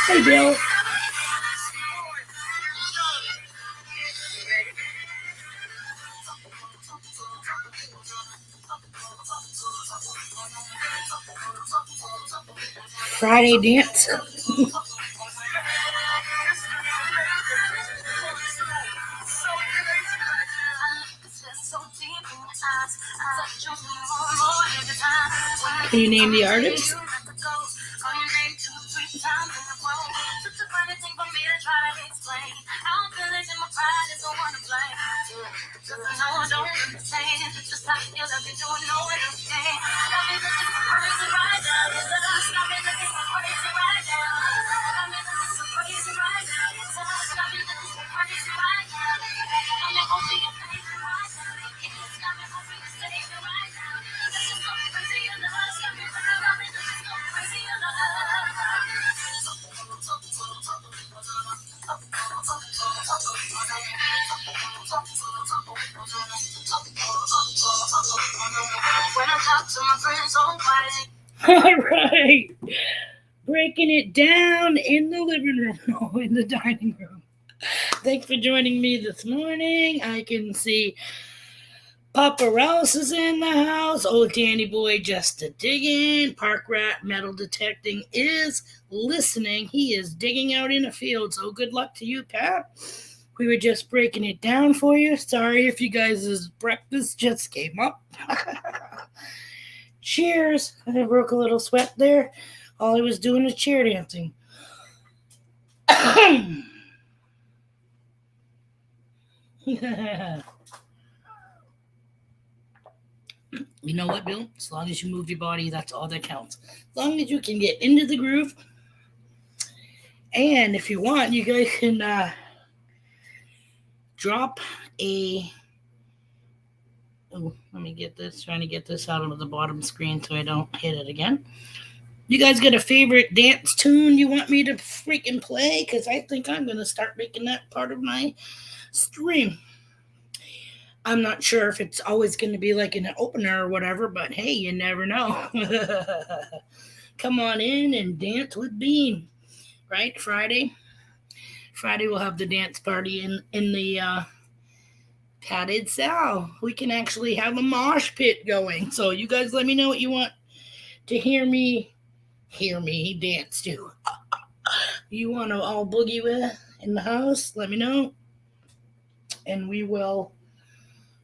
Hey, Bill. Friday dance. Can you name the artist? All right. Breaking it down in the living room, no, in the dining room. Thanks for joining me this morning. I can see Papa Rouse is in the house. Old Danny Boy just a digging. Park Rat Metal Detecting is listening. He is digging out in a field, so good luck to you, Pat. We were just breaking it down for you. Sorry if you guys' breakfast just came up. Cheers. I broke a little sweat there. All I was doing was cheer dancing. You know what, Bill? As long as you move your body, that's all that counts. As long as you can get into the groove. And if you want, you guys can drop a... Oh, let me get this. Trying to get this out of the bottom screen so I don't hit it again. You guys got a favorite dance tune you want me to freaking play? Because I think I'm going to start making that part of my stream. I'm not sure if it's always going to be like an opener or whatever, but hey, you never know. Come on in and dance with Bean. Right? Friday we'll have the dance party in the padded cell. We can actually have a mosh pit going. So you guys let me know what you want to hear me dance to. You want to all boogie with in the house? Let me know. And we will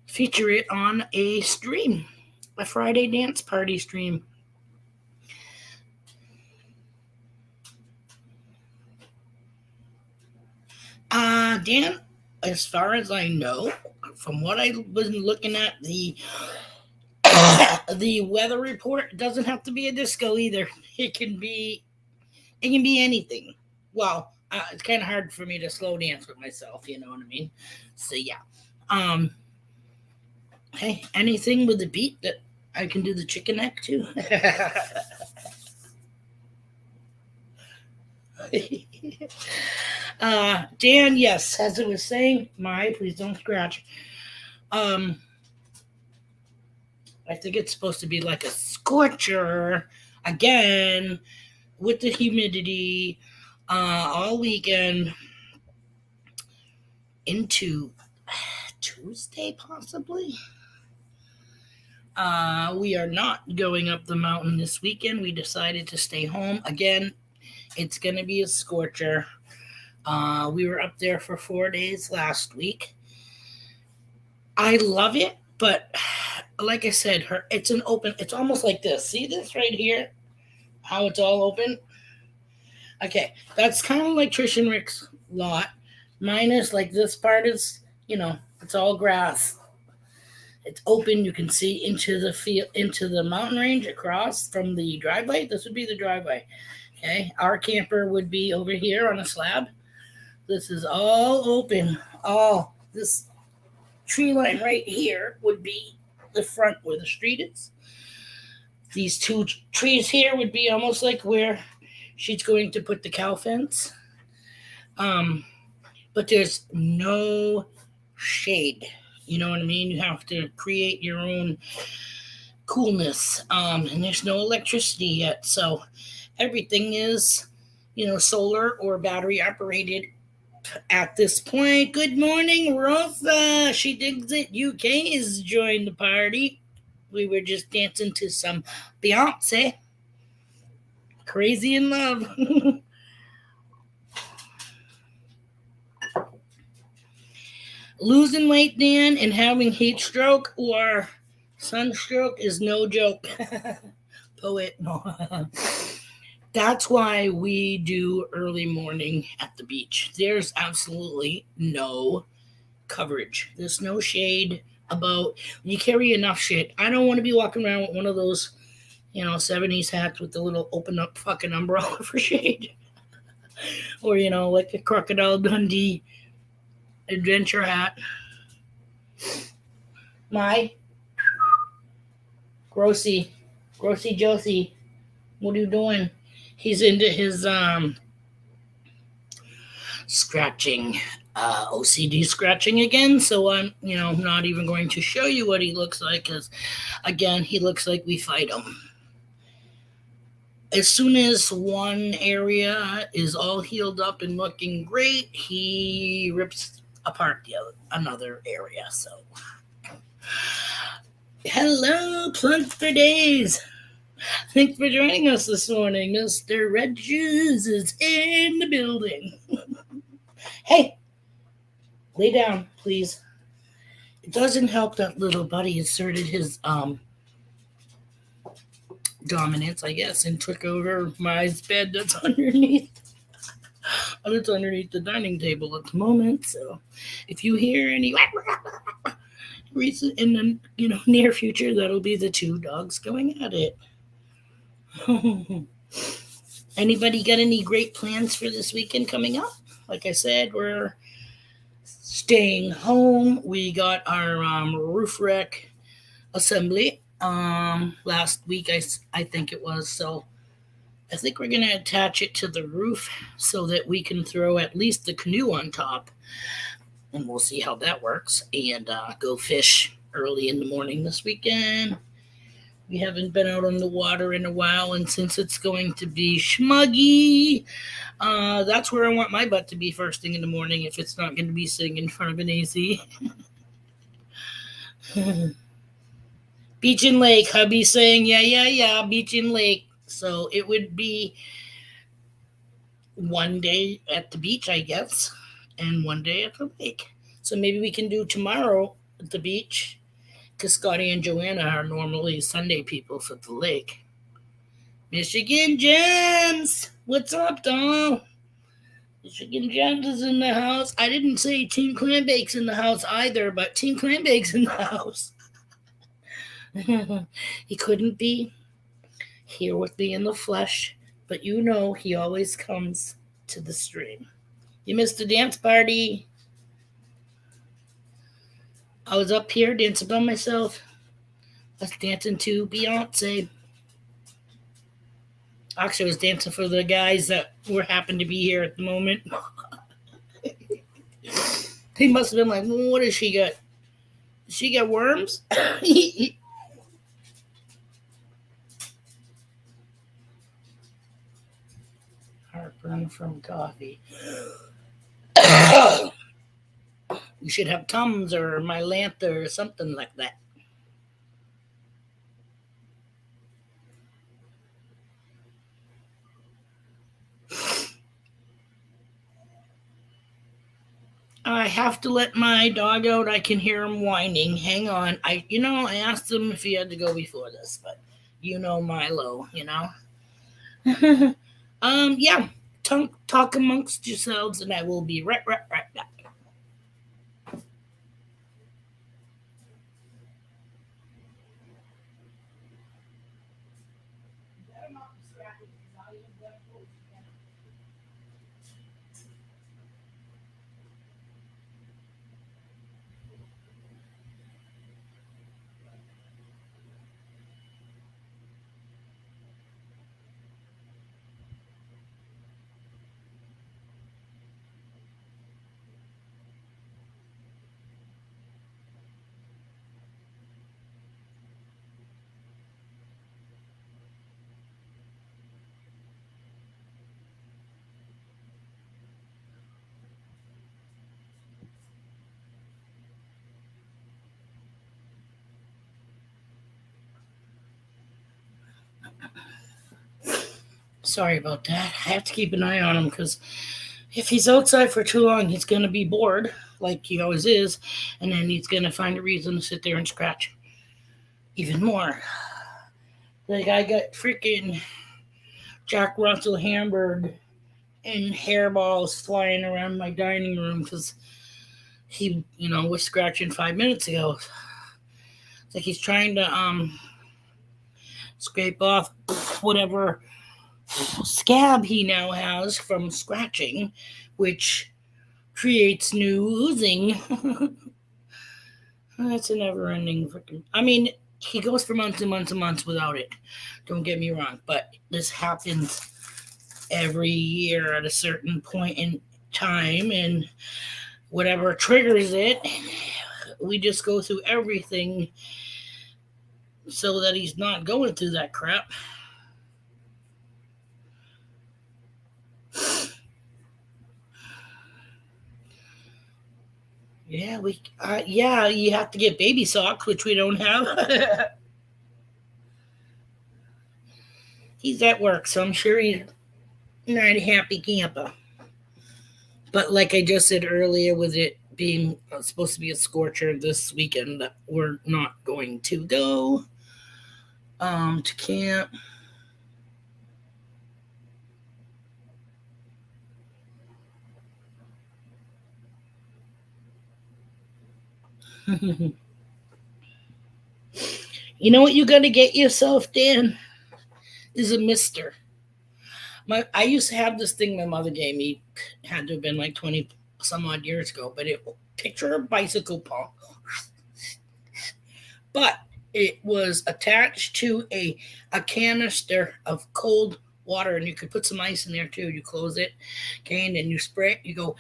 feature it on a stream, a Friday dance party stream. Dan, as far as I know, from what I was looking at, the weather report doesn't have to be a disco either. It can be anything. Well, it's kind of hard for me to slow dance with myself, you know what I mean? So yeah. Hey, anything with the beat that I can do the chicken neck too. Dan, yes, as it was saying, please don't scratch. I think it's supposed to be like a scorcher again with the humidity all weekend into Tuesday, possibly. We are not going up the mountain this weekend. We decided to stay home. Again, it's going to be a scorcher. We were up there for 4 days last week. I love it, but like I said, it's an open, it's almost like this. See this right here? How it's all open? Okay, that's kind of like Trish and Rick's lot. Minus like this part is, it's all grass. It's open. You can see into the field, into the mountain range across from the driveway. This would be the driveway. Okay, our camper would be over here on a slab. This is all open. All this tree line right here would be the front where the street is. These two trees here would be almost like where she's going to put the cow fence. But there's no shade. You know what I mean? You have to create your own coolness. And there's no electricity yet. So everything is, solar or battery operated at this point. Good morning, Rosa. She digs it. UK has joined the party. We were just dancing to some Beyonce. Crazy in Love. Losing weight, Dan, and having heat stroke or sunstroke is no joke. Poet. No. That's why we do early morning at the beach. There's absolutely no coverage. There's no shade about. You carry enough shit. I don't want to be walking around with one of those, 70s hats with the little open up fucking umbrella for shade. Or, like a Crocodile Dundee adventure hat. My Grossy Josie, what are you doing? He's into his scratching, OCD scratching again. So I'm, not even going to show you what he looks like because, again, he looks like we fight him. As soon as one area is all healed up and looking great, he rips apart another area. So, hello, Plunk for Days. Thanks for joining us this morning. Mr. Red Shoes is in the building. Hey, lay down, please. It doesn't help that little buddy asserted his dominance, I guess, and took over my bed that's underneath. It's underneath the dining table at the moment. So, if you hear any recent in the near future, that'll be the two dogs going at it. Anybody got any great plans for this weekend coming up? Like I said, we're staying home. We got our roof rack assembly last week, I think it was. So I think we're going to attach it to the roof so that we can throw at least the canoe on top. And we'll see how that works. And go fish early in the morning this weekend. We haven't been out on the water in a while, and since it's going to be schmuggy, that's where I want my butt to be first thing in the morning if it's not going to be sitting in front of an AC. Beach and lake, hubby saying, yeah, beach and lake. So it would be one day at the beach, I guess, and one day at the lake. So maybe we can do tomorrow at the beach. Because Scotty and Joanna are normally Sunday people for the lake. Michigan Gems! What's up, doll? Michigan Gems is in the house. I didn't say Team Clambake's in the house either, but Team Clambake's in the house. He couldn't be here with me in the flesh, but he always comes to the stream. You missed the dance party. I was up here dancing by myself. I was dancing to Beyonce. Actually, I was dancing for the guys that happened to be here at the moment. They must have been like, what does she got? Does she got worms? Heartburn from coffee. You should have Tums or Mylantha or something like that. I have to let my dog out. I can hear him whining. Hang on. I asked him if he had to go before this, but Milo, Yeah. talk amongst yourselves, and I will be right back. Sorry about that. I have to keep an eye on him because if he's outside for too long, he's going to be bored, like he always is, and then he's going to find a reason to sit there and scratch even more. Like I got freaking Jack Russell Hamburg and hairballs flying around my dining room because he, was scratching 5 minutes ago. It's like he's trying to scrape off whatever scab he now has from scratching, which creates new oozing. That's a never-ending freaking. I mean, he goes for months and months and months without it. Don't get me wrong, but this happens every year at a certain point in time, and whatever triggers it, we just go through everything so that he's not going through that crap. Yeah, you have to get baby socks, which we don't have. He's at work, so I'm sure he's not a happy camper. But like I just said earlier, with it being supposed to be a scorcher this weekend, we're not going to go to camp. You know what you got to get yourself, Dan? Is a mister. I used to have this thing my mother gave me. Had to have been like 20 some odd years ago, but it picture a bicycle pump, but it was attached to a canister of cold water, and you could put some ice in there too. You close it, okay, and then you spray it. You go,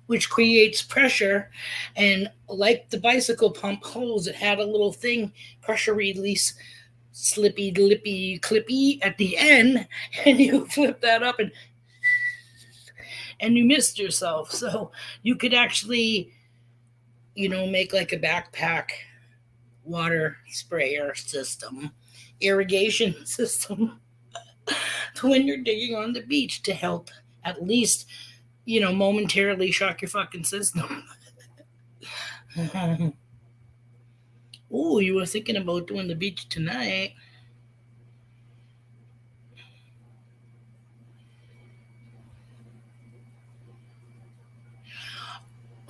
which creates pressure, and like the bicycle pump hose, it had a little thing, pressure release, slippy, lippy, clippy at the end, and you flip that up and you missed yourself. So you could actually, make like a backpack water sprayer system, irrigation system to when you're digging on the beach to help at least, momentarily shock your fucking system. Oh, you were thinking about doing the beach tonight.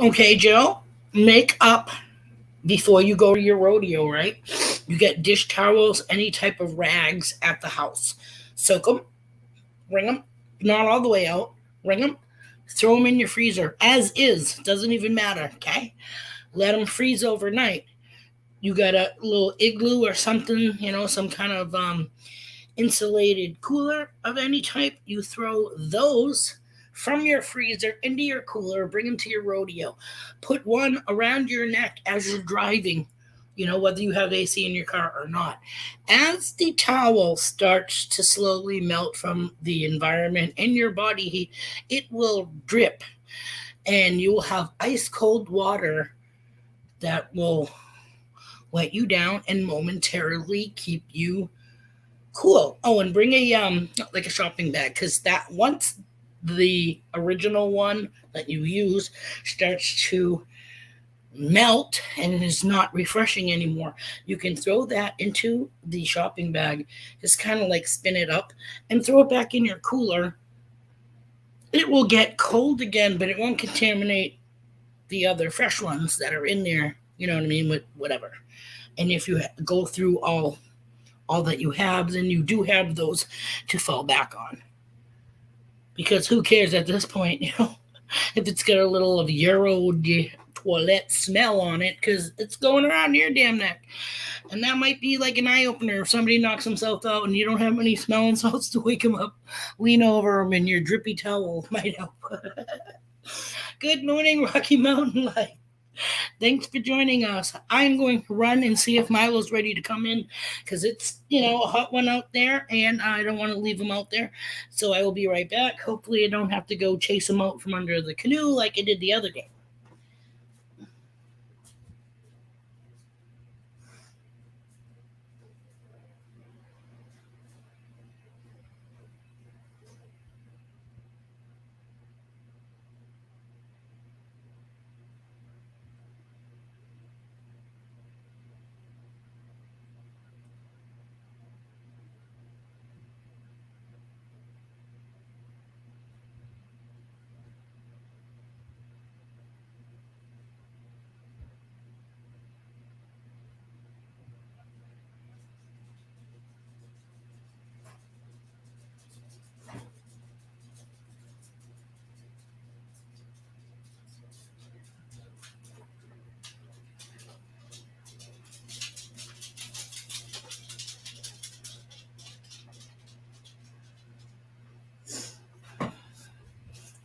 Okay, Joe, make up before you go to your rodeo, right? You get dish towels, any type of rags at the house. Soak them, wring them, not all the way out, wring them, throw them in your freezer as is. Doesn't even matter, okay? Let them freeze overnight. You got a little igloo or something, some kind of insulated cooler of any type. You throw those from your freezer into your cooler, bring them to your rodeo. Put one around your neck as you're driving, whether you have AC in your car or not. As the towel starts to slowly melt from the environment and your body heat, it will drip, and you will have ice cold water that will wet you down and momentarily keep you cool. Oh, and bring a like a shopping bag, because that once the original one that you use starts to melt and is not refreshing anymore, you can throw that into the shopping bag. Just kind of like spin it up and throw it back in your cooler it will get cold again, but it won't contaminate the other fresh ones that are in there. You know what I mean? With whatever. And if you go through all that you have, then you do have those to fall back on. Because who cares at this point, if it's got a little of Euro toilet smell on it, because it's going around your damn neck. And that might be like an eye opener if somebody knocks himself out and you don't have any smelling salts to wake him up. Lean over him and your drippy towel might help. Good morning, Rocky Mountain Life. Thanks for joining us. I'm going to run and see if Milo's ready to come in because it's, a hot one out there and I don't want to leave him out there. So I will be right back. Hopefully, I don't have to go chase him out from under the canoe like I did the other day.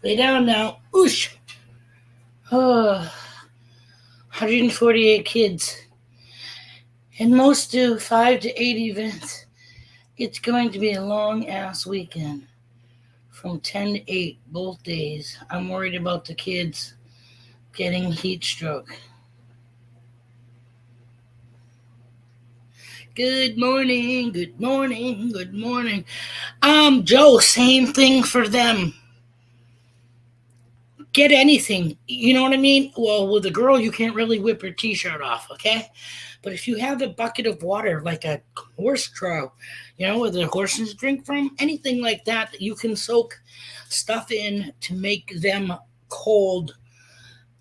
Lay down now. Oosh. Oh, 148 kids. And most do 5 to 8 events. It's going to be a long ass weekend from 10 to 8 both days. I'm worried about the kids getting heat stroke. Good morning, good morning, good morning. Joe, same thing for them. Get anything, you know what I mean? Well, with a girl, you can't really whip her t-shirt off, okay? But if you have a bucket of water, like a horse trough, where the horses drink from, anything like that, that you can soak stuff in to make them cold.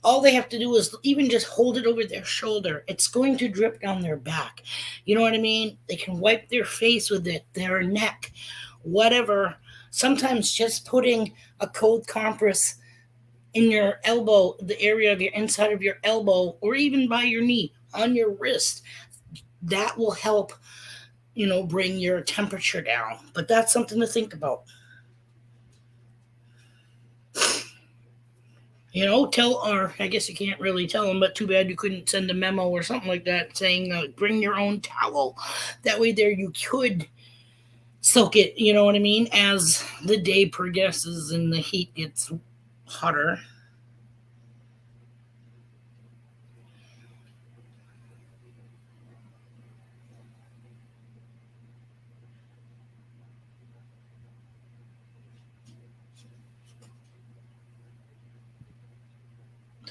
All they have to do is even just hold it over their shoulder. It's going to drip down their back. You know what I mean? They can wipe their face with it, their neck, whatever. Sometimes just putting a cold compress in your elbow, the area of your inside of your elbow, or even by your knee, on your wrist, that will help, bring your temperature down. But that's something to think about. Tell, or I guess you can't really tell them, but too bad you couldn't send a memo or something like that saying, bring your own towel. That way, there you could soak it, you know what I mean, as the day progresses and the heat gets hotter.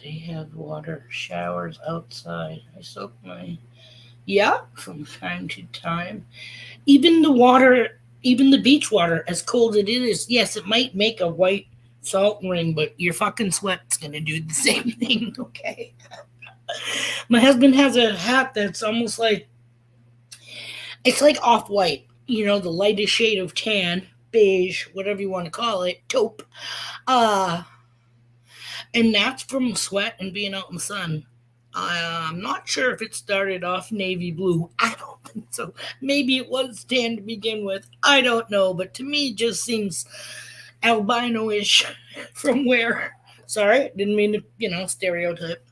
They have water showers outside. I soak mine. Yeah, from time to time. Even the water, even the beach water, as cold as it is, yes, it might make a white salt ring, but your fucking sweat's gonna do the same thing, okay? My husband has a hat that's almost like it's like off white, the lightest shade of tan, beige, whatever you want to call it, taupe. Uh, and that's from sweat and being out in the sun. I'm not sure if it started off navy blue. I don't think so. Maybe it was tan to begin with. I don't know, but to me, it just seems albino-ish from where. Sorry, didn't mean to, stereotype.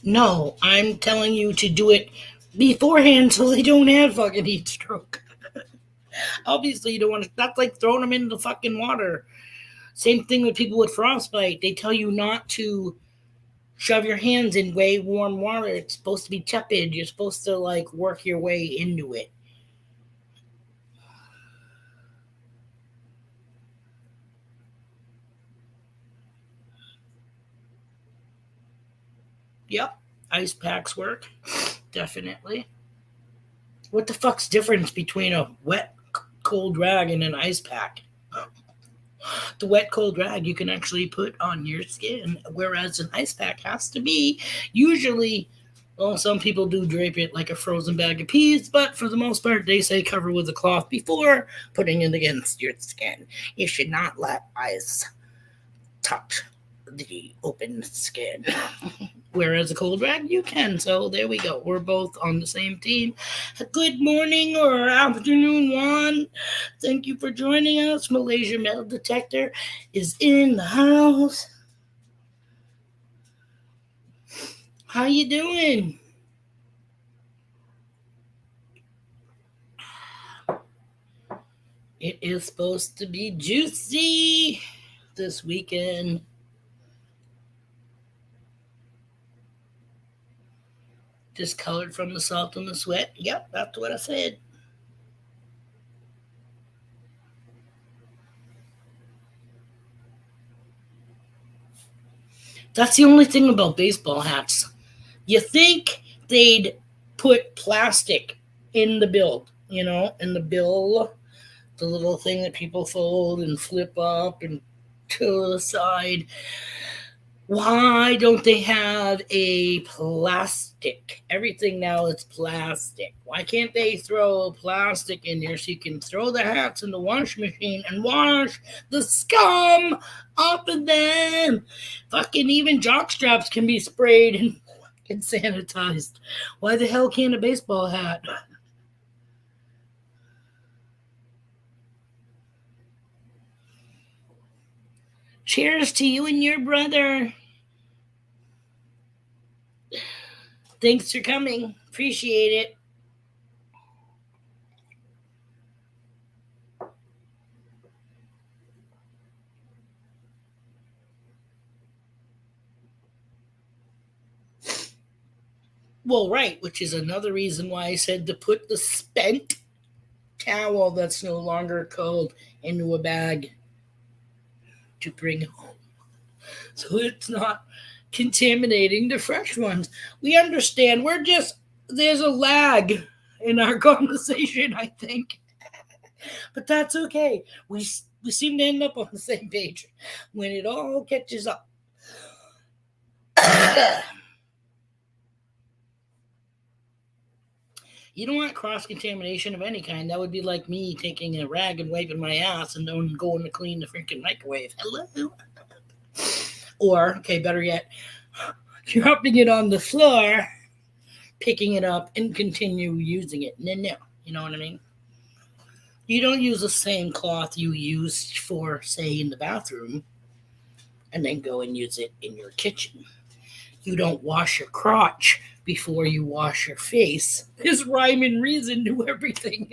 No, I'm telling you to do it beforehand so they don't have fucking heat stroke. Obviously, you don't want to. That's like throwing them into the fucking water. Same thing with people with frostbite. They tell you not to shove your hands in way warm water. It's supposed to be tepid. You're supposed to like work your way into it. Yep, ice packs work. Definitely. What the fuck's difference between a wet cold rag and an ice pack? The wet cold rag you can actually put on your skin, whereas an ice pack has to be usually. Well, some people do drape it like a frozen bag of peas, but for the most part, they say cover with a cloth before putting it against your skin. You should not let ice touch the open skin. Whereas a cold rag, you can. So there we go. We're both on the same team. Good morning or afternoon, Juan. Thank you for joining us. Malaysia Metal Detector is in the house. How you doing? It is supposed to be juicy this weekend. Discolored from the salt and the sweat. Yep, that's what I said. That's the only thing about baseball hats. You think they'd put plastic in the build, in the bill, the little thing that people fold and flip up and to the side. Why don't they have a plastic? Everything now is plastic. Why can't they throw plastic in there so you can throw the hats in the wash machine and wash the scum off of them? Fucking even jock straps can be sprayed and sanitized. Why the hell can't a baseball hat? Cheers to you and your brother. Thanks for coming. Appreciate it. Well, right, which is another reason why I said to put the spent towel that's no longer cold into a bag to bring home. So it's not contaminating the fresh ones. We understand. There's a lag in our conversation, I think. But that's okay. We seem to end up on the same page when it all catches up. You don't want cross contamination of any kind. That would be like me taking a rag and wiping my ass and then going to clean the freaking microwave. Hello. Or, okay, better yet, dropping it on the floor, picking it up, and continue using it. No, you know what I mean? You don't use the same cloth you used for, say, in the bathroom, and then go and use it in your kitchen. You don't wash your crotch before you wash your face. There's rhyme and reason to everything.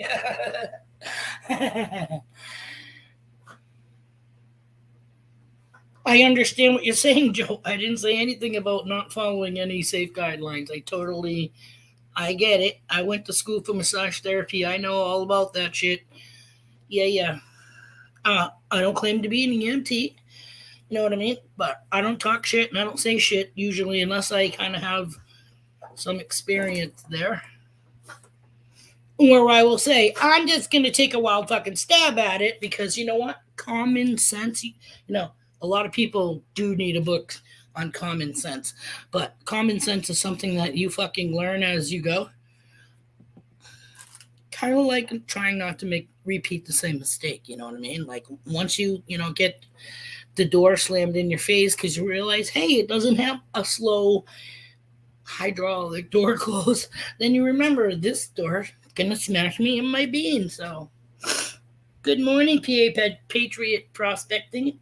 I understand what you're saying, Joe. I didn't say anything about not following any safe guidelines. I get it. I went to school for massage therapy. I know all about that shit. Yeah. I don't claim to be an EMT. You know what I mean? But I don't talk shit and I don't say shit usually unless I kind of have some experience there. Or I will say, I'm just going to take a wild fucking stab at it because you know what? Common sense, a lot of people do need a book on common sense. But common sense is something that you fucking learn as you go. Kind of like trying not to repeat the same mistake, you know what I mean? Like once you get the door slammed in your face because you realize, hey, it doesn't have a slow hydraulic door close, then you remember this door gonna smash me in my bean. So, good morning, PA Patriot Prospecting.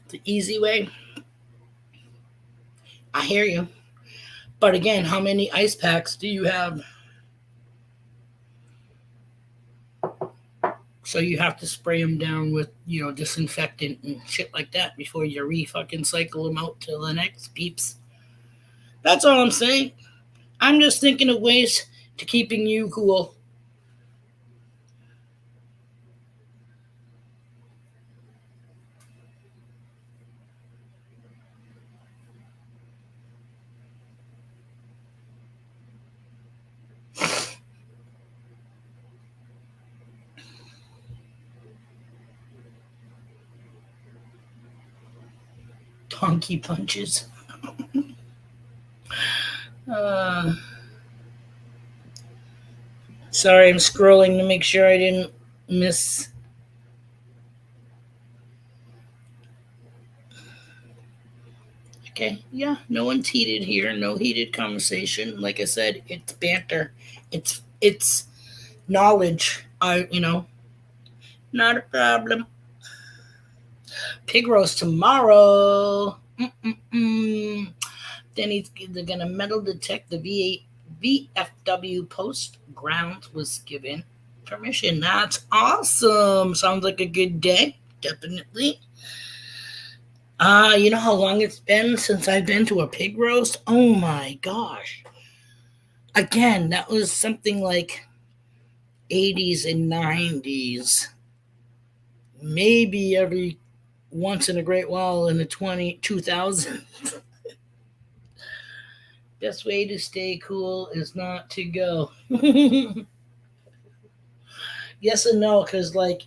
The easy way. I hear you. But again, how many ice packs do you have? So you have to spray them down with, disinfectant and shit like that before you fucking cycle them out to the next peeps. That's all I'm saying. I'm just thinking of ways to keeping you cool. Donkey punches. Uh, Sorry, I'm scrolling to make sure I didn't miss. Okay, yeah, no one's heated here. No heated conversation. Like I said, it's banter. It's knowledge. Not a problem. Pig roast tomorrow. Mm-mm-mm. Then they're gonna metal detect the VFW post. Ground was given permission. That's awesome. Sounds like a good day. Definitely. You know how long it's been since I've been to a pig roast? Oh my gosh. Again, that was something like 80s and 90s. Maybe every once in a great while in the 2000s. Best way to stay cool is not to go. Yes and no, because like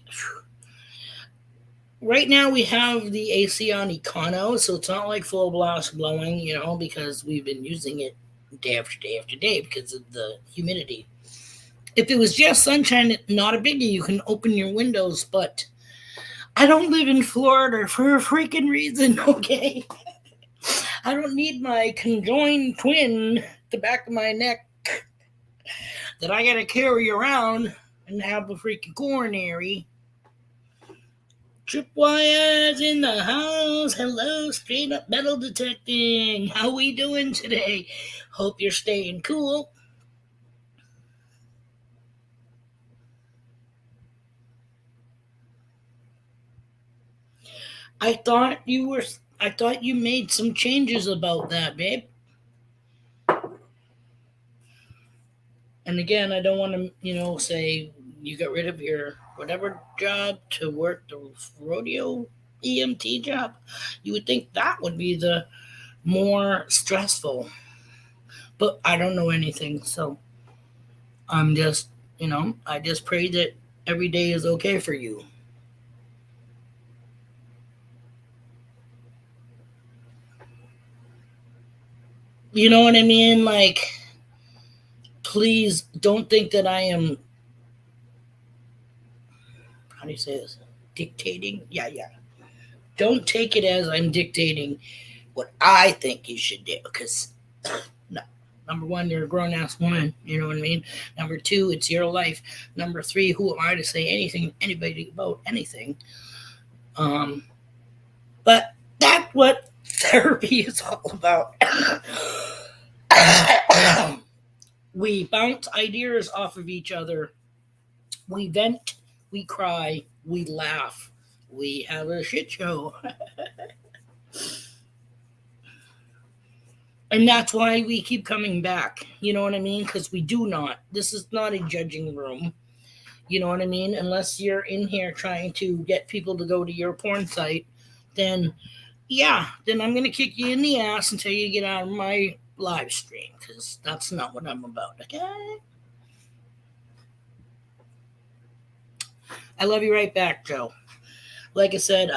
right now we have the AC on Econo, so it's not like full blast blowing, because we've been using it day after day after day because of the humidity. If it was just sunshine, not a biggie. You can open your windows, but I don't live in Florida for a freaking reason, okay? I don't need my conjoined twin at the back of my neck that I gotta carry around and have a freaking coronary. Tripwires in the house. Hello, straight up metal detecting. How we doing today? Hope you're staying cool. I thought you made some changes about that, babe. And again, I don't want to, say you got rid of your whatever job to work the rodeo EMT job. You would think that would be the more stressful, but I don't know anything, so I'm just, I just pray that every day is okay for you. You know what I mean? Like, please don't think that I am, how do you say this? Dictating? Yeah, yeah. Don't take it as I'm dictating what I think you should do, because no. Number one, you're a grown ass woman. You know what I mean? Number two, it's your life. Number three, who am I to say anything, anybody about anything? Um, but that's what therapy is all about. We bounce ideas off of each other. We vent, we cry, we laugh, we have a shit show. And that's why we keep coming back. You know what I mean? Because we do not. This is not a judging room. You know what I mean? Unless you're in here trying to get people to go to your porn site, then yeah, then I'm going to kick you in the ass until you get out of my live stream, because that's not what I'm about, okay? I love you right back, Joe. Like I said,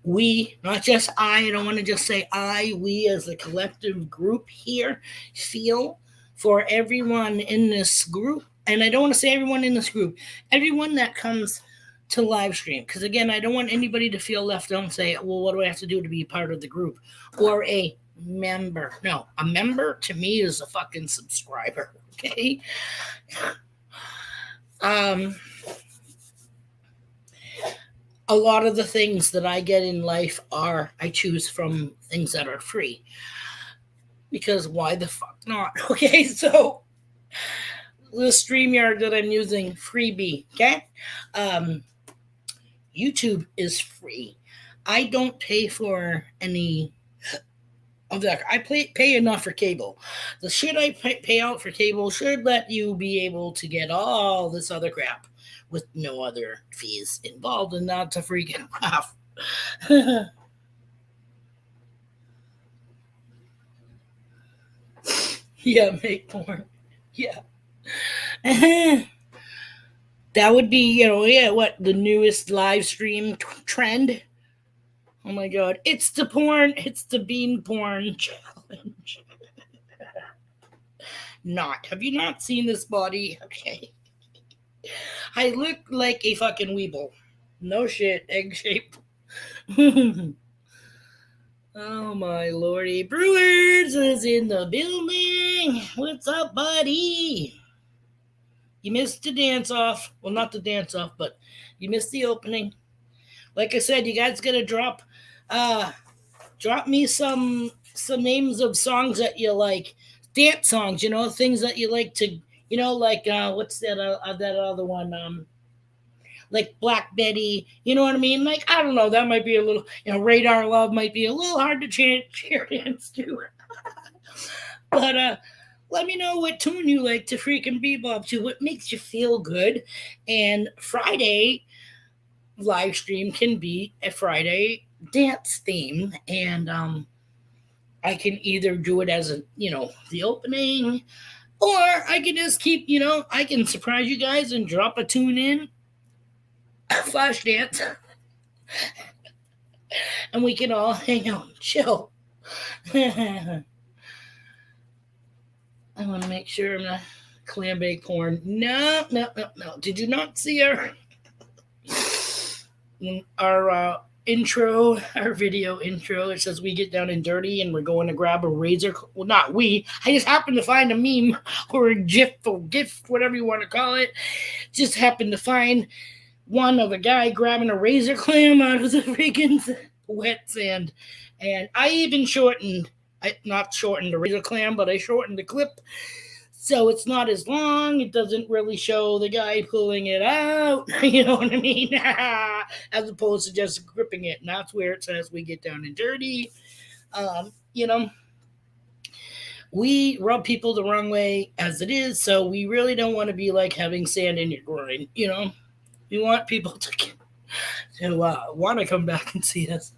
we, not just I don't want to just say we as a collective group here feel for everyone in this group. And I don't want to say everyone in this group, everyone that comes to live stream. Because again, I don't want anybody to feel left out and say, well, what do I have to do to be part of the group? Or a member. No, a member to me is a fucking subscriber. Okay. Um, a lot of the things that I get in life I choose from things that are free. Because why the fuck not? Okay, so the StreamYard that I'm using, freebie, okay? YouTube is free. I don't pay for any of that. I pay enough for cable. The shit I pay out for cable should let you be able to get all this other crap with no other fees involved, and that's a freaking laugh. Yeah, make porn. Yeah. That would be, yeah, what the newest live stream trend. Oh my god. It's the porn. It's the bean porn challenge. Not. Have you not seen this body? Okay. I look like a fucking weeble. No shit. Egg shaped. Oh my lordy. Brewers is in the building. What's up, buddy? You missed the dance off. Well, not the dance off, but you missed the opening. Like I said, you guys gotta uh drop me some names of songs that you like. Dance songs, things that you like to like what's that other one? Like Black Betty, you know what I mean? Like, I don't know, that might be a little, Radar Love might be a little hard to cheer dance to. But let me know what tune you like to freaking bebop to, what makes you feel good. And Friday live stream can be a Friday dance theme. And I can either do it as the opening, or I can just keep, I can surprise you guys and drop a tune in, flash dance, and we can all hang out and chill. I want to make sure I'm not clam bake porn. No. Did you not see our intro, our video intro? It says we get down and dirty and we're going to grab a razor. Well, not we. I just happened to find a meme or a GIF or GIF, whatever you want to call it. Just happened to find one of a guy grabbing a razor clam out of the freaking wet sand. And I even not shortened the razor clam, but I shortened the clip so it's not as long. It doesn't really show the guy pulling it out, you know what I mean? As opposed to just gripping it. And that's where it says we get down and dirty. We rub people the wrong way as it is, so we really don't want to be like having sand in your groin, We want people to want to come back and see us.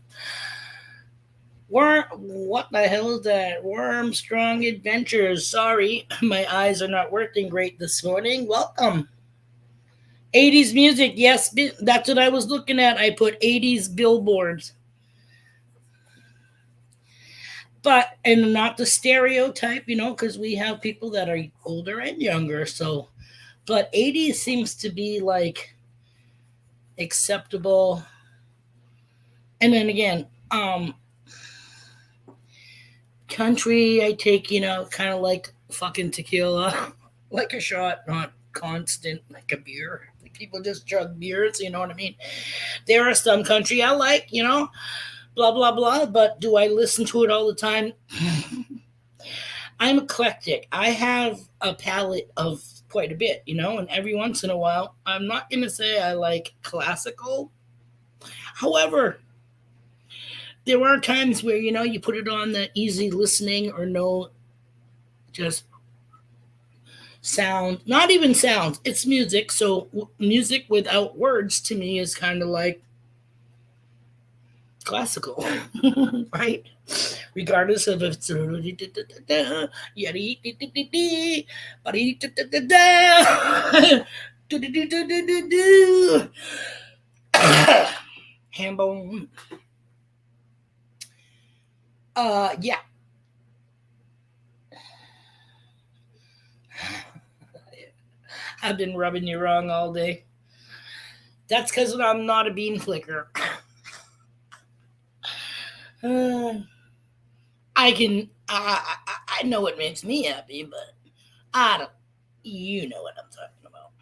What the hell is that? Worm Strong Adventures. Sorry, my eyes are not working great this morning. Welcome. 80s music. Yes, that's what I was looking at. I put 80s billboards. But, and not the stereotype, because we have people that are older and younger. So, but 80s seems to be like acceptable. And then again, country, I take, kind of like fucking tequila, like a shot, not constant, like a beer. Like people just chug beers, you know what I mean? There are some country I like, blah, blah, blah, but do I listen to it all the time? I'm eclectic. I have a palette of quite a bit, and every once in a while, I'm not going to say I like classical. However, there are times where, you put it on the easy listening or no, just sound, not even sounds, it's music. So music without words to me is kind of like classical, right? Regardless of if it's Hambone. Yeah. I've been rubbing you wrong all day. That's because I'm not a bean flicker. I know it makes me happy, but you know what I'm talking about.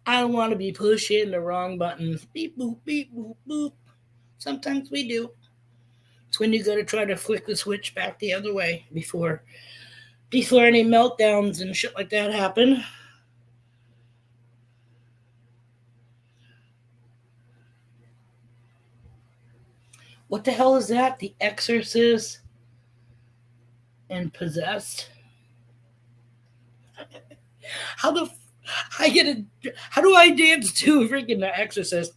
I don't want to be pushing the wrong buttons. Beep, boop, beep, boop, boop. Sometimes we do. It's when you got to try to flick the switch back the other way before any meltdowns and shit like that happen. What the hell is that? The Exorcist and Possessed? How do I dance to freaking The Exorcist?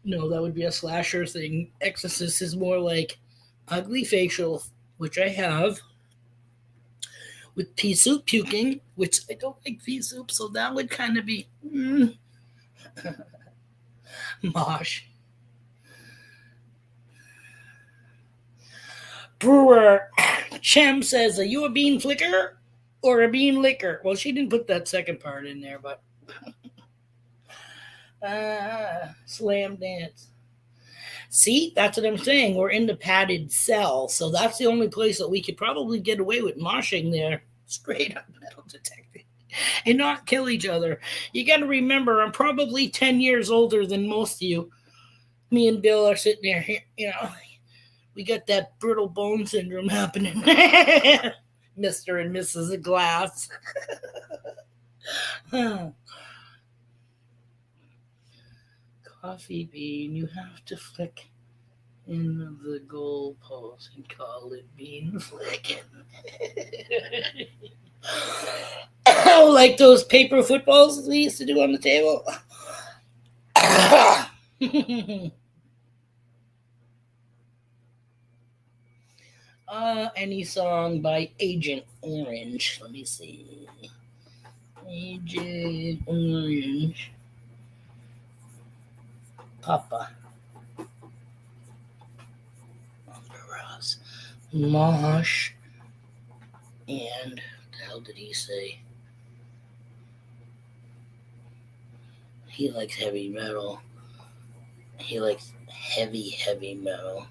No, that would be a slasher thing. Exorcist is more like ugly facial, which I have, with pea soup puking, which I don't like pea soup, so that would kind of be mosh. Brewer Chem says, "Are you a bean flicker or a bean licker?" Well, she didn't put that second part in there, but slam dance. See, that's what I'm saying. We're in the padded cell, so that's the only place that we could probably get away with moshing there. Straight up metal detecting and not kill each other. You got to remember, I'm probably 10 years older than most of you. Me and Bill are sitting there, we got that brittle bone syndrome happening. Mr. and Mrs. Glass. Coffee bean, you have to flick in the goalpost and call it bean flicking. Oh, like those paper footballs we used to do on the table. Any song by Agent Orange. Let me see. Agent Orange. Papa. Ross. Mosh. And what the hell did he say? He likes heavy metal. He likes heavy metal.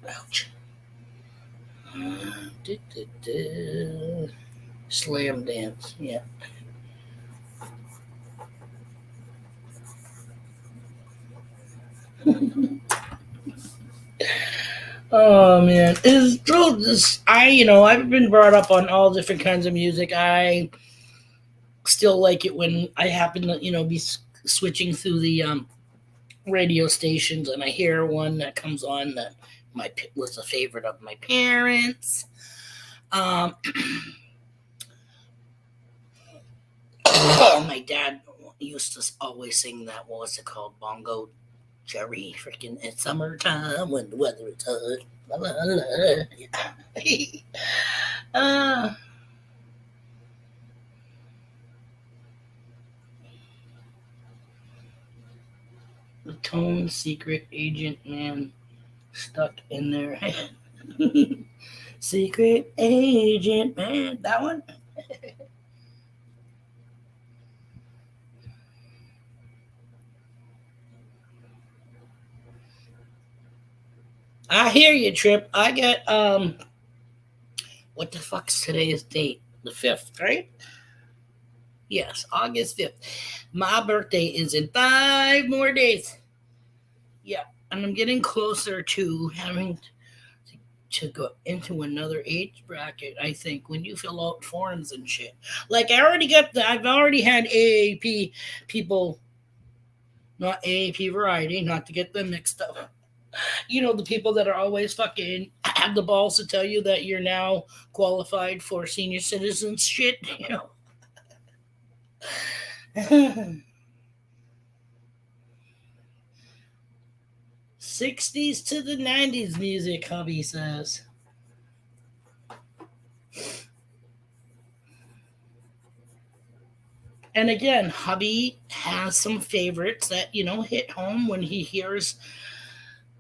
Ouch. Slam dance, yeah. Oh man, it's true. I've been brought up on all different kinds of music. I still like it when I happen to be switching through the radio stations and I hear one that comes on that was a favorite of my parents. My dad used to always sing that. What was it called? Bongo Jerry, freaking it's summertime when the weather is hot. La, la, la. Yeah. The tone secret agent man stuck in their head. Secret agent man, that one. I hear you, Trip. I got what the fuck's today's date? The 5th, right? Yes, August 5th. My birthday is in 5 more days. Yeah, and I'm getting closer to having to go into another age bracket. I think when you fill out forms and shit. Like I've already had AAP people, not AAP variety, not to get them mixed up. The people that are always fucking have the balls to tell you that you're now qualified for senior citizens shit. 60s to the 90s music, hubby says. And again, hubby has some favorites that, hit home when he hears,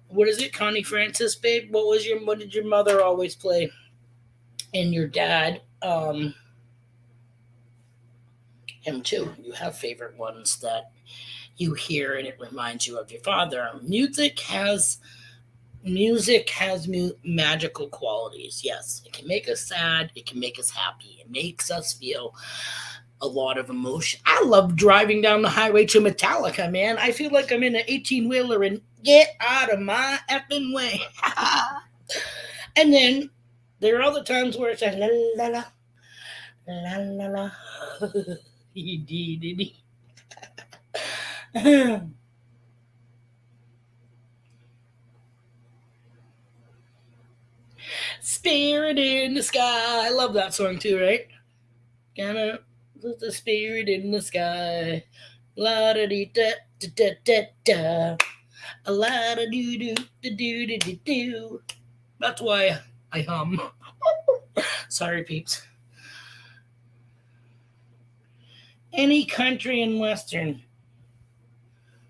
what is it, Connie Francis, babe? What did your mother always play? And your dad, him too. You have favorite ones that you hear and it reminds you of your father. Music has magical qualities. Yes, it can make us sad. It can make us happy. It makes us feel a lot of emotion. I love driving down the highway to Metallica, man. I feel like I'm in an 18-wheeler and get out of my effing way. And then there are other times where it's like la la la la la la. He did. Spirit in the sky. I love that song too, right? Gonna put the spirit in the sky. La da dee da da da da da. A la da doo doo da doo doo doo doo. That's why I hum. Sorry, peeps. Any country and western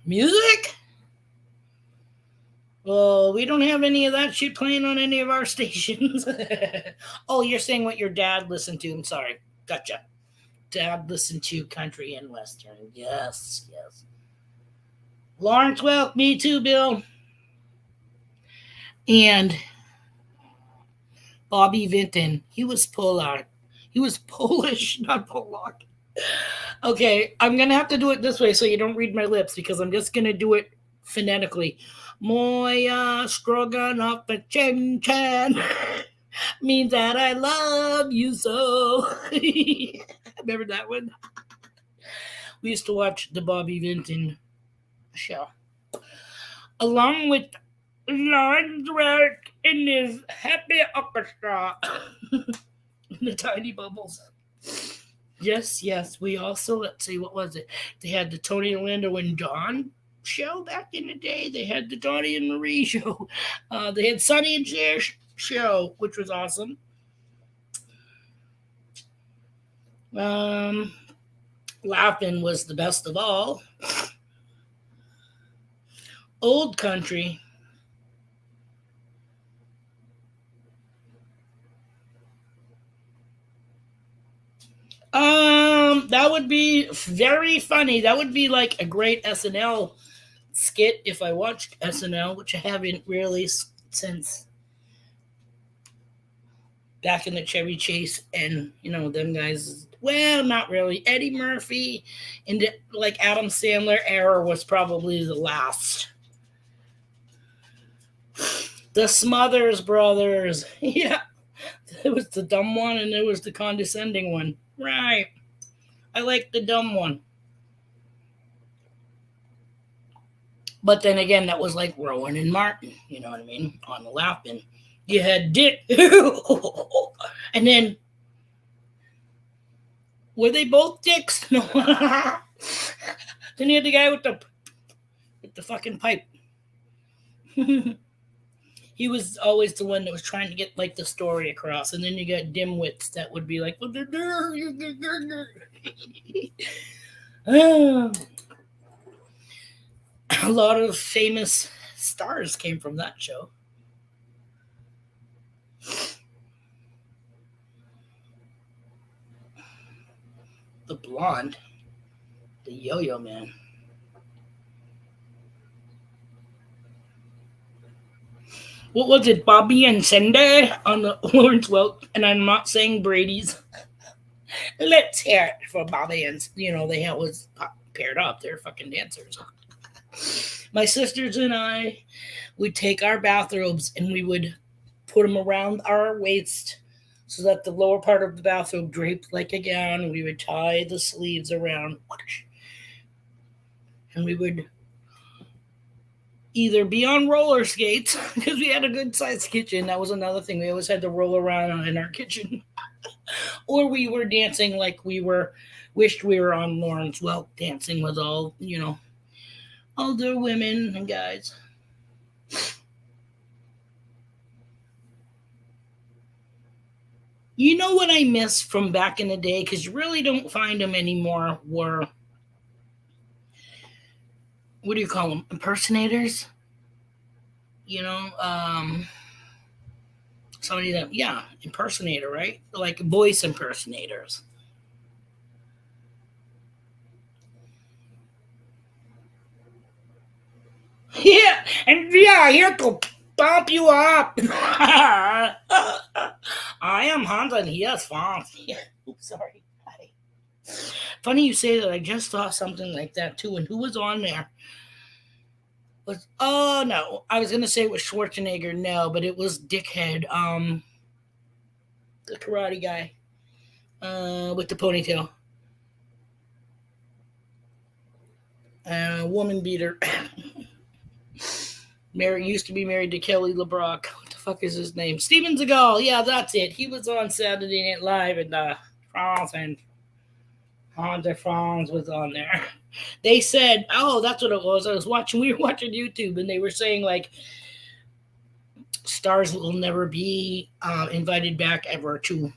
music? Well, we don't have any of that shit playing on any of our stations. Oh, you're saying what your dad listened to. I'm sorry. Gotcha. Dad listened to country and western. Yes, yes. Lawrence Welk, me too, Bill. And Bobby Vinton. He was Polar. He was Polish, not Polak. Okay, I'm gonna have to do it this way so you don't read my lips because I'm just gonna do it phonetically. Moya Stroganoff Chen Chan means that I love you so. Remember that one? We used to watch the Bobby Vinton show. Along with Lawrence Welk in his happy orchestra. The Tiny Bubbles. Yes, yes. We also, let's see, what was it? They had the Tony Orlando and Dawn show back in the day. They had the Donnie and Marie show. They had Sonny and Cher show, which was awesome. Laughing was the best of all. Old country. That would be very funny. That would be like a great SNL skit if I watched SNL, which I haven't really since back in the Chevy Chase and them guys. Well, not really. Eddie Murphy and like Adam Sandler era was probably the last. The Smothers Brothers. Yeah. It was the dumb one and it was the condescending one. Right. I like the dumb one. But then again, that was like Rowan and Martin, you know what I mean? On the Laughing. You had Dick. And then, were they both dicks? No. Then you had the guy with the fucking pipe. He was always the one that was trying to get like the story across, and then you got dimwits that would be like, a lot of famous stars came from that show. The blonde, the Yo-Yo Man. What was it, Bobby and Cindy on the Lawrence Welk? And I'm not saying Brady's. Let's hear it for Bobby and they was paired up. They're fucking dancers. My sisters and I would take our bathrobes and we would put them around our waist so that the lower part of the bathrobe draped like a gown. We would tie the sleeves around, and we would either be on roller skates because we had a good sized kitchen. That was another thing. We always had to roll around in our kitchen. Or we were dancing like wished we were on Lawrence Welk, dancing with all, older women and guys. You know what I miss from back in the day, because you really don't find them anymore, were, what do you call them, impersonators? Somebody that, yeah, impersonator, right? Like voice impersonators. Yeah, and yeah, here to bump you up. I am Hans and he is Franz. Yeah. Oops, sorry. Hi. Funny you say that. I just saw something like that too. And who was on there? Oh no, I was gonna say it was Schwarzenegger. No, but it was Dickhead. The karate guy. With the ponytail. Woman beater. Used to be married to Kelly LeBrock. What the fuck is his name? Steven Seagal. Yeah, that's it. He was on Saturday Night Live, and France and Hans Franz was on there. They said, "Oh, that's what it was." We were watching YouTube, and they were saying like stars will never be invited back ever to,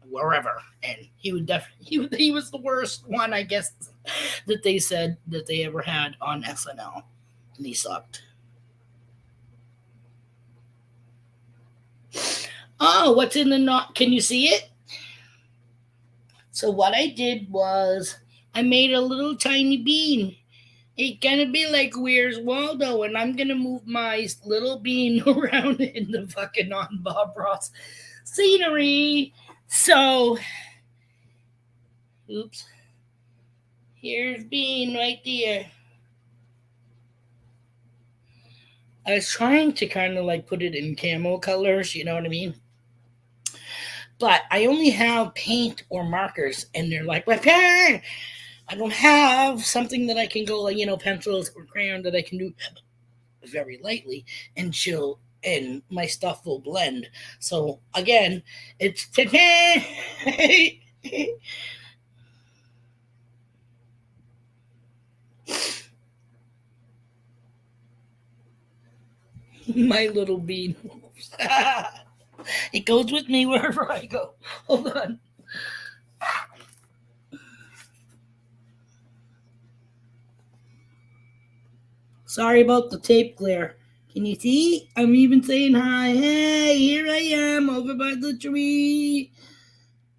wherever. And he would definitely he was the worst one, I guess, that they said that they ever had on SNL, and he sucked. Oh, what's in the knot? Can you see it? So what I did was I made a little tiny bean. It's gonna be like Where's Waldo, and I'm gonna move my little bean around in the fucking on Bob Ross scenery. So, oops. Here's Bean right there. I was trying to kind of like put it in camo colors, you know what I mean? But I only have paint or markers, and they're like, I don't have something that I can go like, pencils or crayon that I can do very lightly and chill, and my stuff will blend. So again, it's my little bean. It goes with me wherever I go. Hold on. Sorry about the tape glare. Can you see? I'm even saying hi. Hey, here I am over by the tree,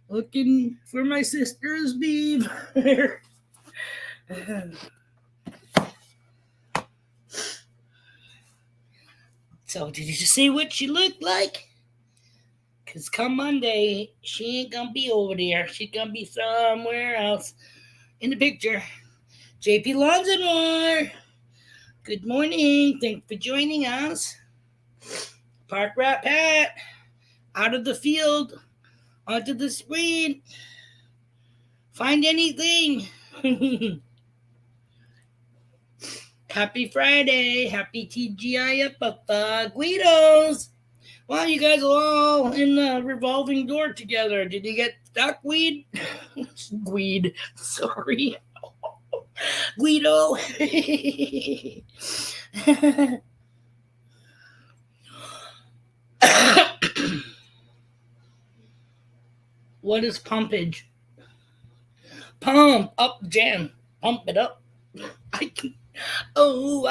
looking for my sister's beaver. So, did you see what she looked like? Because come Monday, she ain't gonna be over there. She's gonna be somewhere else in the picture. JP Lonzanor, good morning. Thanks for joining us. Park Rat Pat, out of the field, onto the screen. Find anything. Happy Friday. Happy TGIF Guidos. Wow, you guys are all in the revolving door together. Did you get stuck, Weed? Weed. Sorry. Guido. What is pumpage? Pump up jam. Pump it up. I can. Oh,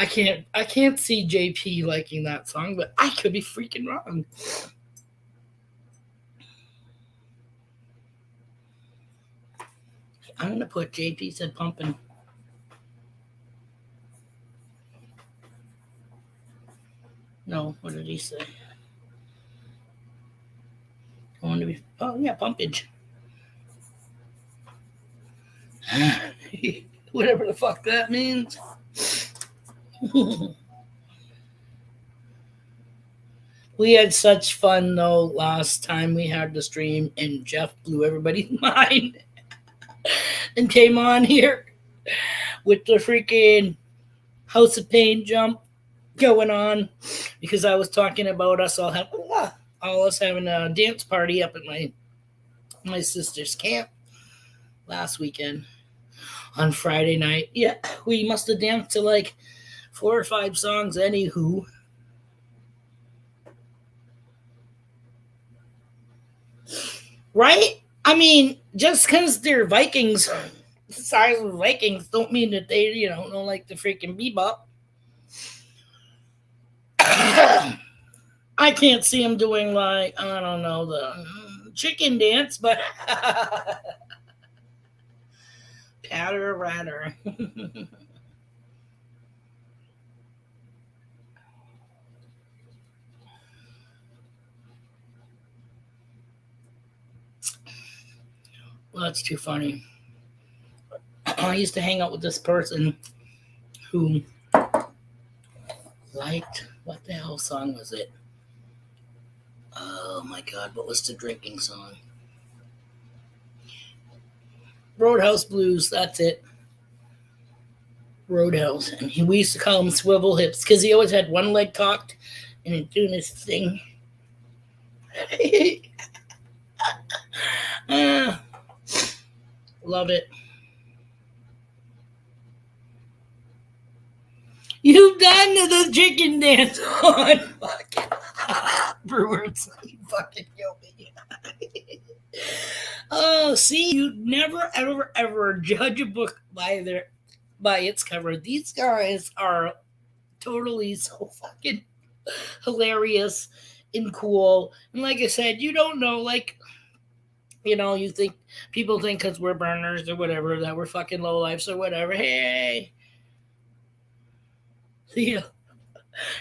I can't see JP liking that song, but I could be freaking wrong. I'm gonna put JP said pumping. No, what did he say? I want to be. Oh yeah, pumpage. Whatever the fuck that means. We had such fun though last time we had the stream, and Jeff blew everybody's mind and came on here with the freaking House of Pain jump going on, because I was talking about us all having a dance party up at my sister's camp last weekend on Friday night. Yeah, we must have danced to like 4 or 5 songs, anywho. Right? I mean, just because they're Vikings, the size of Vikings, don't mean that they, don't like the freaking bebop. I can't see them doing like, I don't know, the chicken dance, but patter ratter. Well, that's too funny. I used to hang out with this person who liked, what the hell song was it? Oh my god, what was the drinking song? Roadhouse Blues, that's it. Roadhouse. And we used to call him Swivel Hips because he always had one leg cocked and doing his thing. Love it. You've done the the chicken dance on. Fucking Brewers. You fucking kill me. Oh, see, you never, ever, ever judge a book by its cover. These guys are totally so fucking hilarious and cool. And like I said, you don't know, like, you think people think because we're burners or whatever that we're fucking low lifes or whatever. Hey, yeah,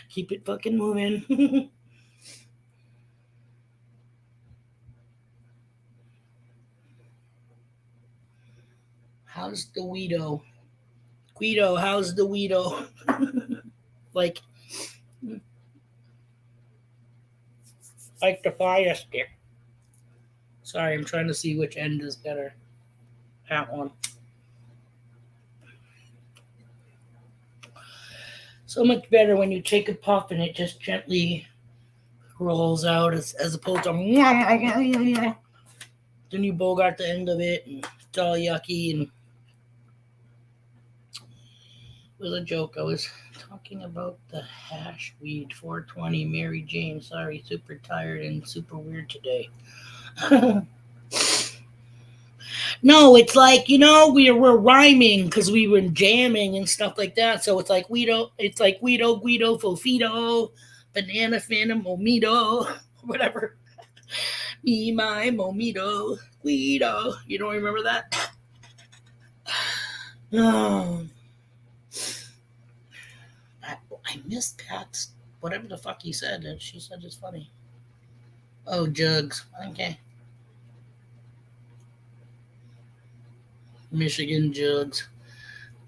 keep it fucking moving. How's the Guido? Guido, how's the Guido? like, like the fire stick. Sorry, I'm trying to see which end is better. That one. So much better when you take a puff and it just gently rolls out as opposed to then you bogart the end of it and it's all yucky and it was a joke. I was talking about the hash weed 420 Mary Jane. Sorry, super tired and super weird today. No, it's like we're rhyming because we were jamming and stuff like that. So it's like Guido, Guido, Fofito, Banana Phantom, Momito, whatever. Me, my Momito, Guido. You don't remember that? Oh, I missed Pat's whatever the fuck he said. And she said it's funny. Oh, jugs. Okay. Michigan jugs.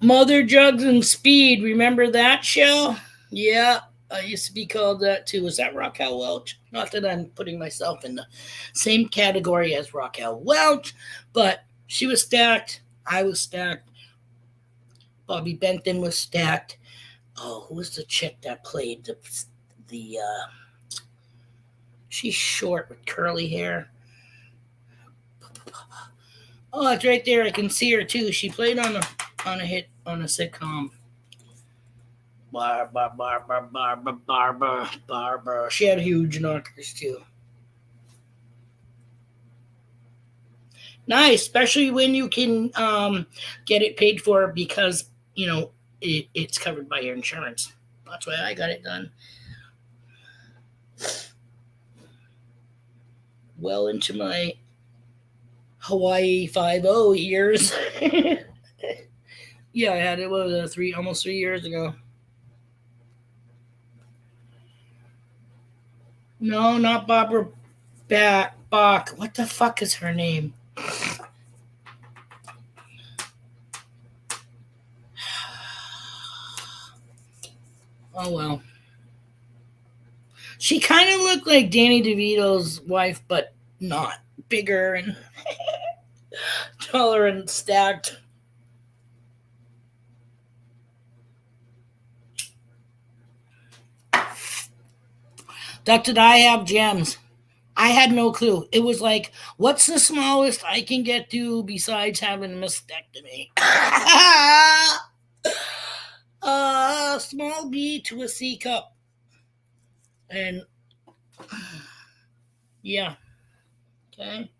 Mother Jugs and Speed. Remember that show? Yeah, I used to be called that too. Was that Raquel Welch? Not that I'm putting myself in the same category as Raquel Welch, but she was stacked. I was stacked. Bobby Benton was stacked. Oh, who was the chick that played the she's short with curly hair. Oh, it's right there. I can see her too. She played on a hit on a sitcom. Barbara. She had huge knockers too. Nice, especially when you can get it paid for because it's covered by your insurance. That's why I got it done. Well into my Hawaii 5-0 years. Yeah, I had it was almost 3 years ago. No, not Barbara Bach. What the fuck is her name? Oh well. She kind of looked like Danny DeVito's wife, but not. Bigger and taller and stacked. That did I have gems? I had no clue. It was like, what's the smallest I can get to besides having a mastectomy? A small B to a C cup. And yeah, okay.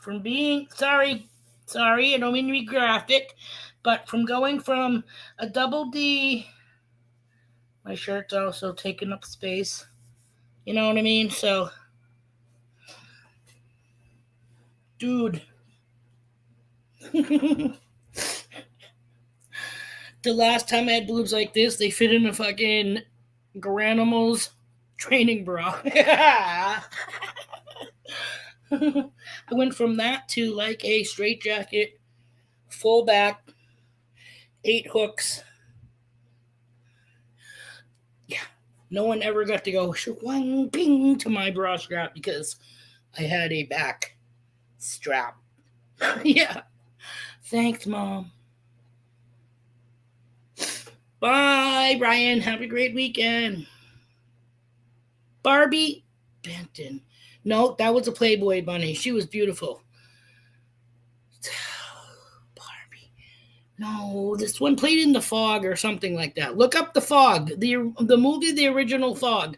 From being sorry, I don't mean to be graphic, but from going from a double D, my shirt's also taking up space. You know what I mean? So, dude. The last time I had boobs like this, they fit in a fucking Garanimals training bra. I went from that to like a straight jacket, full back, 8 hooks. Yeah, no one ever got to go shwang ping to my bra strap because I had a back strap. Yeah. Thanks, Mom. Bye, Brian. Have a great weekend. Barbie Benton. No, that was a Playboy bunny. She was beautiful. Barbie. No, this one played in The Fog or something like that. Look up The Fog, the movie, the original Fog.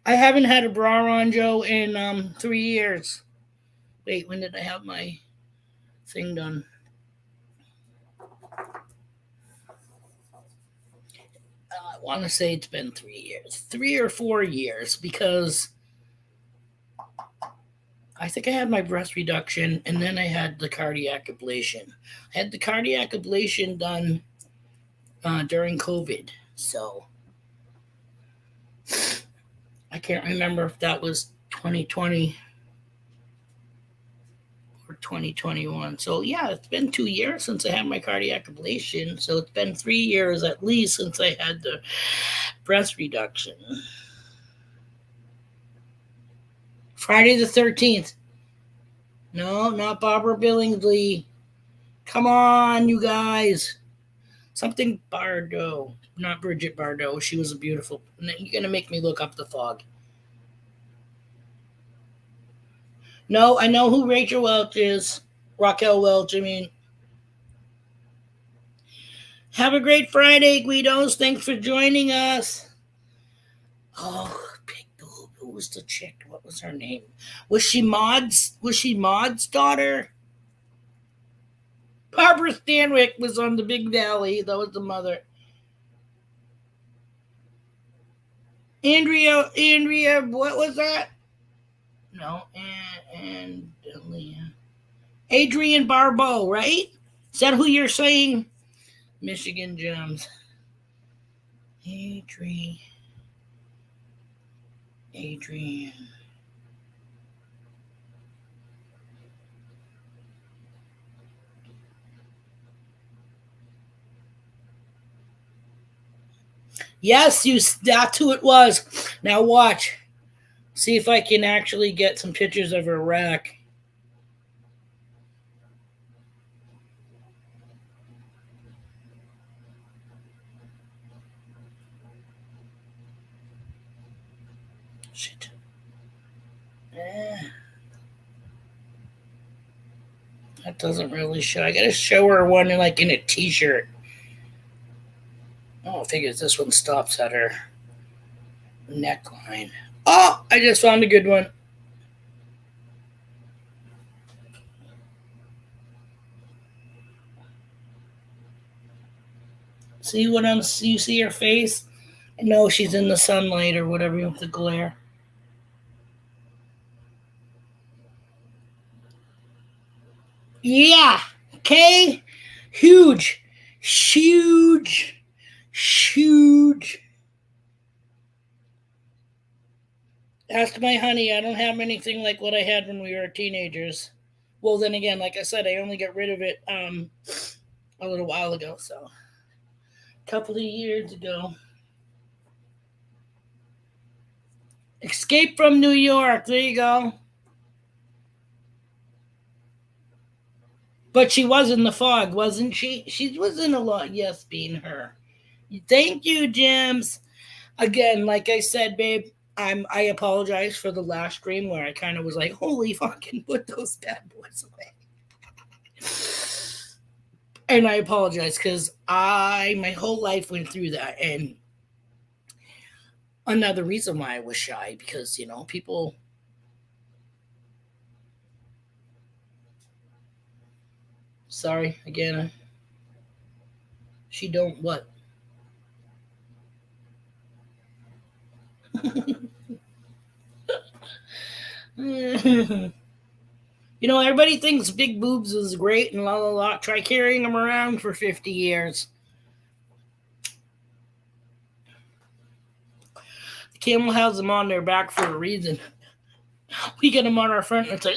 I haven't had a bra on, Joe, in 3 years. Wait, when did I have my thing done? I want to say it's been 3 years, 3 or 4 years, because I think I had my breast reduction and then I had the cardiac ablation. I had the cardiac ablation done during COVID, so I can't remember if that was 2020 or 2021. So yeah, it's been 2 years since I had my cardiac ablation. So it's been 3 years at least since I had the breast reduction. Friday the 13th. No, not Barbara Billingsley. Come on, you guys. Something Bardot. Not Bridget Bardot. She was a beautiful. You're going to make me look up The Fog. No, I know who Rachel Welch is. Raquel Welch, I mean. Have a great Friday, Guidos. Thanks for joining us. Oh, big boob. Who was the chick? What was her name? Was she Maud's daughter? Barbara Stanwyck was on the Big Valley. That was the mother. Andrea, what was that? No, and Adrienne Barbeau, right? Is that who you're saying? Michigan Gems. Adrienne. Yes, that's who it was. Now watch. See if I can actually get some pictures of her rack. Shit. That doesn't really show. I gotta show her one in a t-shirt. Oh, I figure this one stops at her neckline. Oh, I just found a good one. See you see her face? No, she's in the sunlight or whatever, with the glare. Yeah. Okay. Huge. Ask my honey. I don't have anything like what I had when we were teenagers. Well, then again, like I said, I only got rid of it a little while ago, so a couple of years ago. Escape from New York. There you go. But she was in The Fog, wasn't she? She was in a lot. Yes, being her. Thank you, James. Again, like I said, babe, I apologize for the last stream where I kind of was like, holy fucking, put those bad boys away. And I apologize because my whole life went through that. And another reason why I was shy, because, people. Sorry, again. She don't what? Everybody thinks big boobs is great and la la la. Try carrying them around for 50 years. The camel has them on their back for a reason. We get them on our front and it's like,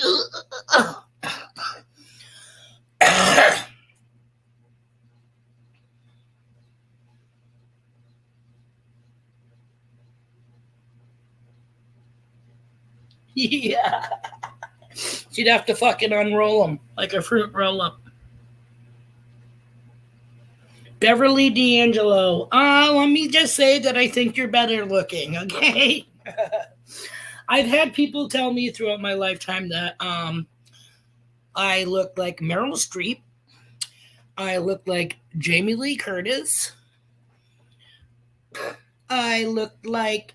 yeah. She'd have to fucking unroll them like a fruit roll up. Beverly D'Angelo. Let me just say that I think you're better looking, okay? I've had people tell me throughout my lifetime that I looked like Meryl Streep. I looked like Jamie Lee Curtis. I looked like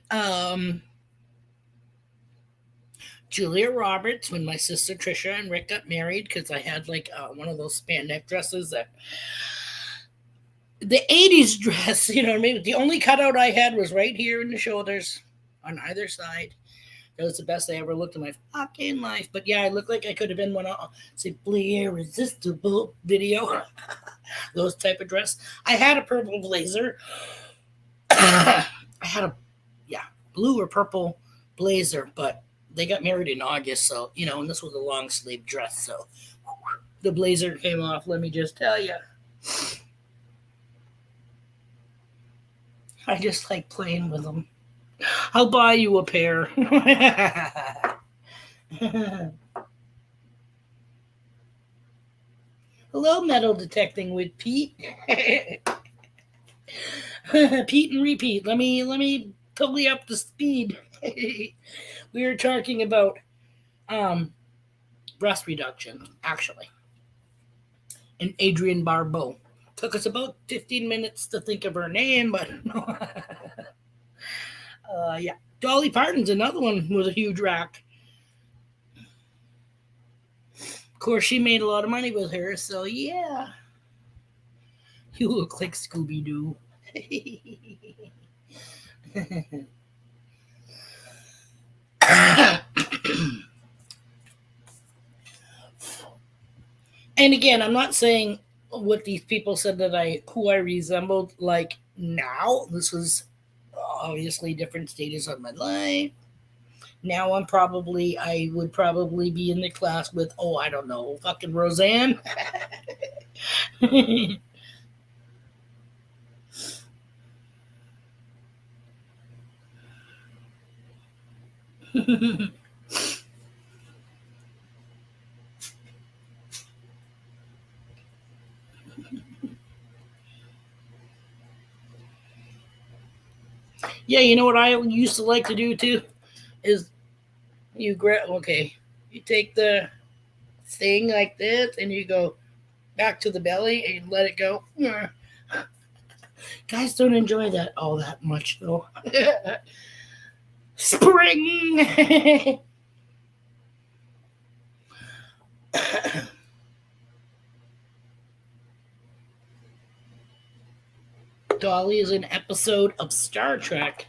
Julia Roberts when my sister Trisha and Rick got married because I had like one of those spandex dresses that the 80s dress, you know what I mean? The only cutout I had was right here in the shoulders on either side. That was the best I ever looked in my fucking life. But yeah, I looked like I could have been one of Simply Irresistible video. Those type of dress. I had a purple blazer. I had a blue or purple blazer, but they got married in August, so and this was a long sleeve dress, so the blazer came off. Let me just tell you, I just like playing with them. I'll buy you a pair. Hello, metal detecting with Pete. Pete and repeat. Let me totally up the speed. We were talking about breast reduction, actually. And Adrienne Barbeau. Took us about 15 minutes to think of her name, but yeah. Dolly Parton's another one with a huge rack. Of course, she made a lot of money with her, so yeah. You look like Scooby Doo. And again, I'm not saying what these people said that who I resembled like now. This was obviously different stages of my life. Now I would probably be in the class with, I don't know, fucking Roseanne. Yeah, you know what I used to like to do too is you take the thing like this and you go back to the belly and let it go. Guys don't enjoy that all that much though. Spring. Dolly is an episode of Star Trek.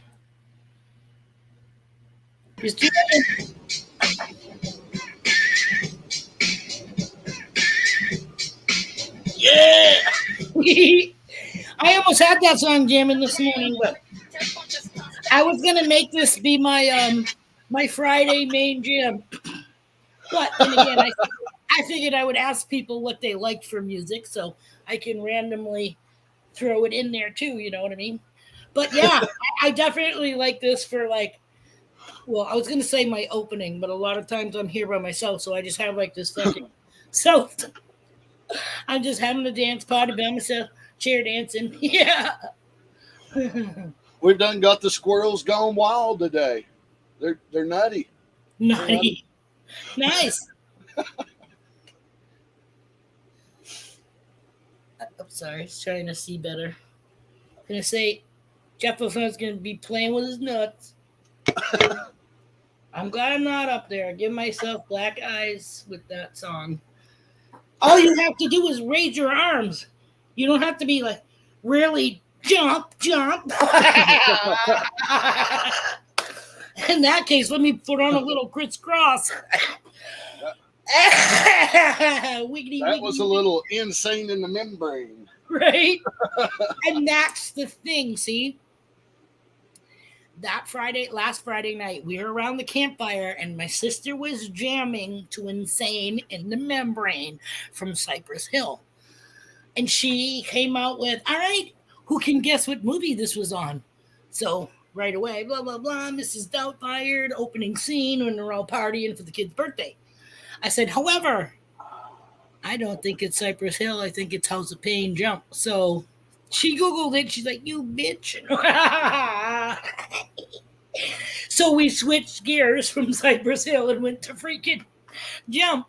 Yeah. I almost had that song jamming this morning, but I was gonna make this be my Friday main jam. But then again, I figured I would ask people what they liked for music, so I can randomly throw it in there too. You know what I mean? But yeah, I definitely like this for like. Well, I was gonna say my opening, but a lot of times I'm here by myself, so I just have like this fucking self. I'm just having a dance party by myself, chair dancing. Yeah. We've done got the squirrels gone wild today. They're nutty. Nutty. Nice. I'm sorry, he's trying to see better. I'm gonna say Jefferson's gonna be playing with his nuts. I'm glad I'm not up there. I give myself black eyes with that song. All you have to do is raise your arms. You don't have to be like really jump. In that case, let me put on a little crisscross. Wiggity, That wiggity, was a little insane in the membrane. right? And that's the thing, see? Last Friday night, we were around the campfire and my sister was jamming to Insane in the Membrane from Cypress Hill. And she came out with, all right, who can guess what movie this was on? So right away, blah, blah, blah, Mrs. Doubtfire, opening scene when they're all partying for the kid's birthday. I said, however, I don't think it's Cypress Hill. I think it's House of Pain Jump. So she Googled it. She's like, you bitch. So we switched gears from Cypress Hill and went to freaking Jump.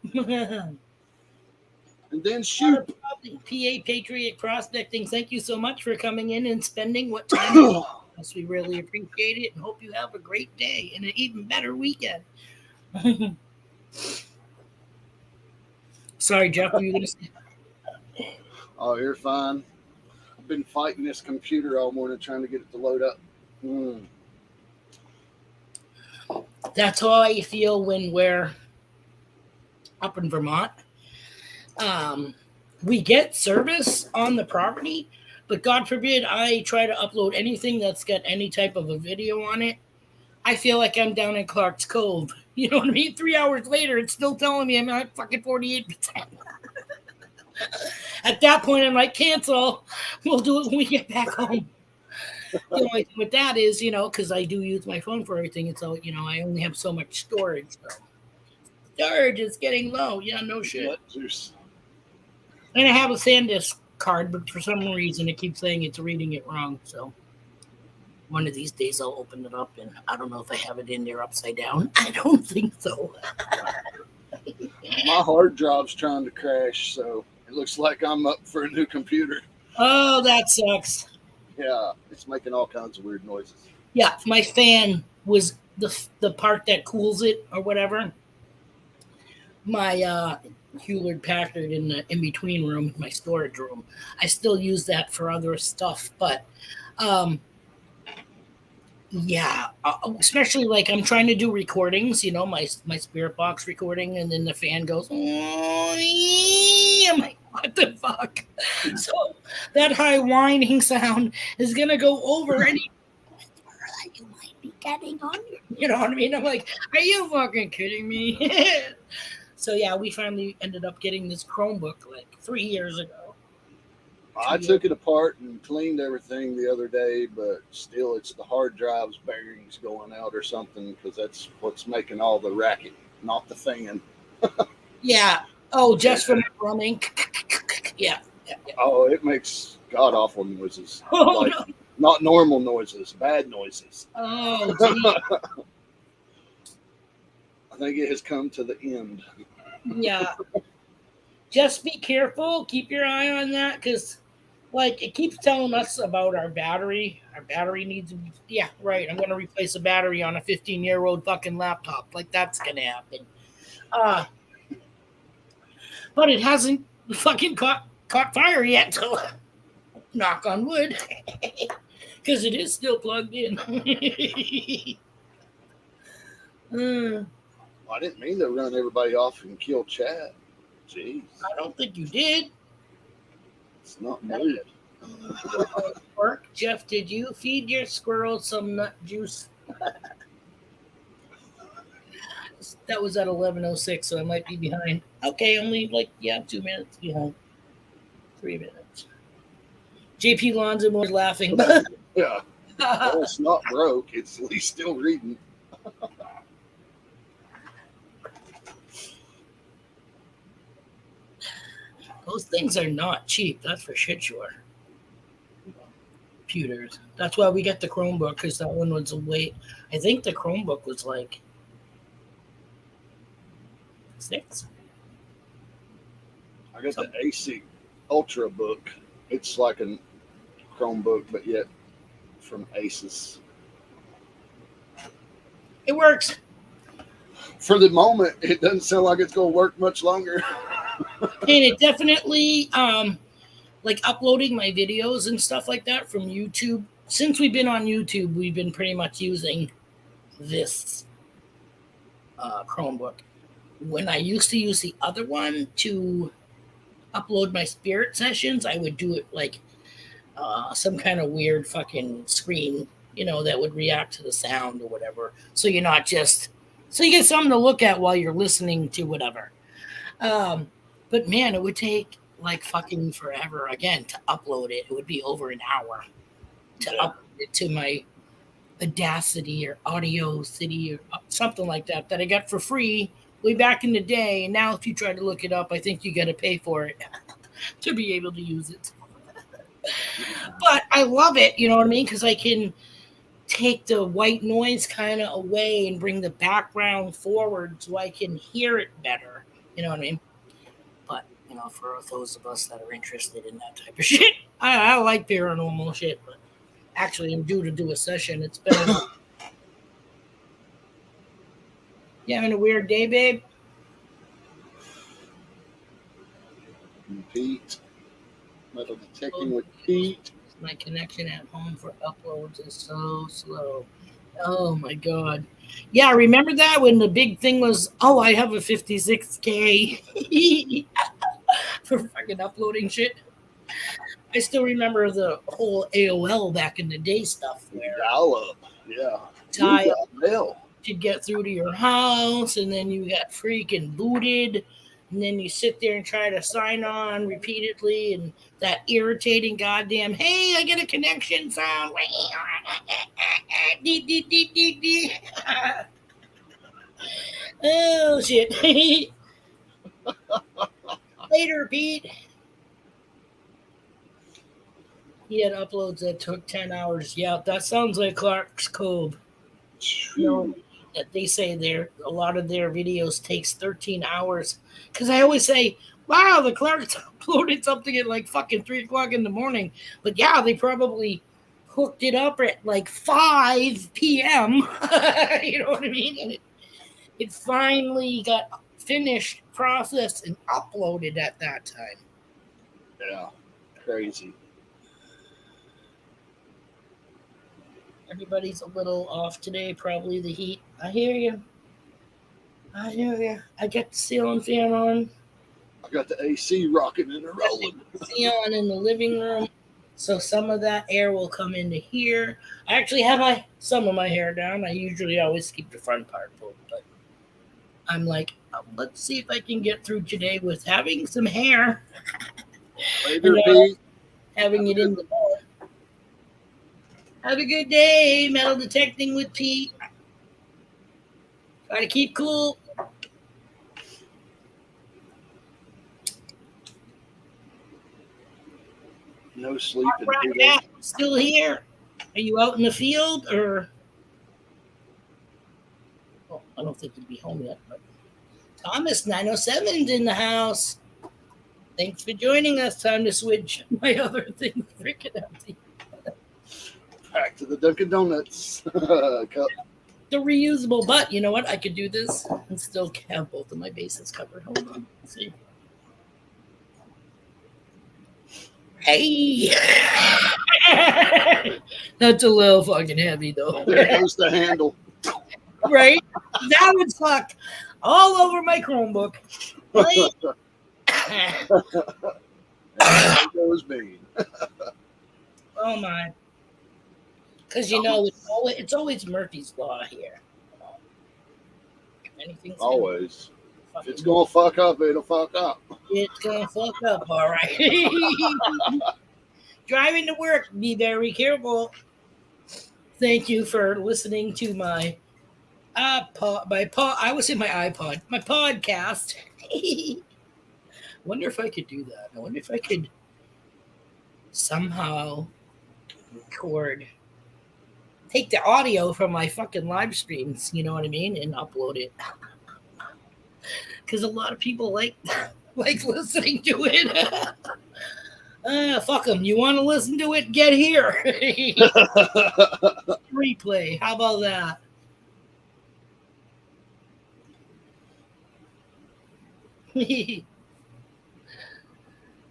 and then shoot. PA Patriot Prospecting, thank you so much for coming in and spending what time with us. We really appreciate it and hope you have a great day and an even better weekend. Sorry, Jeff, were you going to say? Oh, you're fine. I've been fighting this computer all morning trying to get it to load up. That's how I feel when we're up in Vermont. We get service on the property, but God forbid I try to upload anything that's got any type of a video on it. I feel like I'm down in Clark's Cove. You know what I mean? 3 hours later, it's still telling me I'm at fucking 48%. At that point, I'm like, cancel. We'll do it when we get back home. The only thing with that is, because I do use my phone for everything, and so, I only have so much storage. So storage is getting low. Yeah, no shit. And I have a SanDisk card, but for some reason it keeps saying it's reading it wrong. So one of these days I'll open it up, and I don't know if I have it in there upside down. I don't think so. My hard drive's trying to crash, so it looks like I'm up for a new computer. Oh, that sucks. Yeah, it's making all kinds of weird noises. Yeah, my fan was the part that cools it or whatever. My Hewlett Packard in the in-between room, my storage room. I still use that for other stuff, but yeah, especially like I'm trying to do recordings, my Spirit Box recording, and then the fan goes, I'm like, what the fuck? So that high whining sound is gonna go over any that you might be getting on your, you know what I mean? I'm like, are you fucking kidding me? So yeah, we finally ended up getting this Chromebook like 3 years ago. I took it apart and cleaned everything the other day, but still, it's the hard drive's bearings going out or something, because that's what's making all the racket, not the fan. Yeah. Oh, just from running. Yeah. Oh, it makes god awful noises. Oh, like, no. Not normal noises, bad noises. Oh, geez. I think it has come to the end. Yeah. Just be careful. Keep your eye on that, because like it keeps telling us about our battery. Our battery needs to be, yeah, right. I'm gonna replace a battery on a 15-year-old fucking laptop. Like that's gonna happen. But it hasn't fucking caught fire yet, so knock on wood. Because it is still plugged in. I didn't mean to run everybody off and kill chat. Jeez. I don't think you did. It's not good. Work. Jeff, did you feed your squirrel some nut juice? That was at 11:06, so I might be behind. Okay, only 2 minutes behind. 3 minutes. JP Lonzo is laughing. Yeah. Well, it's not broke. It's at least still reading. Those things are not cheap. That's for shit sure. Computers. That's why we get the Chromebook, because that one was I think the Chromebook was like $6. I got the AC Ultra book. It's like a Chromebook, but yet from Asus. It works. For the moment, it doesn't sound like it's going to work much longer. And it definitely, like uploading my videos and stuff like that from YouTube. Since we've been on YouTube, we've been pretty much using this Chromebook. When I used to use the other one to upload my spirit sessions, I would do it like some kind of weird fucking screen, that would react to the sound or whatever. So you're not just, so you get something to look at while you're listening to whatever. But man, it would take like fucking forever again to upload it. It would be over an hour to upload it to my Audacity or Audio City or something like that I got for free way back in the day. And now if you try to look it up, I think you got to pay for it to be able to use it. But I love it, you know what I mean? Because I can take the white noise kind of away and bring the background forward so I can hear it better. You know what I mean? But for those of us that are interested in that type of shit. I like paranormal shit, but actually I'm due to do a session. It's been a while. You having a weird day, babe? Pete. Metal detecting with Pete. My connection at home for uploads is so slow. Oh my god. Yeah, remember that when the big thing was, oh, I have a 56K for fucking uploading shit? I still remember the whole AOL back in the day stuff where Dial up. Yeah. dial Hell. to get through to your house, and then you got freaking booted, and then you sit there and try to sign on repeatedly, and that irritating goddamn, hey, I get a connection sound. Oh, shit. Later, Pete. He had uploads that took 10 hours. Yeah, that sounds like Clark's Cove. That they say a lot of their videos takes 13 hours. Because I always say, wow, the Clarks uploaded something at like fucking 3 o'clock in the morning. But yeah, they probably hooked it up at like 5 p.m. You know what I mean? And it finally got finished, processed, and uploaded at that time. Yeah, crazy. Everybody's a little off today, probably the heat. I hear you. I got the ceiling fan on. I got the AC rocking and rolling. AC on in the living room, so some of that air will come into here. I actually have some of my hair down. I usually always keep the front part pulled, but I'm like, let's see if I can get through today with having some hair. Later, Pete. Having it in the morning. Have a good day, metal detecting with Pete. Try to keep cool. No sleeping. Right, still here? Are you out in the field or? Well, I don't think he'd be home yet. But Thomas 907's in the house. Thanks for joining us. Time to switch my other thing. Freaking empty. Back to the Dunkin' Donuts cup. The reusable, but you know what? I could do this and still have both of my bases covered. Hold on. Let's see. Hey! That's a little fucking heavy, though. There goes the handle. Right? That would suck all over my Chromebook. Right? There goes me. Oh, my. Because, it's always Murphy's Law here. Anything's always. If it's going to fuck up, it'll fuck up. It's going to fuck up, all right. Driving to work, be very careful. Thank you for listening to my I was in my iPod, my podcast. Wonder if I could do that. I wonder if I could somehow take the audio from my fucking live streams, you know what I mean, and upload it. Because a lot of people like listening to it. Fuck them. You want to listen to it? Get here. Replay. How about that?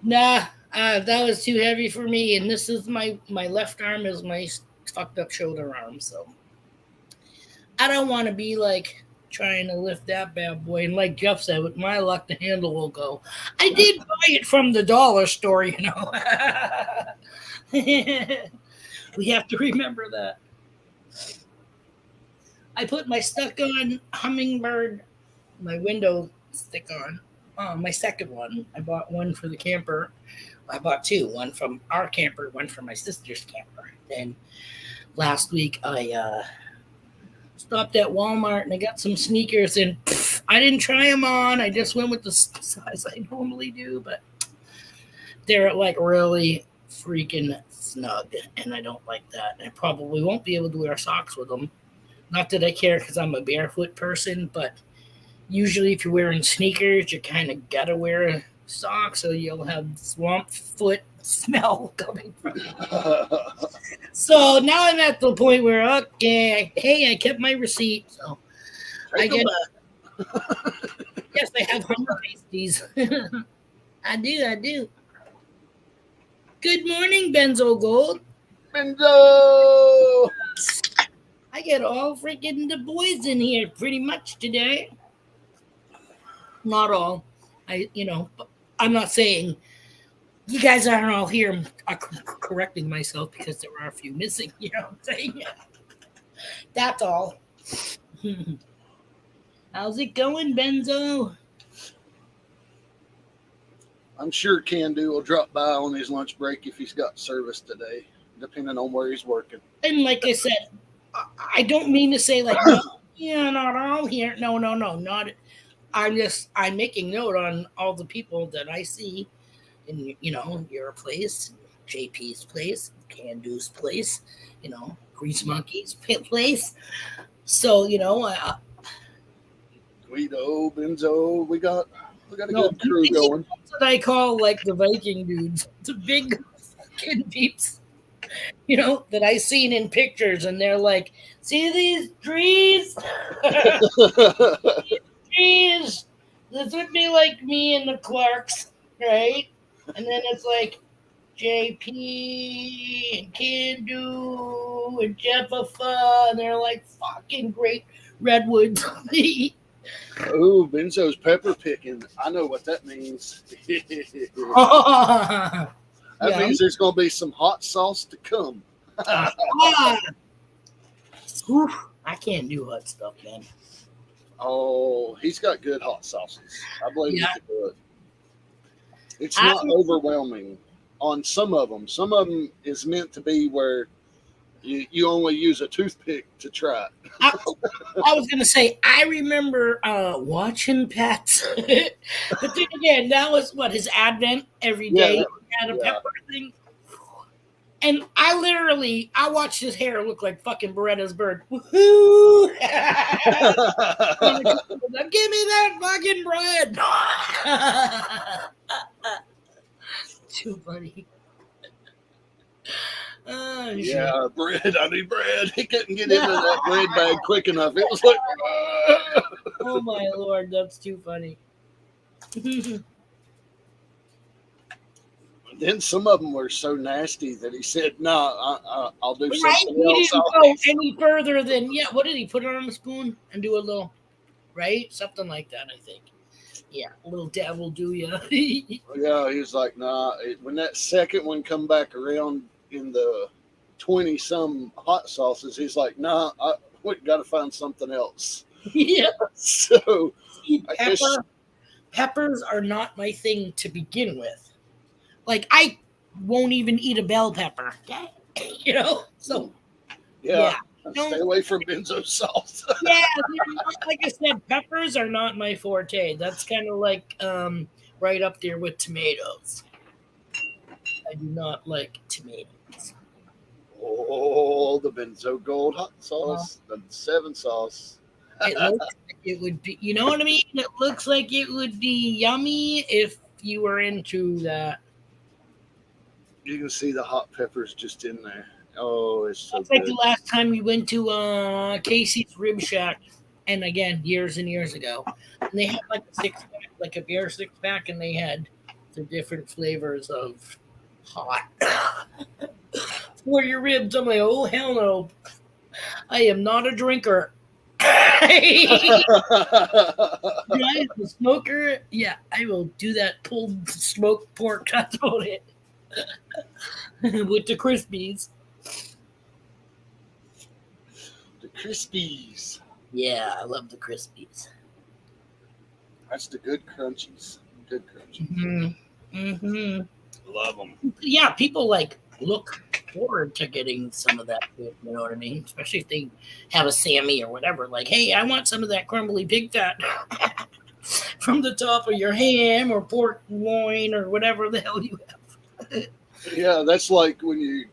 Nah, that was too heavy for me. And this is my left arm is my fucked up shoulder arm. So I don't want to be like trying to lift that bad boy. And like Jeff said, with my luck, the handle will go. I did buy it from the dollar store, you know. We have to remember that. I put my stuck-on hummingbird, my window stick-on, my second one. I bought one for the camper. I bought two, one from our camper, one from my sister's camper. Then last week I stopped at Walmart and I got some sneakers and I didn't try them on. I just went with the size I normally do, but they're like really freaking snug and I don't like that. I probably won't be able to wear socks with them. Not that I care because I'm a barefoot person, but usually if you're wearing sneakers, you kind of got to wear sock, so you'll have swamp foot smell coming from it. So now I'm at the point where, okay, hey, I kept my receipt, so I Take 'em get back. yes, I have Hummer pasties. I do. Good morning, Benzo Gold. Benzo! I get all freaking the boys in here pretty much today. Not all. I'm not saying you guys aren't all here. I'm correcting myself because there are a few missing. You know what I'm saying? That's all. How's it going, Benzo? I'm sure Can-Do will drop by on his lunch break if he's got service today, depending on where he's working. And like I said, I don't mean to say like, no, yeah, not all here. No, not. I'm making note on all the people that I see in your place, JP's place, Can-Do's place, Grease Monkey's place. So Guido, Benzo, we got a no, good crew going. That's what I call like the Viking dudes, the big fucking peeps, that I seen in pictures, and they're like, see these trees? Trees. This would be like me and the Clarks, right? And then it's like JP and Can-Do and Jeffa, and they're like fucking great redwoods. Oh, Benzo's pepper picking. I know what that means. That means there's going to be some hot sauce to come. Oof, I can't do hot stuff, man. Oh, he's got good hot sauces. I believe he can do it. It's not I'm- overwhelming on some of them. Some of them is meant to be where you only use a toothpick to try it. I was gonna say I remember watching Pat's, but then again, that was what his Advent every day. Yeah, He had a pepper thing, and I watched his hair look like fucking Beretta's bird. Woohoo! Give me that fucking bread. Too funny. Oh, yeah, bread. I need bread. He couldn't get into that bread bag quick enough. It was like, oh my lord, that's too funny. Then some of them were so nasty that he said, "No, I'll do something else." He didn't go any further than what did he put it on the spoon and do a little, right? Something like that, I think. Yeah, a little dab will do ya. Yeah, he was like, "Nah." When that second one come back around in the 20-some hot sauces, he's like, "Nah, we got to find something else." Yeah. So peppers are not my thing to begin with. Like I won't even eat a bell pepper, So yeah. Stay away from benzo sauce. Yeah, like I said, peppers are not my forte. That's kind of like right up there with tomatoes. I do not like tomatoes. Oh, the benzo gold hot sauce, the 7 sauce. It looks like it would be, you know what I mean? It looks like it would be yummy if you were into that. You can see the hot peppers just in there. Oh, it's so It's good. like the last time we went to Casey's Rib Shack, and again, years and years ago. And they had like a 6-pack, like a beer 6-pack, and they had the different flavors of hot for your ribs. I'm like, oh hell no, I am not a drinker. The smoker, yeah, I will do that pulled smoked pork. That's about it. With the Crispies. The Crispies. Yeah, I love the Crispies. That's the good crunchies. Good crunchies. Mm-hmm. Love them. Yeah, people look forward to getting some of that food, you know what I mean? Especially if they have a Sammy or whatever. Like, hey, I want some of that crumbly pig fat from the top of your ham or pork loin or whatever the hell you have. Yeah, that's like when you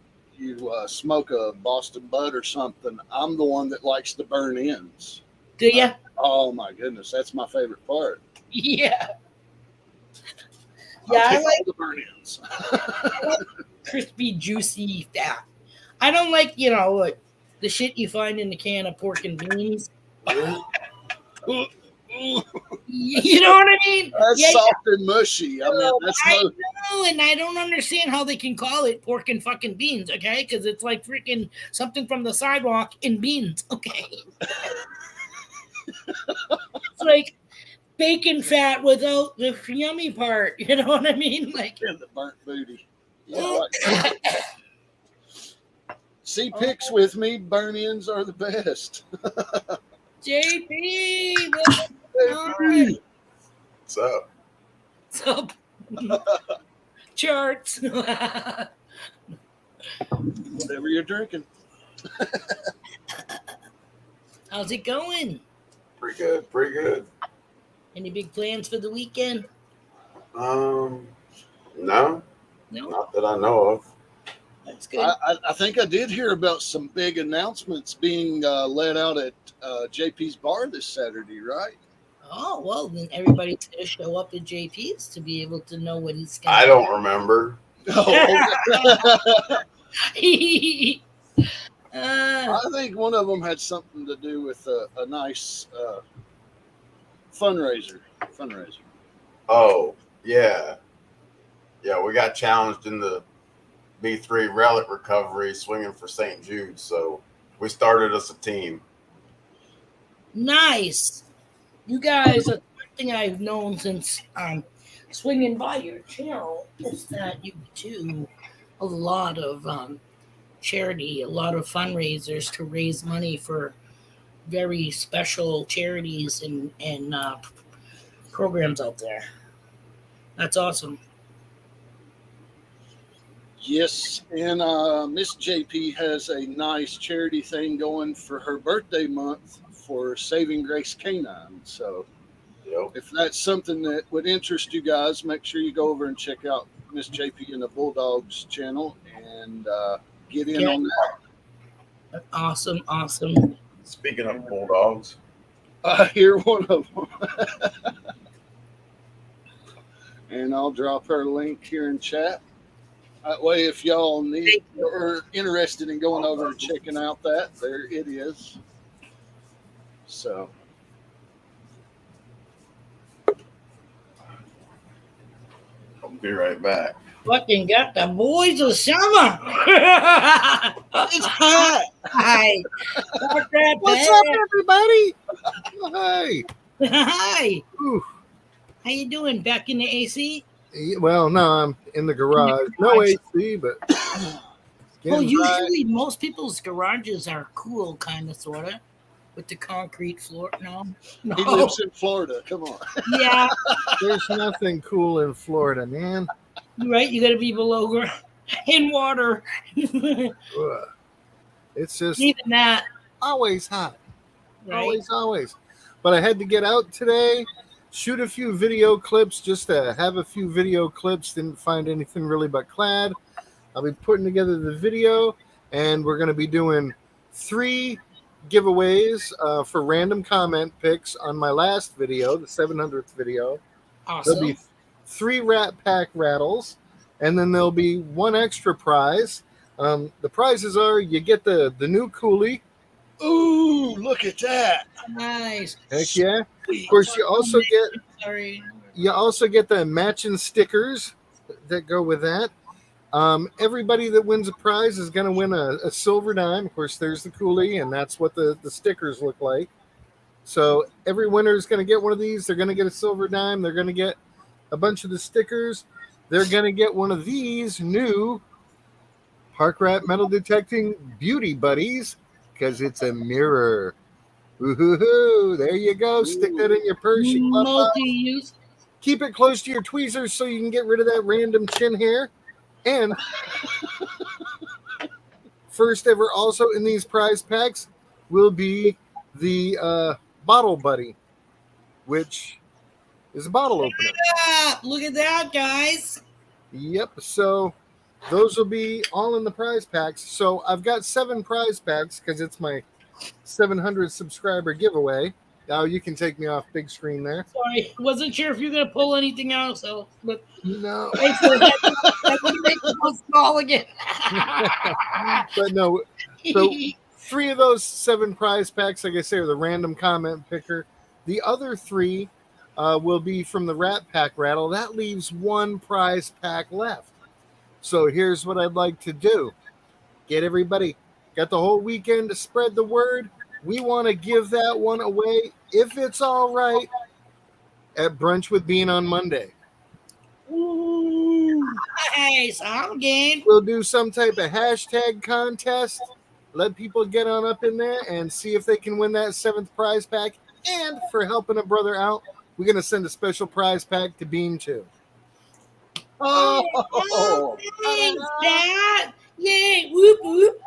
smoke a Boston Bud or something. I'm the one that likes to burn ends. Do you? Oh my goodness, that's my favorite part. Yeah. Yeah, I'll I take like all the burn-ins. crispy, juicy fat. I don't like, like the shit you find in the can of pork and beans. You know what I mean? That's Yeah, soft and mushy. I mean, that's I no. know, and I don't understand how they can call it pork and fucking beans, okay? Because it's like freaking something from the sidewalk in beans, okay? It's like bacon fat without the yummy part, you know what I mean? Like, And the burnt booty. Yeah, I like that. See pics with me. Burn-ins are the best. JP, what's on? What's up? What's up? Charts. Whatever you're drinking. How's it going? Pretty good. Pretty good. Any big plans for the weekend? No, No, not that I know of. that's good. I think I did hear about some big announcements being let out at JP's bar this Saturday, right? Oh, well, then everybody's going to show up at JP's to be able to know what he's going to I don't remember. Oh, uh, I think one of them had something to do with a nice fundraiser. Oh, yeah. Yeah, we got challenged in the B3 relic recovery swinging for St. Jude, so we started us a team. nice. You guys, one thing I've known since swinging by your channel is that you do a lot of charity, a lot of fundraisers to raise money for very special charities and programs out there. That's awesome. Yes, and Miss JP has a nice charity thing going for her birthday month for Saving Grace Canine. So Yep. if that's something that would interest you guys, make sure you go over and check out Miss JP and the Bulldogs channel and get in Okay. on that. Awesome. Speaking of Bulldogs, I hear one of them. And I'll drop her link here in chat. That way, if y'all need or interested in going over and checking out that, there it is. So, I'll be right back. Fucking got the boys of summer. it's hot. Hi. What's up, everybody? Hey. Hi. Ooh. How you doing? Back in the AC? Well, no, I'm in the garage. No AC, but. Well, usually most people's garages are cool, kind of, sort of, with the concrete floor. No. He lives in Florida. Come on. Yeah. There's nothing cool in Florida, man. You're right. You got to be below ground in water. Ugh. It's just Even that. always hot. Right? Always. But I had to get out today, shoot a few video clips, just to have a few video clips. Didn't find anything really but clad. I'll be putting together the video, and we're going to be doing 3 giveaways for random comment picks on my last video, the 700th video. Awesome. There'll be 3 Rat Pack rattles, and then there'll be 1 extra prize. The prizes are you get the new coolie. Ooh, look at that! Nice. Heck yeah! Of course, you also get the matching stickers that go with that. Everybody that wins a prize is going to win a silver dime. Of course, there's the coolie, and that's what the stickers look like. So every winner is going to get one of these. They're going to get a silver dime. They're going to get a bunch of the stickers. They're going to get one of these new Park Rat Metal Detecting Beauty Buddies because it's a mirror. Woo-hoo-hoo. There you go. Stick that in your purse. Multi-use. Keep it close to your tweezers so you can get rid of that random chin hair. And first ever also in these prize packs will be the Bottle Buddy, which is a bottle opener. Look at that, guys. Yep. So those will be all in the prize packs. So I've got 7 prize packs because it's my 700 subscriber giveaway. Now you can take me off big screen there. Sorry, wasn't sure if you're gonna pull anything out. So, but No, thanks for that. That would make it go small again. but no. So 3 of those 7 prize packs, like I say, are the random comment picker. The other 3 will be from the Rat Pack Rattle. That leaves 1 prize pack left. So here's what I'd like to do. Get everybody, got the whole weekend to spread the word. We want to give that one away, if it's all right, at Brunch with Bean on Monday. Ooh, nice. I'm game. We'll do some type of hashtag contest. Let people get on up in there and see if they can win that 7th prize pack. And for helping a brother out, we're going to send a special prize pack to Bean too. Oh, thanks, Dad. Yay. Whoop, whoop.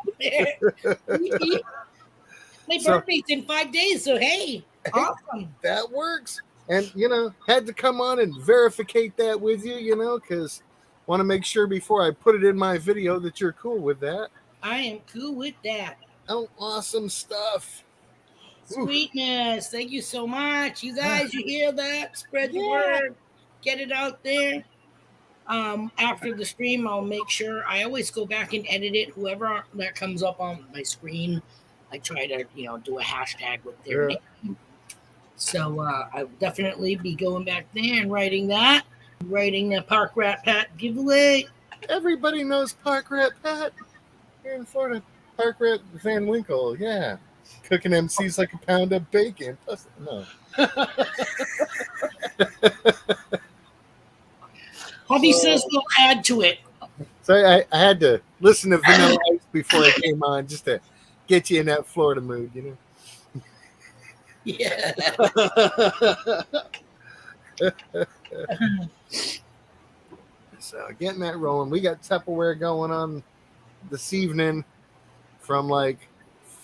My birthday's in 5 days, so hey, awesome. That works. And, had to come on and verificate that with you, because want to make sure before I put it in my video that you're cool with that. I am cool with that. Oh, awesome stuff. Sweetness. Ooh. Thank you so much. You guys, you hear that? Spread the word. Get it out there. After the stream, I'll make sure I always go back and edit it. Whoever that comes up on my screen, I try to, do a hashtag with their name. So I'll definitely be going back there and writing the Park Rat Pat giveaway. Everybody knows Park Rat Pat here in Florida. Park Rat Van Winkle, yeah. Cooking MCs like a pound of bacon. No. Hobby says we'll add to it. So I had to listen to Vanilla Ice before I came on just to get you in that Florida mood, Yeah. So getting that rolling. We got Tupperware going on this evening from like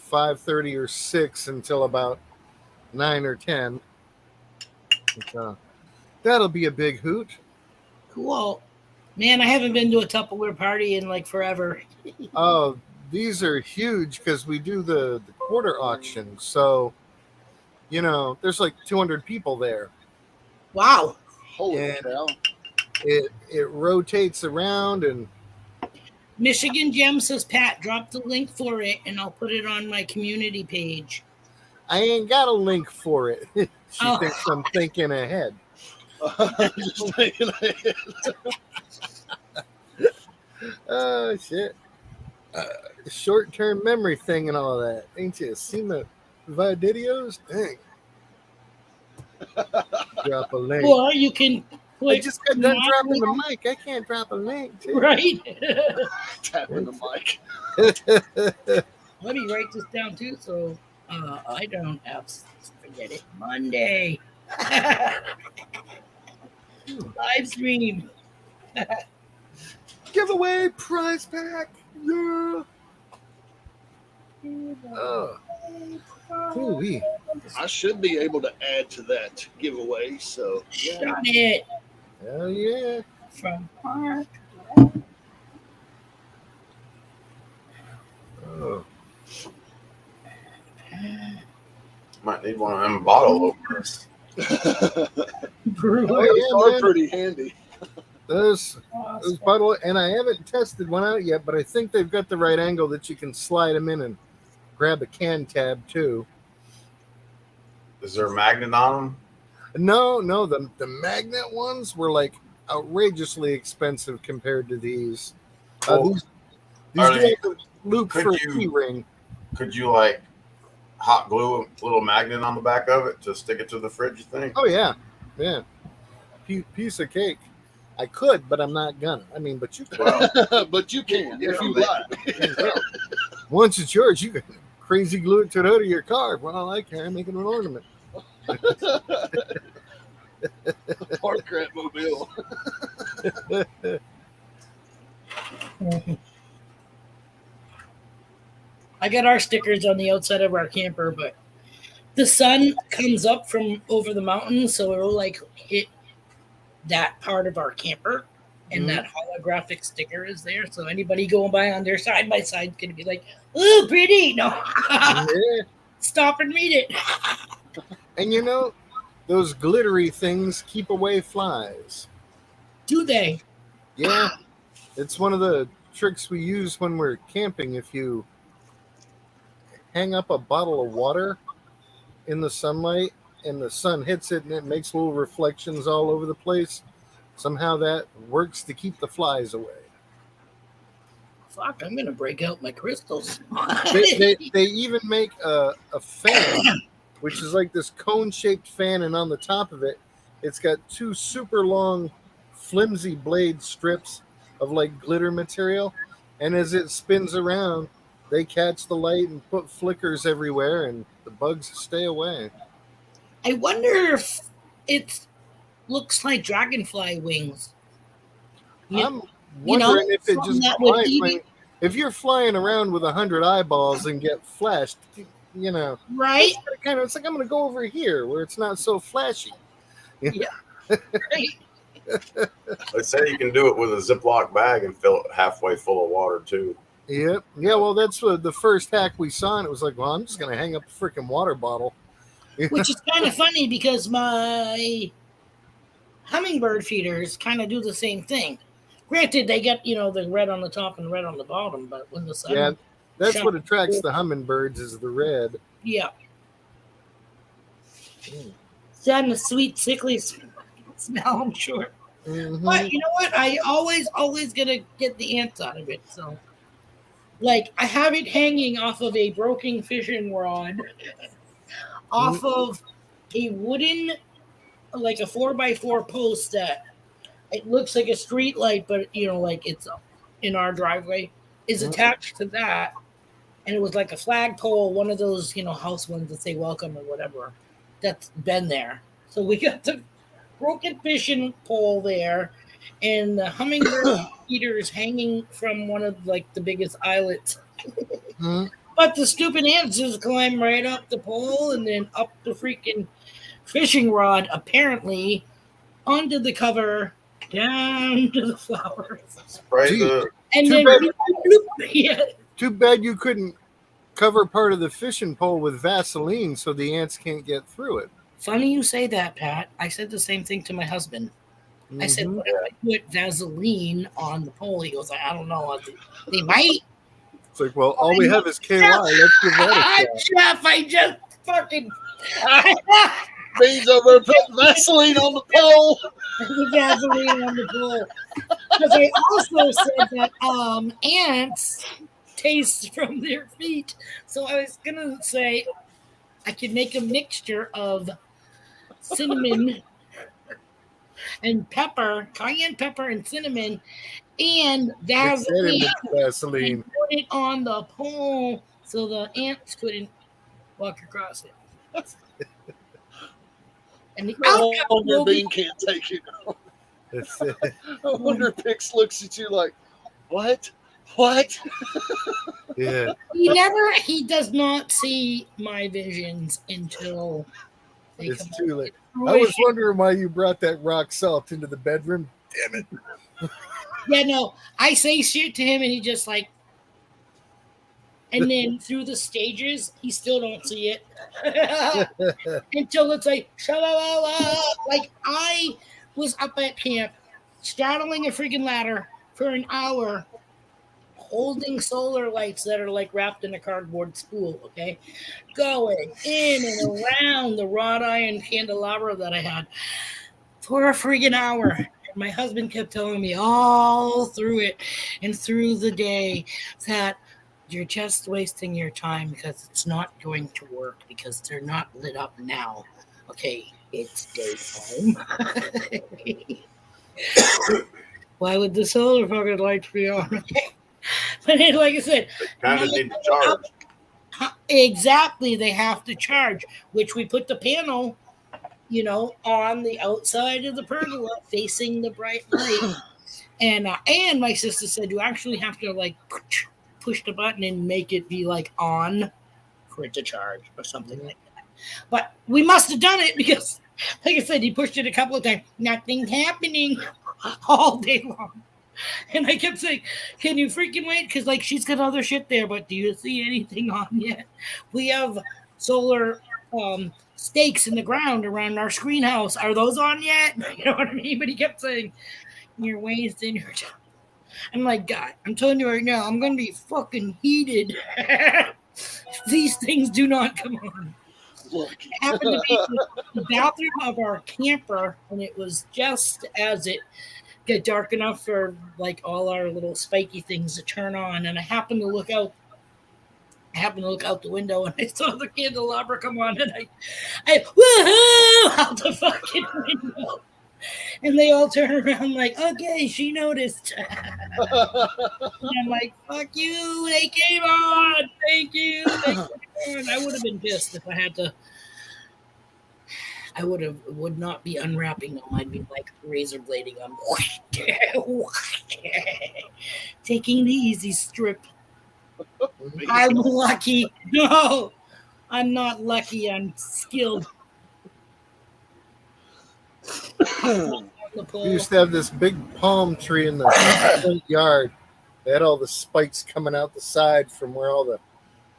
5:30 or 6 until about 9 or 10. So that'll be a big hoot. Cool. Man, I haven't been to a Tupperware party in like forever. Oh, these are huge because we do the quarter auction. So, there's like 200 people there. Wow. Holy cow. It rotates around and Michigan Gem says, Pat, drop the link for it and I'll put it on my community page. I ain't got a link for it. She thinks I'm thinking ahead. Just thinking ahead. Oh, shit. Short-term memory thing and all that. Ain't you seen the videos? Dang. Drop a link. Or you can I just got done dropping the mic. I can't drop a link. Too. Right? Tapping the mic. Let me write this down too so I don't have to forget it. Monday. Live stream. Giveaway prize pack. Yeah. Ooh-wee. I should be able to add to that giveaway. So, yeah. Shot it. Hell yeah. From Park. Oh. Might need one of them bottle openers. Those are pretty handy. Those bottle, and I haven't tested one out yet, but I think they've got the right angle that you can slide them in and grab a can tab too. Is there a magnet on them? No, the magnet ones were like outrageously expensive compared to these. These do have a loop for a key ring. Could you like hot glue a little magnet on the back of it to stick it to the fridge, you think? Oh yeah. Piece of cake. I could, but I'm not gonna. I mean, but you could. But you can if you like. Once it's yours, you can crazy glue it to the hood of your car. Well, I can make it an ornament. Park Rat Mobile. I got our stickers on the outside of our camper, but the sun comes up from over the mountains, so it'll like hit that part of our camper, and that holographic sticker is there. So anybody going by on their side by side is gonna be like, "Ooh, pretty!" No, stop and read it. And you know, those glittery things keep away flies. Do they? Yeah, it's one of the tricks we use when we're camping. If you hang up a bottle of water in the sunlight and the sun hits it and it makes little reflections all over the place, somehow that works to keep the flies away. Fuck, I'm gonna break out my crystals. They even make a fan, which is like this cone shaped fan, and on the top of it, it's got two super long, flimsy blade strips of like glitter material. And as it spins around, they catch the light and put flickers everywhere, and the bugs stay away. I wonder if it looks like dragonfly wings. I'm You know, wondering if it something just that would blinds. eat I mean, if you're flying around with 100 eyeballs and get flashed, you know, right? it's like I'm going to go over here where it's not so flashy. Yeah. Right. They say you can do it with a Ziploc bag and fill it halfway full of water too. Yep. Yeah. Well, that's what the first hack we saw, and it was like, well, I'm just going to hang up a freaking water bottle. Which is kind of funny because my hummingbird feeders kind of do the same thing. Granted, they get the red on the top and red on the bottom, but when the sun, Yeah, that's what attracts the hummingbirds is the red. yeah, it's got a sweet, sickly smell. I'm sure, Mm-hmm. but you know what? I always gonna get the ants out of it. So, like, I have it hanging off of a broken fishing rod, off of a wooden, like a 4x4 post that it looks like a street light, but like it's in our driveway is attached to that, and it was like a flagpole, one of those house ones that say welcome or whatever. That's been there. So we got the broken fishing pole there, and the hummingbird feeders hanging from one of like the biggest eyelets. Mm-hmm. But the stupid ants just climb right up the pole and then up the freaking fishing rod, apparently, onto the cover, down to the flowers. Spray Gee. the And Too then, bad. yeah, Too bad you couldn't cover part of the fishing pole with Vaseline so the ants can't get through it. funny you say that, Pat. I said the same thing to my husband. I said, Mhm. what if I put Vaseline on the pole? He goes, I don't know. They might. It's like, well, all we have is KY. Let's give that a shot. Jeff, I just fucking. Beans over putting Vaseline on the pole. The Vaseline on the pole. Because I also said that ants taste from their feet. So I was going to say I could make a mixture of cinnamon and pepper, cayenne pepper and cinnamon, and Mix that in Vaseline, with Vaseline. and put it on the pole so the ants couldn't walk across it. And the No outcome wonder will be Bean can't take it. That's it. I wonder if Pix looks at you like, what? What? Yeah. he does not see my visions until they It's come too late. to I was fruition. wondering why you brought that rock salt into the bedroom. Damn it. Yeah, no, I say shit to him and he just like, and then through the stages, he still don't see it until it's like, sha-la-la-la. Like I was up at camp straddling a freaking ladder for an hour, holding solar lights that are like wrapped in a cardboard spool, okay? Going in and around the wrought iron candelabra that I had for a freaking hour. And my husband kept telling me all through it and through the day that you're just wasting your time because it's not going to work because they're not lit up now. Okay, it's daytime. Why would the solar fucking lights be on? But then, like I said, they kind of need to charge. exactly, they have to charge, which we put the panel, on the outside of the pergola facing the bright light. And my sister said you actually have to like push the button and make it be like on for it to charge or something like that. But we must have done it because, like I said, he pushed it a couple of times. Nothing's happening all day long. And I kept saying, can you freaking wait? Because, like, she's got other shit there, but do you see anything on yet? We have solar stakes in the ground around our screen house. Are those on yet? You know what I mean? But he kept saying, you're wasting your time. I'm like, God, I'm telling you right now, I'm going to be fucking heated. These things do not come on. Look. It happened to be the bathroom of our camper, and it was just as it got dark enough for like all our little spiky things to turn on. And I happened to look out the window and I saw the candelabra come on, and I woohoo out the fucking window. And they all turn around like, okay, she noticed. And I'm like, fuck you, they came on. Thank you. They came on. I would have been pissed if I had to. I would not be unwrapping them. I'd be like razor blading them. Taking the easy strip. I'm lucky. No, I'm not lucky. I'm skilled. We used to have this big palm tree in the front yard. They had all the spikes coming out the side from where all the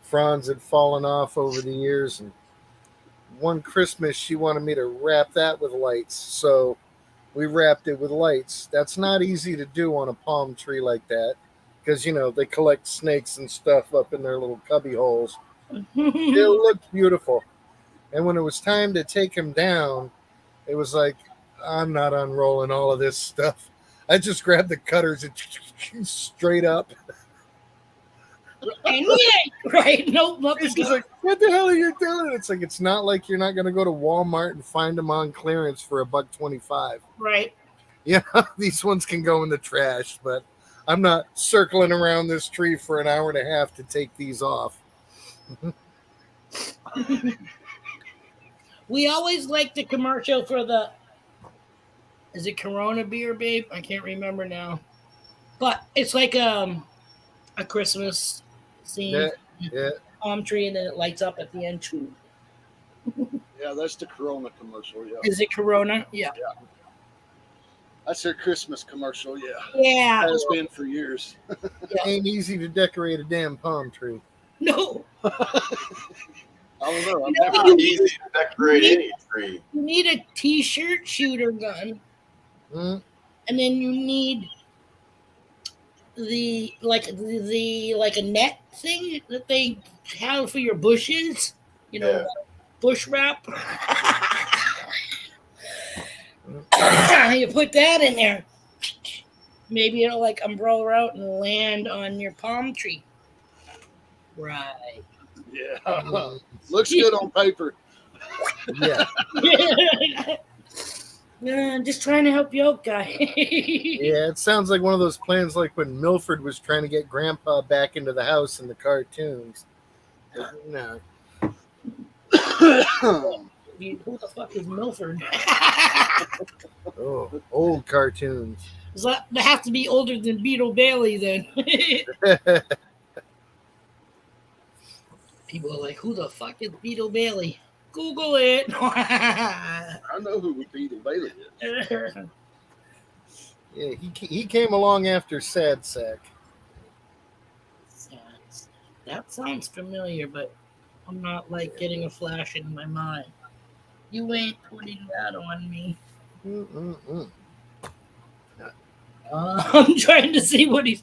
fronds had fallen off over the years. And one Christmas, she wanted me to wrap that with lights. So we wrapped it with lights. That's not easy to do on a palm tree like that because, you know, they collect snakes and stuff up in their little cubby holes. It looked beautiful. And when it was time to take them down, it was like, I'm not unrolling all of this stuff. I just grabbed the cutters and straight up. And right? Nope. He's like, what the hell are you doing? It's like, it's not like you're not going to go to Walmart and find them on clearance for $1.25. Right. Yeah, these ones can go in the trash, but I'm not circling around this tree for an hour and a half to take these off. We always like the commercial for the. Is it Corona beer, babe? I can't remember now. But it's like a Christmas scene. Yeah. Palm tree, and then it lights up at the end too. Yeah, that's the Corona commercial. Yeah. Is it Corona? Yeah. That's their Christmas commercial. Yeah. Yeah. Has been for years. It ain't easy to decorate a damn palm tree. No. I don't know. You know, It's not easy to decorate any tree. You need a t-shirt shooter gun. Mm. And then you need the a net thing that they have for your bushes, you know, bush wrap. You put that in there. Maybe it'll like umbrella out and land on your palm tree. Right. Yeah. Looks good on paper. Yeah. I'm just trying to help you out, guy. Yeah, it sounds like one of those plans like when Milford was trying to get Grandpa back into the house in the cartoons. No. Who the fuck is Milford? Oh, old cartoons. They have to be older than Beetle Bailey then. People are like, who the fuck is Beetle Bailey? Google it. I know who Beetle Bailey is. Yeah, he came along after Sad Sack. That sounds familiar, but I'm not like getting a flash in my mind. You ain't putting that on me. I'm trying to see what he's.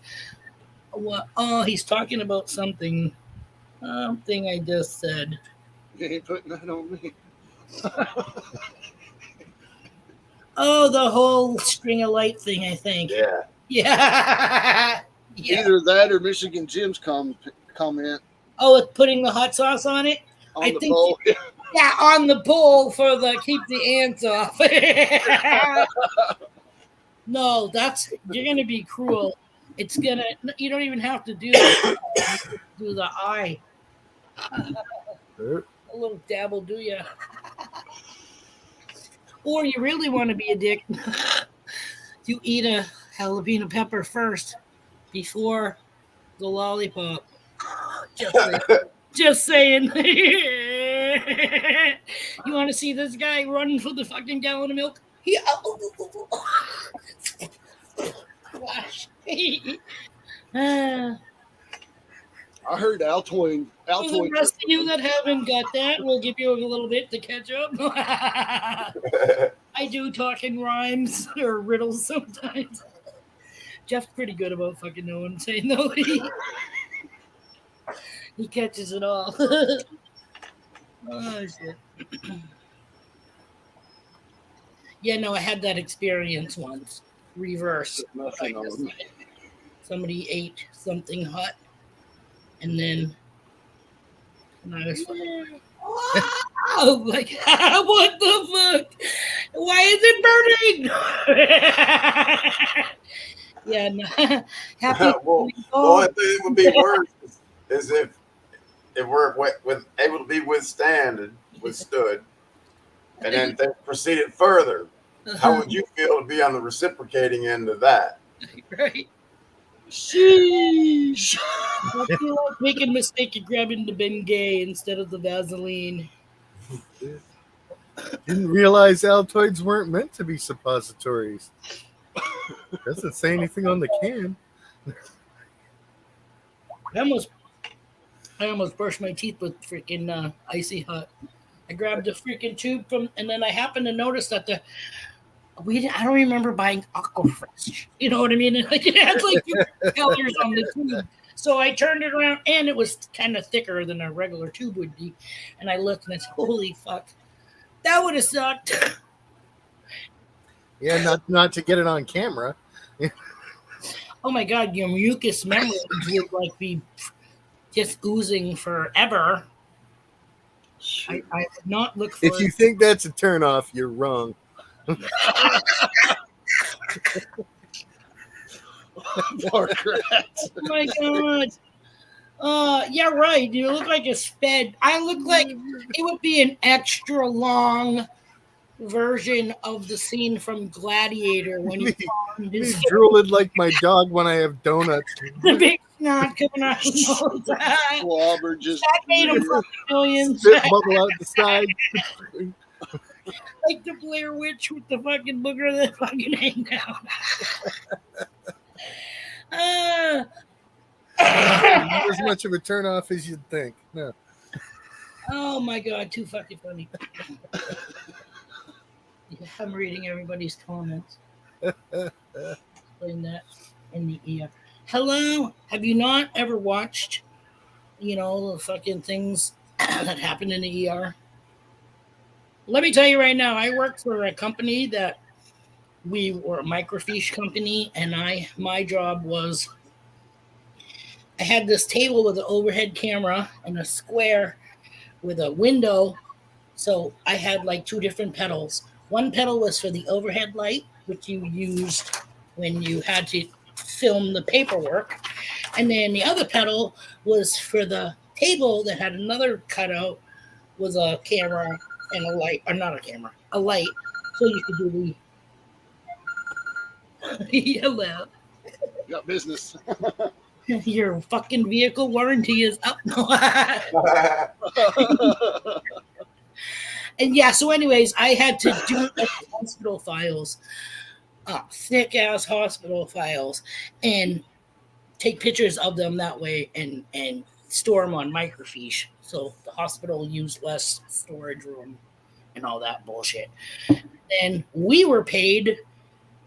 What? Oh, he's talking about something. Something I just said. You ain't putting that on me. Oh, the whole string of light thing, I think. Yeah. Yeah. Either that or Michigan Jim's comment Oh, with putting the hot sauce on it? on I the think- bowl. Yeah, on the bowl for the keep the ants off. No, you're gonna be cruel. It's gonna. You don't even have to do the eye. A little dab will do ya. Or you really want to be a dick. You eat a jalapeno pepper first before the lollipop. Just saying. You want to see this guy running for the fucking gallon of milk? Gosh. I heard Altoid. For the rest of you that haven't got that, we'll give you a little bit to catch up. I do talk in rhymes or riddles sometimes. Jeff's pretty good about fucking knowing saying no. He catches it all. Oh shit. Yeah, no, I had that experience once. Reverse. Nothing on. Somebody ate something hot, and then I was like, wow, like, what the fuck? Why is it burning? Yeah, no. Happy. Well, the only thing that would be worse is if we're able to be withstood, and then things proceeded further. How would you feel to be on the reciprocating end of that? Right. Sheesh. I feel like making a mistake of grabbing the Bengay instead of the Vaseline. Didn't realize Altoids weren't meant to be suppositories. Doesn't say anything on the can. I almost brushed my teeth with freaking icy hot. I grabbed the freaking tube and then I happened to notice that I don't remember buying Aquafresh. You know what I mean? Like it had like 2 colors on the tube. So I turned it around and it was kind of thicker than a regular tube would be. And I looked and I said, holy fuck. That would have sucked. Yeah, not to get it on camera. Oh my god, your mucus membranes would like be just oozing forever. I would not look for If you think that's a turnoff, you're wrong. Poor rats. Oh my god. Yeah, right. You look like a sped. I look like it would be an extra long version of the scene from Gladiator when he found Me his drooling like my dog when I have donuts. the big snot coming out of his nose. Slobber just. That made him fucking millions. Spit bubble out the side. Like the Blair Witch with the fucking booger that fucking hang down. Not as much of a turnoff as you'd think. No. Oh my god, too fucking funny. Yeah, I'm reading everybody's comments. Explain that in the ear. Hello, have you not ever watched, the fucking things that happen in the ER? Let me tell you right now, I worked for a company that we were a microfiche company, and my job was I had this table with an overhead camera and a square with a window. So I had like 2 different pedals. One pedal was for the overhead light, which you used when you had to film the paperwork. And then the other pedal was for the table that had another cutout with a camera and a light, or not a camera, a light. So you could do the hello. Got business. Your fucking vehicle warranty is up. And yeah, so anyways, I had to do hospital files, thick ass hospital files, and take pictures of them that way and store them on microfiche. So the hospital used less storage room and all that bullshit. And we were paid,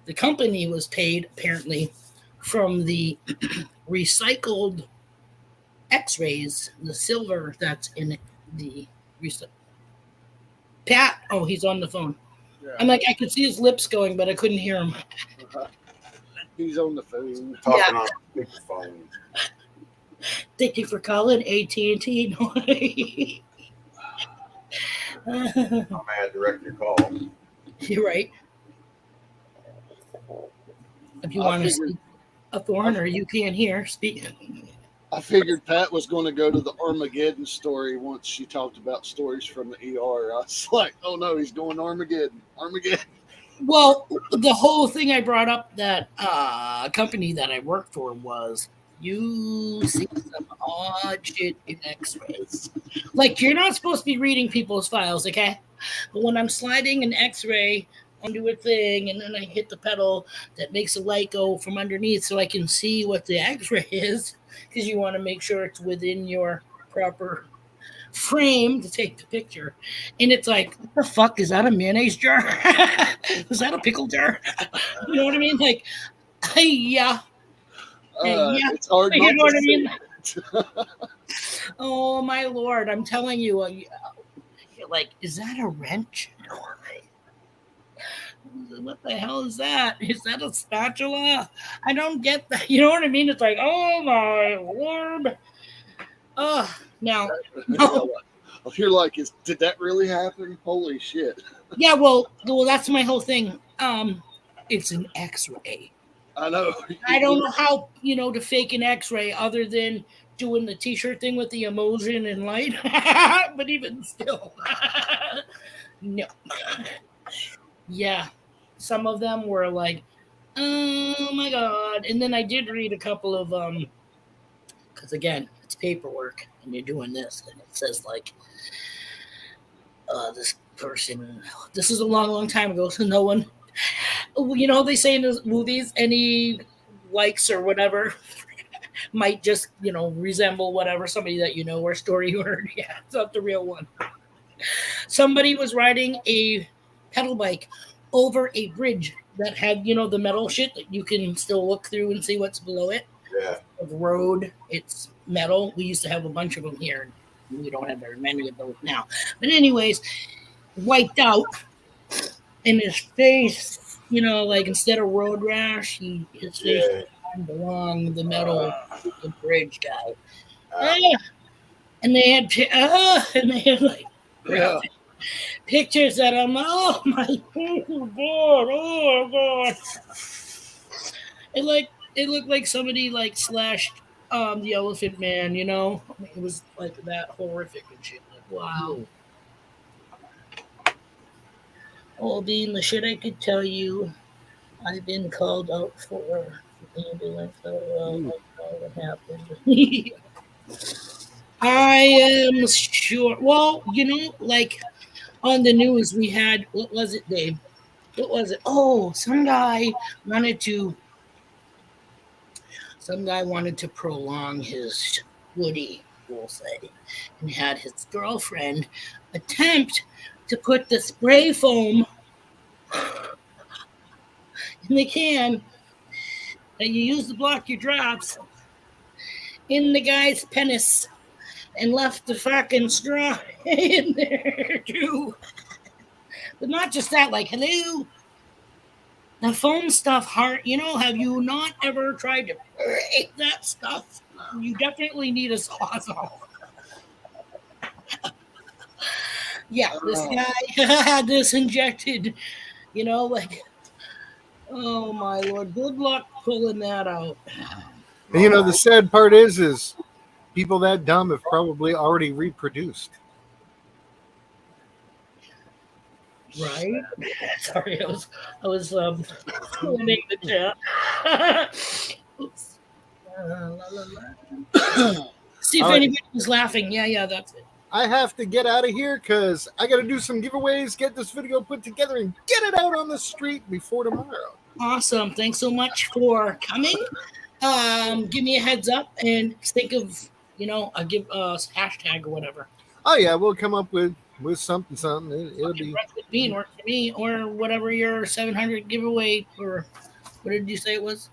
the company was paid apparently from the recycled x-rays, the silver that's in the Pat, oh, he's on the phone. Yeah. I'm like, I could see his lips going, but I couldn't hear him. He's on the phone. Talking on the phone. Thank you for calling AT&T. I'm mad, direct your call. You're right. If you want to speak a foreigner, you can hear. Speak. I figured Pat was going to go to the Armageddon story once she talked about stories from the ER. I was like, oh no, he's going Armageddon. Armageddon. Well, the whole thing I brought up that company that I worked for was you see some odd shit in x-rays. Like, you're not supposed to be reading people's files, okay? But when I'm sliding an x-ray onto a thing and then I hit the pedal that makes the light go from underneath so I can see what the x-ray is, because you want to make sure it's within your proper frame to take the picture. And it's like, what the fuck? Is that a mayonnaise jar? Is that a pickle jar? You know what I mean? Like, yeah. Yeah. It's hard You not know what to I mean? see. Oh my Lord. I'm telling you, you're like, is that a wrench? What the hell is that? Is that a spatula? I don't get that. You know what I mean? It's like, oh my Lord. Oh, now, no. You're like, did that really happen? Holy shit. Yeah, well, that's my whole thing. It's an X-ray. I know. I don't know how, to fake an X-ray other than doing the T-shirt thing with the emotion and light. But even still, no. Yeah, some of them were like, oh my God. And then I did read a couple of because again, it's paperwork and you're doing this, and it says like, this person. This is a long, long time ago, so no one. They say in the movies, any likes or whatever might just, resemble whatever somebody that or story you heard. Yeah, it's not the real one. Somebody was riding a pedal bike over a bridge that had, the metal shit that you can still look through and see what's below it. Yeah. The road, it's metal. We used to have a bunch of them here. We don't have very many of those now. But anyways, wiped out. In his face, like instead of road rash, his face climbed along the metal the bridge guy. And they had like pictures that I'm, oh my God. It looked like somebody like slashed the Elephant Man, it was like that horrific and shit. Like, wow. Oh, being the shit I could tell you, I've been called out for ambulance. What happened? I am sure. Well, like on the news, we had, what was it, Dave? What was it? Oh, some guy wanted to prolong his Woody, we'll say, and had his girlfriend attempt to put the spray foam in the can that you use to block your drops in the guy's penis and left the fucking straw in there too. But not just that, like, hello, the foam stuff hard. Have you not ever tried to break that stuff? You definitely need a sawzall. Yeah, this guy had this injected, like, oh my Lord, good luck pulling that out. And the sad part is people that dumb have probably already reproduced. Right? Sorry, I was filming the chat. Oops. See if anybody was laughing. Yeah, that's it. I have to get out of here because I got to do some giveaways, get this video put together, and get it out on the street before tomorrow. Awesome. Thanks so much for coming. Give me a heads up and think of, a hashtag or whatever. Oh, yeah, we'll come up with something. It'll be work for me, or whatever your 700 giveaway, or what did you say it was?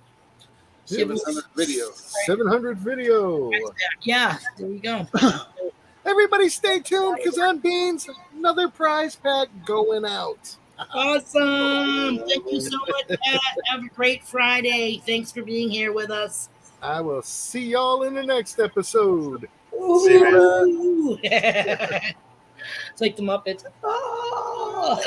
700 video. 700 video. Yeah, there we go. Everybody stay tuned because on Beans, another prize pack going out. Awesome. Thank you so much, Pat. Have a great Friday. Thanks for being here with us. I will see y'all in the next episode. See you, It's like the Muppets. Oh!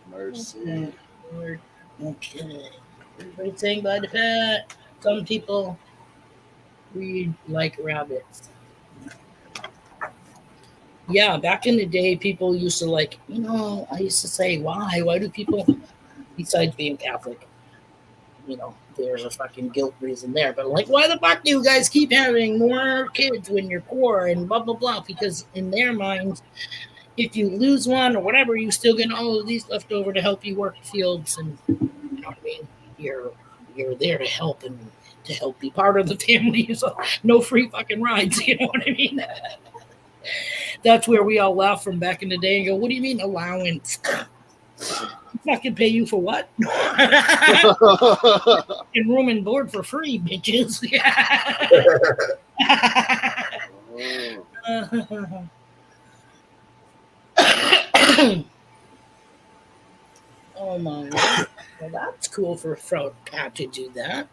Mercy. Okay. Everybody saying bye to Pat. Some people read like rabbits. Yeah, back in the day, people used to I used to say, why do people, besides being Catholic, there's a fucking guilt reason there, but why the fuck do you guys keep having more kids when you're poor and blah, blah, blah? Because in their minds, if you lose one or whatever, you still get all of these left over to help you work the fields, and you know what I mean. You're there to help and to help be part of the family. So no free fucking rides. You know what I mean? That's where we all laugh from back in the day and go, "What do you mean allowance? Fucking pay you for what? And room and board for free, bitches." Oh my god. Well, that's cool for Pat to do that.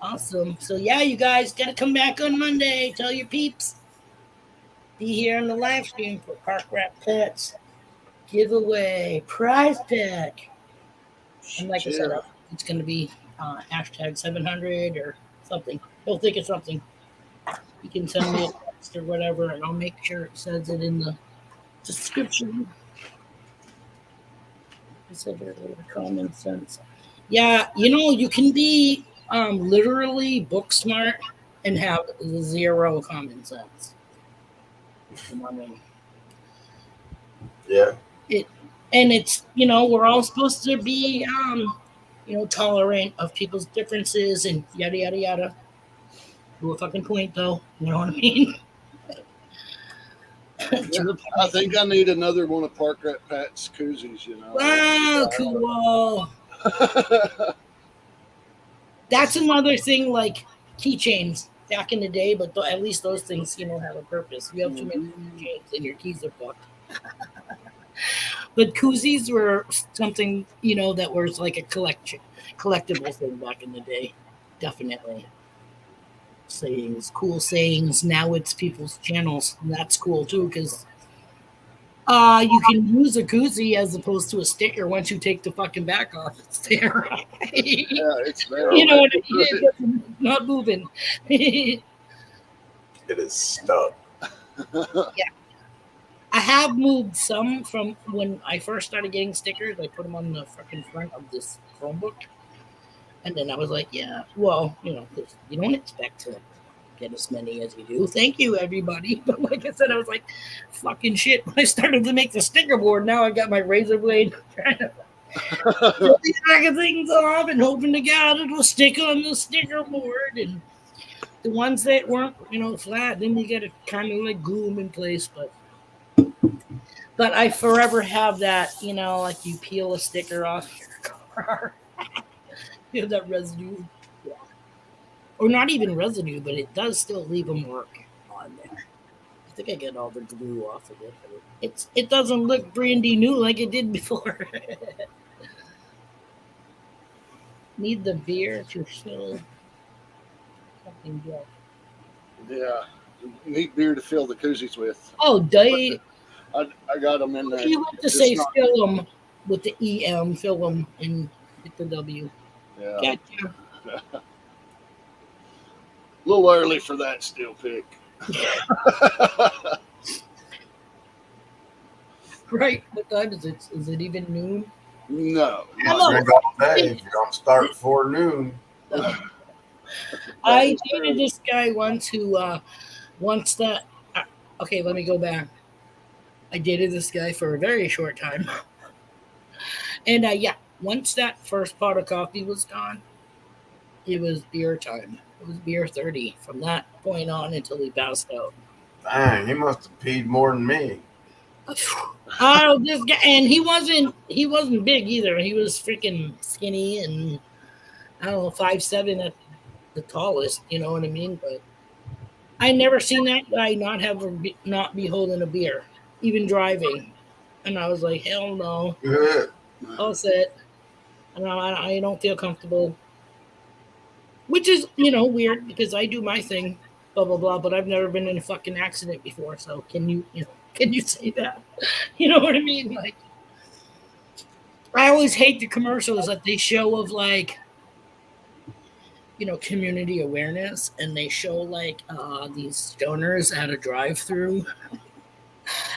Awesome. So yeah, you guys gotta come back on Monday. Tell your peeps. Be here on the live stream for Park Rat Pets giveaway prize pack. And like I said, it's gonna be hashtag 700 or something. He'll think it's something. You can send me a text or whatever, and I'll make sure it says it in the description. I said earlier, common sense. Yeah, you know, you can be literally book smart and have zero common sense. I mean, Yeah. And it's, you know, we're all supposed to be you know, tolerant of people's differences and yada yada yada. To a fucking point, though. You know what I mean? I think I need another one of Park Rat Pat's koozies, you know. Wow, cool. That's another thing, like keychains back in the day, but at least those things, you know, have a purpose. You have too many keychains and your keys are fucked. But koozies were something, you know, that was like a collectible thing back in the day. Definitely. Sayings, cool sayings. Now it's people's channels. And that's cool too, because you can use a koozie as opposed to a sticker once you take the fucking back off. It's there. Yeah, it's there. You know what I mean? It's not moving. It is stuck. Yeah. I have moved some from when I first started getting stickers. I put them on the fucking front of this Chromebook. And then I was like, yeah, well, you know, 'cause you don't expect to get as many as you do. Thank you, everybody. But like I said, I was like, fucking shit. When I started to make the sticker board, now I got my razor blade trying to put these fucking things off and hoping to God it'll stick on the sticker board. And the ones that weren't, you know, flat, then you got to kind of like glue them in place. But I forever have that, you know, like you peel a sticker off your car. You have that residue. Yeah. Or not even residue, but it does still leave a mark on there. I think I get all the glue off of it. But it doesn't look brandy new like it did before. Need the beer to fill something good. Yeah, need beer to fill the koozies with. Oh, they. I got them in there. You have to say fill them with the EM, fill them, and hit the W. Yeah. Gotcha. A little early for that steel pick. Right. What time is it? Is it even noon? No. Drink all day. If you don't start before noon. I dated this guy once who wants that. Okay, let me go back. I dated this guy for a very short time. And yeah, once that first pot of coffee was gone, it was beer time. It was beer 30 from that point on until he passed out. Dang, he must have peed more than me. Oh, this guy, and he wasn't big either. He was freaking skinny and I don't know, 5'7" at the tallest. You know what I mean? But I never seen that guy not be holding a beer, even driving. And I was like, hell no. Good. I'll sit. And I don't feel comfortable. Which is, you know, weird because I do my thing, blah blah blah. But I've never been in a fucking accident before. So can you say that? You know what I mean? Like, I always hate the commercials that they show of like, you know, community awareness, and they show like these stoners at a drive-through,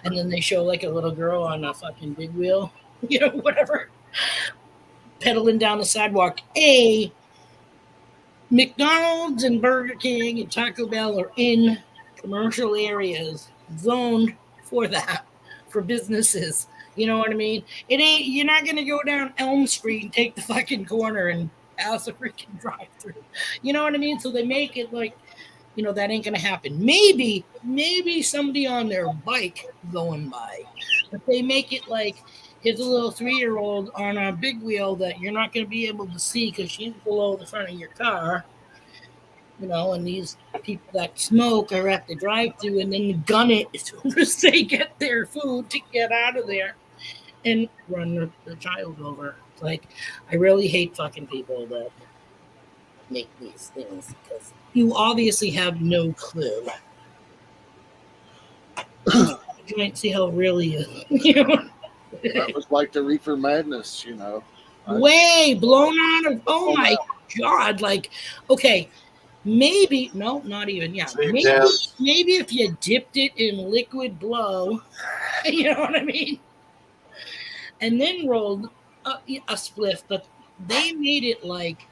and then they show like a little girl on a fucking big wheel, you know, whatever, pedaling down the sidewalk. McDonald's and Burger King and Taco Bell are in commercial areas zoned for that, for businesses. You know what I mean? It ain't. You're not gonna go down Elm Street and take the fucking corner and pass a freaking drive-through. You know what I mean? So they make it like, that ain't gonna happen. Maybe somebody on their bike going by, but they make it like here's a little 3-year-old on a big wheel that you're not gonna be able to see because she's below the front of your car. And these people that smoke are at the drive-through and then gun it as soon as they get their food to get out of there and run the child over. It's like, I really hate fucking people that make these things because you obviously have no clue. Joint, see how it really is. That was like the Reefer Madness, Way blown out of, oh my God. Like, okay. Maybe, no, not even. Yeah. Maybe if you dipped it in liquid blow, you know what I mean? And then rolled a spliff, but they made it like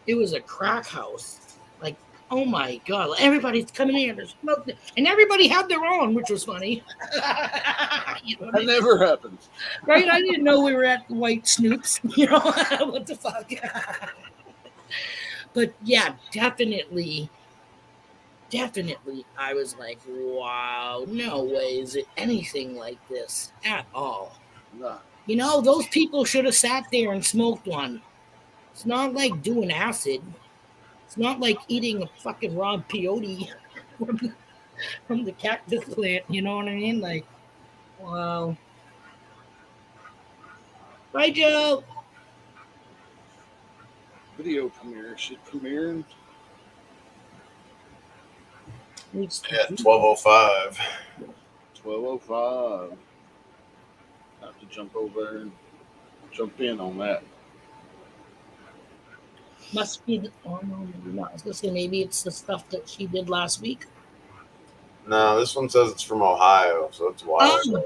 it was a crack house. Like, oh my God. Everybody's coming in and everybody had their own, which was funny. That never happens. Right? I didn't know we were at White Snoops. What the fuck? But yeah, definitely, I was like, wow, no way is it anything like this at all. No. Those people should have sat there and smoked one. It's not like doing acid. It's not like eating a fucking raw peyote from the cactus plant. You know what I mean? Like, wow. Bye, Joe. Video premiere. Should premiere at 12:05. 12:05. Have to jump over and jump in on that. Must be no, maybe not. I was gonna say maybe it's the stuff that she did last week. No, this one says it's from Ohio, so it's wild.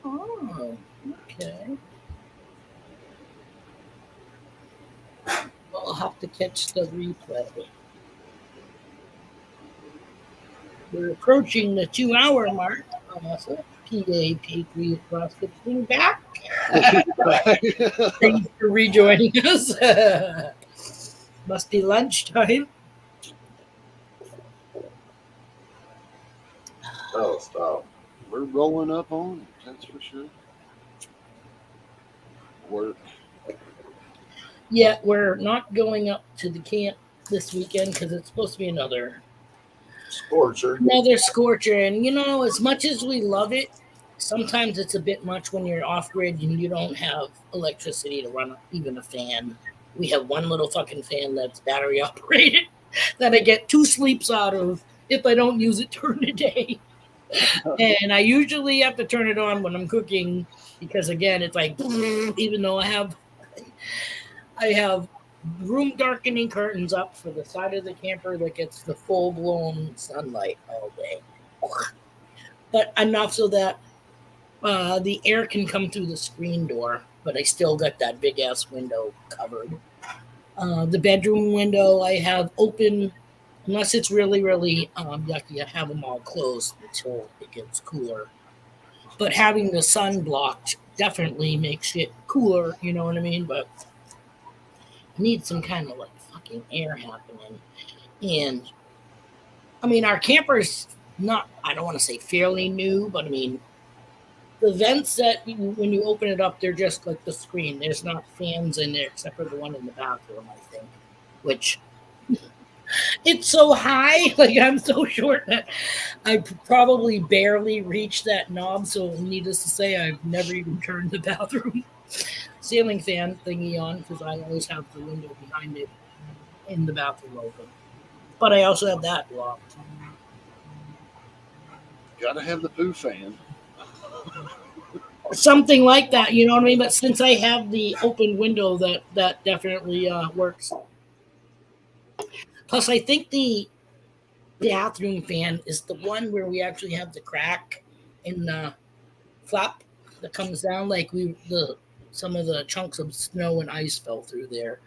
Oh, okay. I'll have to catch the replay. We're approaching the 2-hour mark. PA CrossFit back. Thanks for rejoining us. Must be lunchtime. Oh, stop. We're rolling up on it, that's for sure. Work. Yeah, we're not going up to the camp this weekend because it's supposed to be another scorcher. And, as much as we love it, sometimes it's a bit much when you're off-grid and you don't have electricity to run even a fan. We have one little fucking fan that's battery operated that I get 2 sleeps out of if I don't use it during the day. And I usually have to turn it on when I'm cooking because, again, it's like, even though I have room darkening curtains up for the side of the camper that gets the full-blown sunlight all day. But enough so that the air can come through the screen door, but I still got that big-ass window covered. The bedroom window I have open, unless it's really, really yucky, I have them all closed until it gets cooler. But having the sun blocked definitely makes it cooler, you know what I mean? But need some kind of like fucking air happening. And I mean, our camper's not, I don't want to say fairly new, but I mean, the vents that when you open it up, they're just like the screen. There's not fans in there except for the one in the bathroom, I think, which it's so high. Like I'm so short that I probably barely reach that knob. So needless to say, I've never even turned the bathroom ceiling fan thingy on because I always have the window behind it in the bathroom open. But I also have that locked. Gotta have the poo fan. Something like that, you know what I mean? But since I have the open window, that definitely works. Plus, I think the bathroom fan is the one where we actually have the crack in the flap that comes down, like some of the chunks of snow and ice fell through there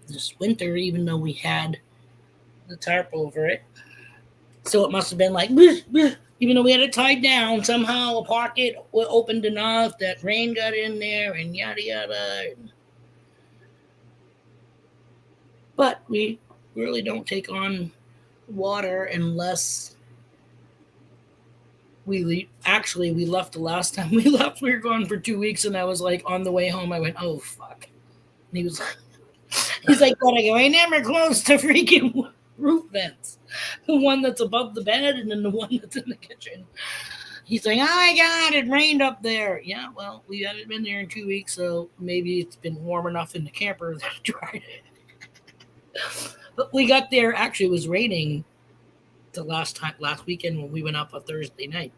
this winter, even though we had the tarp over it. So it must have been like, you Even though we had it tied down, somehow a pocket opened enough that rain got in there and yada yada. But we really don't take on water unless we leave. Actually, we left the last time we left. We were gone for 2 weeks, and I was like, on the way home, I went, "Oh fuck!" And he was like, "He's like, what?" I go, "I never closed the freaking roof vents, the one that's above the bed, and then the one that's in the kitchen." He's like, "Oh my god, it rained up there." Yeah, well, we haven't been there in 2 weeks, so maybe it's been warm enough in the camper that it dried it. But we got there. Actually, it was raining the last weekend when we went up a Thursday night.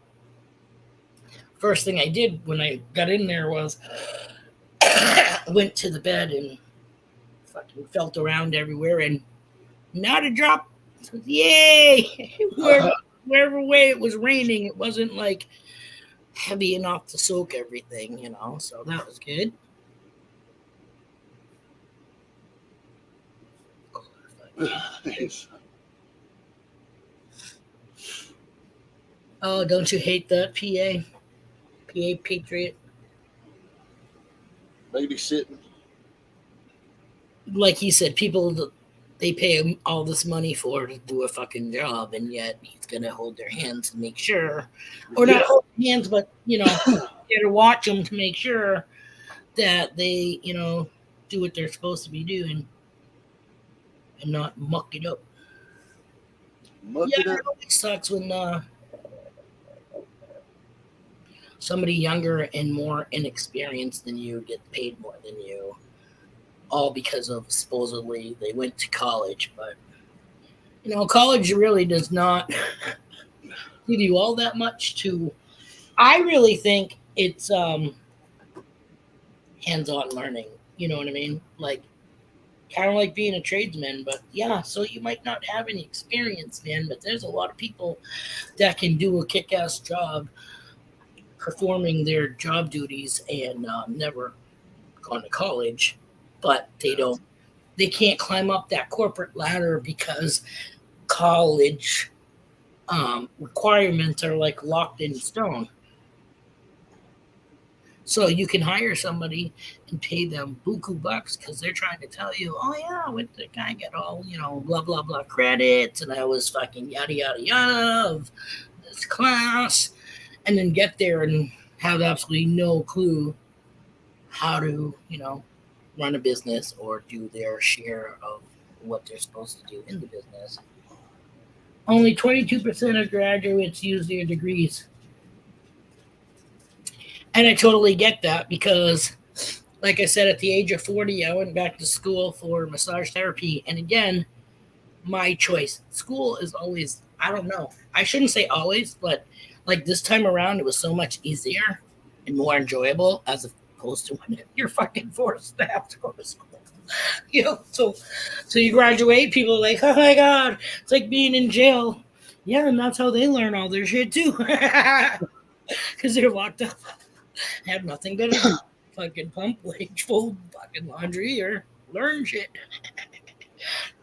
First thing I did when I got in there was went to the bed and fucking felt around everywhere and not a drop. So, yay! Wherever way it was raining, it wasn't like heavy enough to soak everything, you know. So that was good. Oh, don't you hate that PA Patriot? Babysitting. Like he said, people they pay him all this money for to do a fucking job, and yet he's gonna hold their hands to make sure, or not hold their hands, but you know, you gotta watch them to make sure that they, you know, do what they're supposed to be doing and not muck it up. It always sucks when somebody younger and more inexperienced than you get paid more than you, all because of supposedly they went to college. But you know, college really does not give you all that much to. I really think it's hands-on learning. You know what I mean? Like kind of like being a tradesman. But yeah, so you might not have any experience, man. But there's a lot of people that can do a kick-ass job performing their job duties and never gone to college, but they can't climb up that corporate ladder because college requirements are like locked in stone. So you can hire somebody and pay them buku bucks because they're trying to tell you, "Oh yeah, I went to kind of get all, you know, blah blah blah credits, and I was fucking yada yada yada of this class," and then get there and have absolutely no clue how to, you know, run a business or do their share of what they're supposed to do in the business. Only 22% of graduates use their degrees. And I totally get that because, like I said, at the age of 40, I went back to school for massage therapy. And again, my choice. School is always, I don't know, I shouldn't say always, but like this time around, it was so much easier and more enjoyable as opposed to when you're fucking forced to have to go to school. You know, so you graduate, people are like, "Oh my god, it's like being in jail." Yeah, and that's how they learn all their shit too. Because they're locked up, have nothing better to fucking pump wage, fold fucking laundry, or learn shit.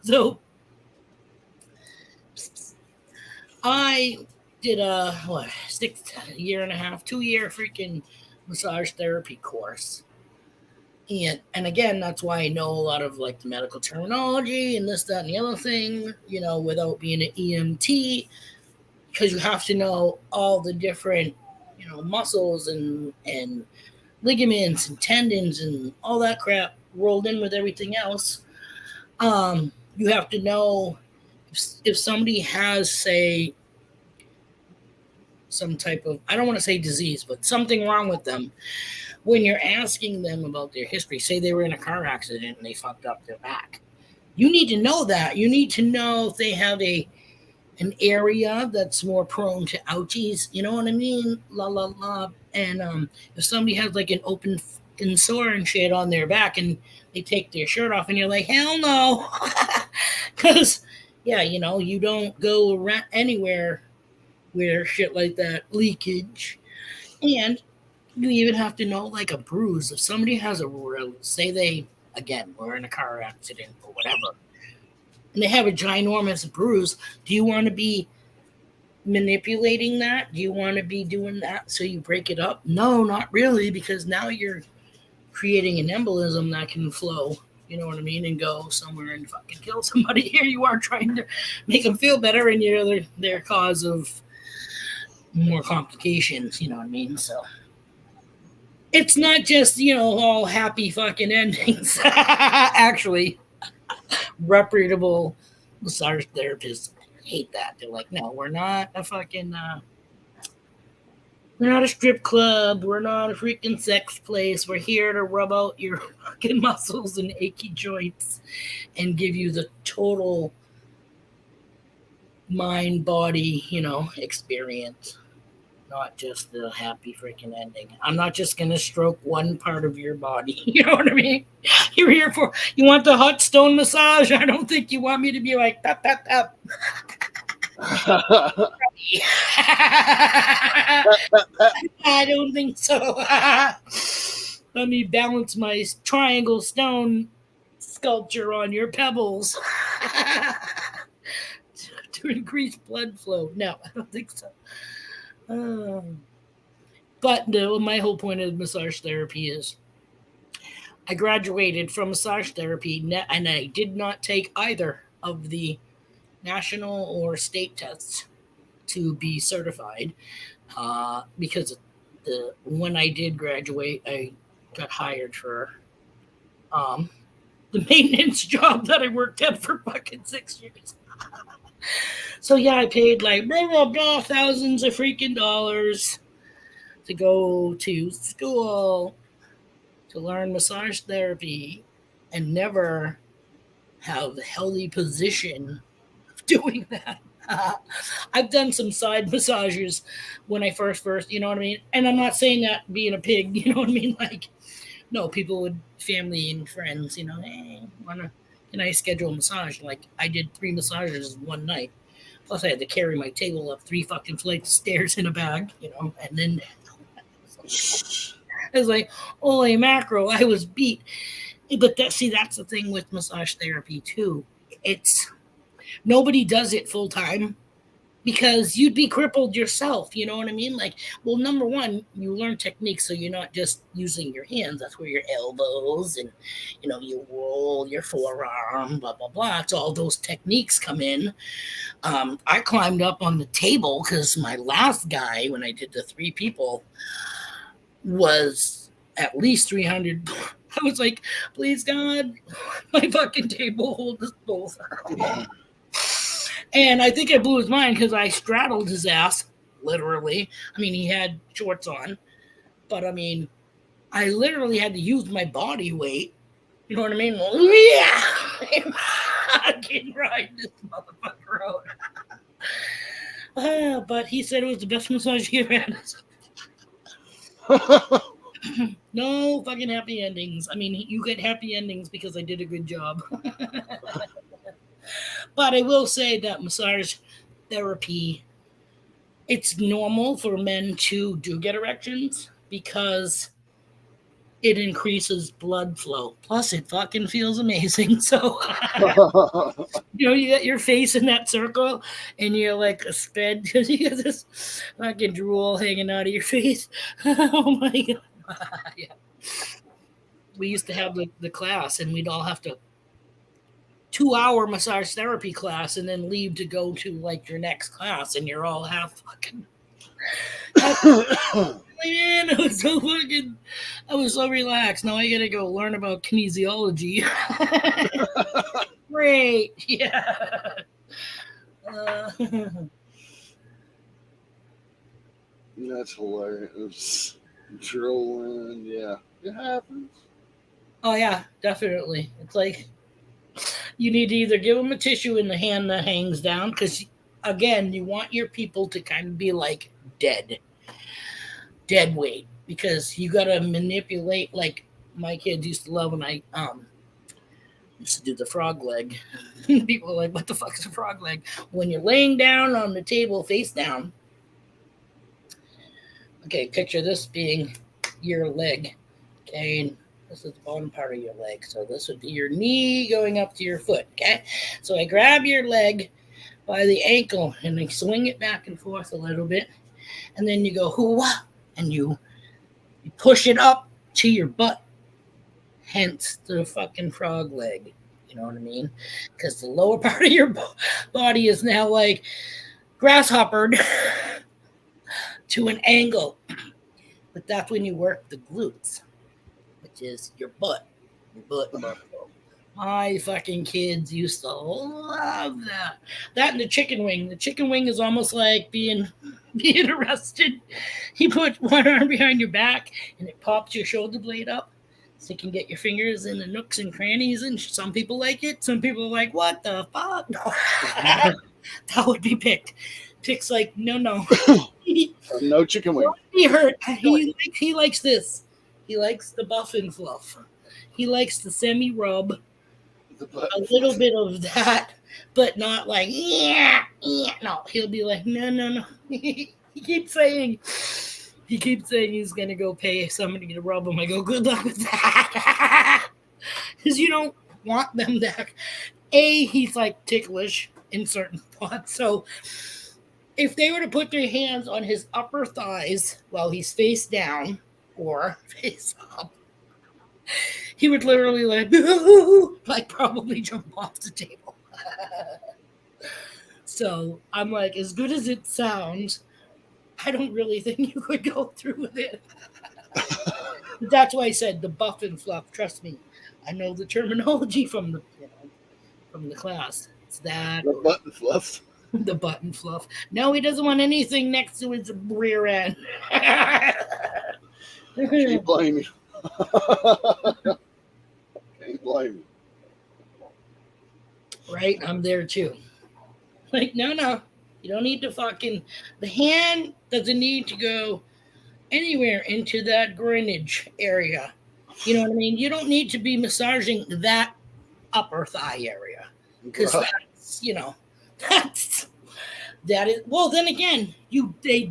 So I did a 2 year freaking massage therapy course. And again, that's why I know a lot of like the medical terminology and this, that, and the other thing, you know, without being an EMT, because you have to know all the different, you know, muscles and ligaments and tendons and all that crap rolled in with everything else. You have to know if somebody has, say, some type of, I don't want to say disease, but something wrong with them. When you're asking them about their history, say they were in a car accident and they fucked up their back, you need to know that. You need to know if they have an area that's more prone to ouchies. You know what I mean? La la la. And if somebody has like an open sore and shit on their back and they take their shirt off and you're like, hell no. Because, yeah, you know, you don't go around anywhere where shit like that, leakage. And you even have to know like a bruise. If somebody has say they, again, were in a car accident or whatever, and they have a ginormous bruise, do you want to be manipulating that? Do you want to be doing that so you break it up? No, not really, because now you're creating an embolism that can flow. You know what I mean? And go somewhere and fucking kill somebody. Here you are trying to make them feel better, and you're their cause of more complications. You know what I mean? So it's not just, all happy fucking endings. Actually, reputable massage therapists hate that. They're like, no, we're not a fucking, we're not a strip club. We're not a freaking sex place. We're here to rub out your fucking muscles and achy joints and give you the total mind, body, experience. Not just the happy freaking ending. I'm not just gonna stroke one part of your body. You know what I mean? You're here for, you want the hot stone massage? I don't think you want me to be like tap tap tap. I don't think so. Let me balance my triangle stone sculpture on your pebbles to increase blood flow. No, I don't think so. But no, my whole point of massage therapy is I graduated from massage therapy and I did not take either of the national or state tests to be certified because when I did graduate, I got hired for the maintenance job that I worked at for fucking 6 years. So yeah, I paid like blah, blah, blah, thousands of freaking dollars to go to school to learn massage therapy and never have a healthy position of doing that. I've done some side massages when I first, you know what I mean? And I'm not saying that being a pig, you know what I mean? Like, no, people would, family and friends, hey, can I schedule a massage? Like, I did 3 massages one night. Plus, I had to carry my table up 3 fucking flights of stairs in a bag, and then I was like, holy mackerel, I was beat. But that's the thing with massage therapy too. It's nobody does it full time because you'd be crippled yourself. You know what I mean? Like, well, number one, you learn techniques, so you're not just using your hands. That's where your elbows and, you roll your forearm, blah, blah, blah. It's all those techniques come in. I climbed up on the table because my last guy, when I did the 3 people, was at least 300. I was like, please, God, my fucking table hold us both. And I think I blew his mind because I straddled his ass, literally. I mean, he had shorts on, but I mean, I literally had to use my body weight. You know what I mean? Yeah, I can ride this motherfucker out. But he said it was the best massage he ever had. No fucking happy endings. I mean, you get happy endings because I did a good job. But I will say that massage therapy, it's normal for men to do get erections because it increases blood flow. Plus, it fucking feels amazing. So, you got your face in that circle and you're like a sped because you got this fucking drool hanging out of your face. Oh my God. Yeah. We used to have the class and we'd all have to 2-hour massage therapy class and then leave to go to like your next class and you're all half fucking man, I was so relaxed. Now I gotta go learn about kinesiology. Great. Yeah. That's hilarious. Drooling, yeah. It happens. Oh yeah, definitely. It's like you need to either give them a tissue in the hand that hangs down because, again, you want your people to kind of be like dead weight because you got to manipulate. Like my kids used to love when I used to do the frog leg. People are like, "What the fuck is a frog leg?" When you're laying down on the table face down. Okay, picture this being your leg. Okay. And this is the bottom part of your leg. So this would be your knee going up to your foot. Okay. So I grab your leg by the ankle, and they swing it back and forth a little bit, and then you go hoo-wah, and you push it up to your butt, hence the fucking frog leg. You know what I mean? Because the lower part of your body is now like grasshoppered to an angle. But that's when you work the glutes, which is your butt. Your butt muscle. My fucking kids used to love that. That and the chicken wing. The chicken wing is almost like being arrested. You put one arm behind your back and it pops your shoulder blade up so you can get your fingers in the nooks and crannies. And some people like it. Some people are like, what the fuck? No. That would be picked. Pick's like, no. No chicken wing. He hurt. He likes this. He likes the buff and fluff. He likes the semi rub. A little bit of that, but not like yeah. No, he'll be like no. He keeps saying he's gonna go pay somebody to rub him. I go, good luck with that, because you don't want them to. He's like ticklish in certain spots, so if they were to put their hands on his upper thighs while he's face down or face up, he would literally like probably jump off the table. So I'm like, as good as it sounds, I don't really think you could go through with it. That's why I said the buff and fluff. Trust me, I know the terminology from the class. It's that The button fluff. the button fluff. No, he doesn't want anything next to his rear end. Can't blame you. Can't blame you. Right? I'm there too. Like, no. You don't need to the hand doesn't need to go anywhere into that groinage area. You know what I mean? You don't need to be massaging that upper thigh area. Because that is, well, then again, they